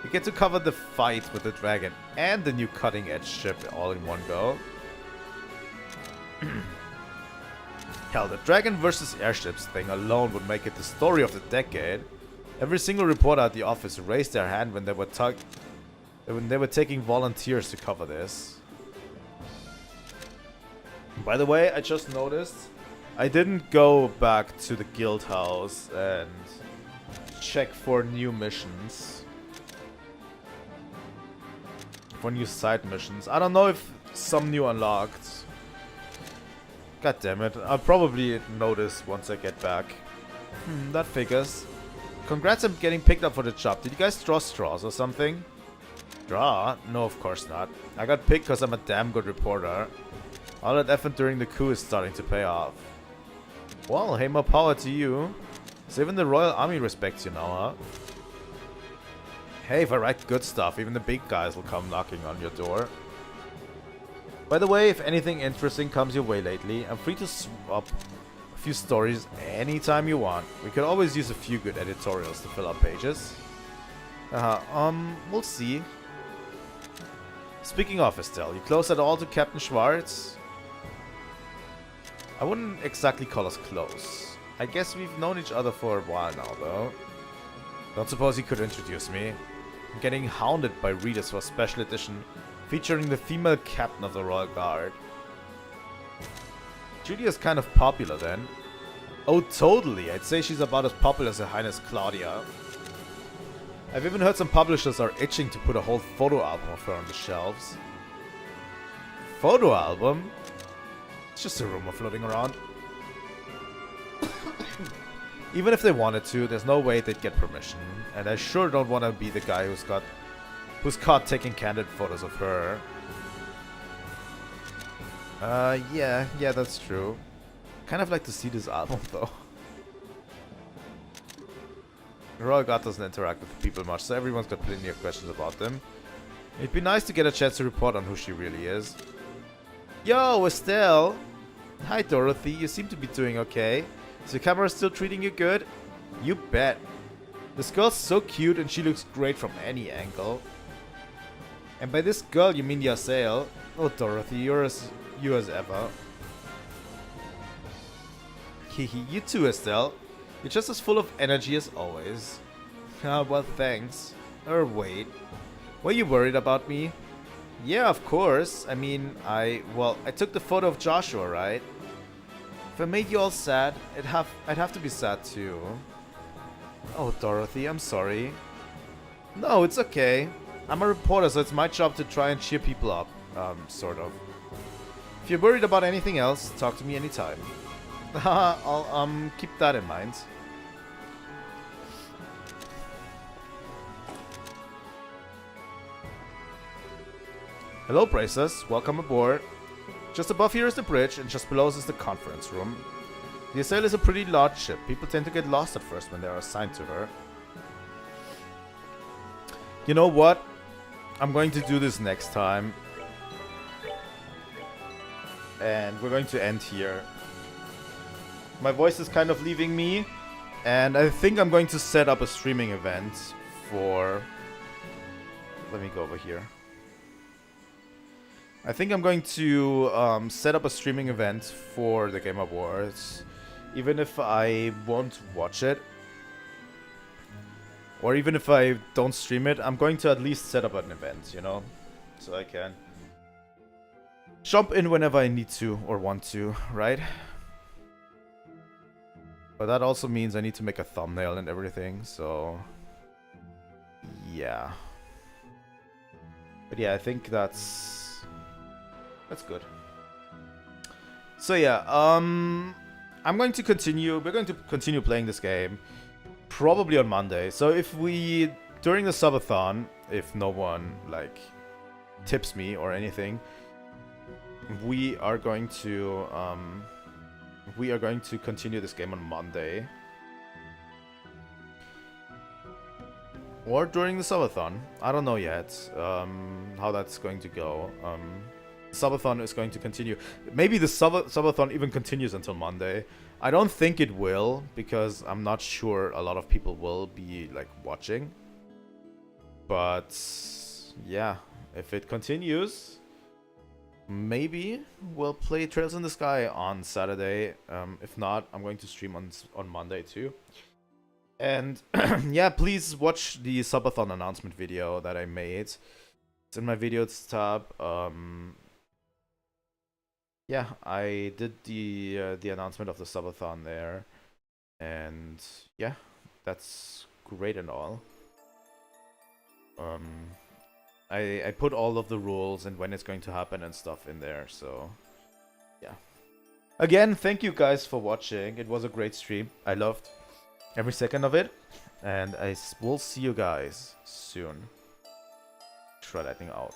You get to cover the fight with the dragon and the new cutting-edge ship all in one go. Hell, the dragon versus airships thing alone would make it the story of the decade. Every single reporter at the office raised their hand when they were taking volunteers to cover this. By the way, I just noticed I didn't go back to the guild house and check for new missions. For new side missions. I don't know if some new unlocked. God damn it. I'll probably notice once I get back. That figures. Congrats on getting picked up for the job. Did you guys draw straws or something? Draw? No, of course not. I got picked because I'm a damn good reporter. All that effort during the coup is starting to pay off. Well, hey, more power to you. So even the Royal Army respects you now, huh? Hey, if I write good stuff, even the big guys will come knocking on your door. By the way, if anything interesting comes your way lately, I'm free to swap a few stories anytime you want. We could always use a few good editorials to fill our pages. We'll see. Speaking of Estelle, you close at all to Captain Schwartz? I wouldn't exactly call us close. I guess we've known each other for a while now, though. Don't suppose you could introduce me? I'm getting hounded by readers for a special edition featuring the female captain of the Royal Guard. Julia's kind of popular then. Oh, totally. I'd say she's about as popular as Her Highness Claudia. I've even heard some publishers are itching to put a whole photo album of her on the shelves. Photo album? It's just a rumor floating around. Even if they wanted to, there's no way they'd get permission. And I sure don't want to be the guy who's caught taking candid photos of her. Yeah, that's true. Kind of like to see this album, though. The Royal Guard doesn't interact with people much, so everyone's got plenty of questions about them. It'd be nice to get a chance to report on who she really is. Yo, Estelle! Hi, Dorothy. You seem to be doing okay. Is your camera still treating you good? You bet. This girl's so cute and she looks great from any angle. And by this girl, you mean Yassael? Oh, Dorothy, you as ever. Hehe, you too, Estelle. You're just as full of energy as always. Ah, well, thanks. Or wait. Were you worried about me? Yeah, of course. I mean, I took the photo of Joshua, right? If I made you all sad, I'd have to be sad too. Oh, Dorothy, I'm sorry. No, it's okay. I'm a reporter, so it's my job to try and cheer people up. Sort of. If you're worried about anything else, talk to me anytime. I'll, keep that in mind. Hello, Bracers. Welcome aboard. Just above here is the bridge, and just below us is the conference room. The Estelle is a pretty large ship. People tend to get lost at first when they are assigned to her. You know what? I'm going to do this next time. And we're going to end here. My voice is kind of leaving me. And I think I'm going to set up a streaming event for... Let me go over here. I think I'm going to set up a streaming event for the Game Awards. Even if I won't watch it. Or even if I don't stream it, I'm going to at least set up an event, you know? So I can jump in whenever I need to or want to, right? But that also means I need to make a thumbnail and everything, so... yeah. But yeah, I think that's good. So yeah, I'm going to continue, we're going to continue playing this game. Probably on Monday. So if we, during the subathon, if no one, like, tips me or anything, we are going to, we are going to continue this game on Monday. Or during the subathon. I don't know yet how that's going to go. Subathon is going to continue. Maybe the subathon even continues until Monday. I don't think it will, because I'm not sure a lot of people will be like watching. But yeah, if it continues, maybe we'll play Trails in the Sky on Saturday. If not, I'm going to stream on Monday too. And yeah, please watch the subathon announcement video that I made. It's in my videos tab. Yeah, I did the announcement of the subathon there, and yeah, that's great and all. I put all of the rules and when it's going to happen and stuff in there, so yeah. Again, thank you guys for watching. It was a great stream. I loved every second of it, and I will see you guys soon. Trilightning out.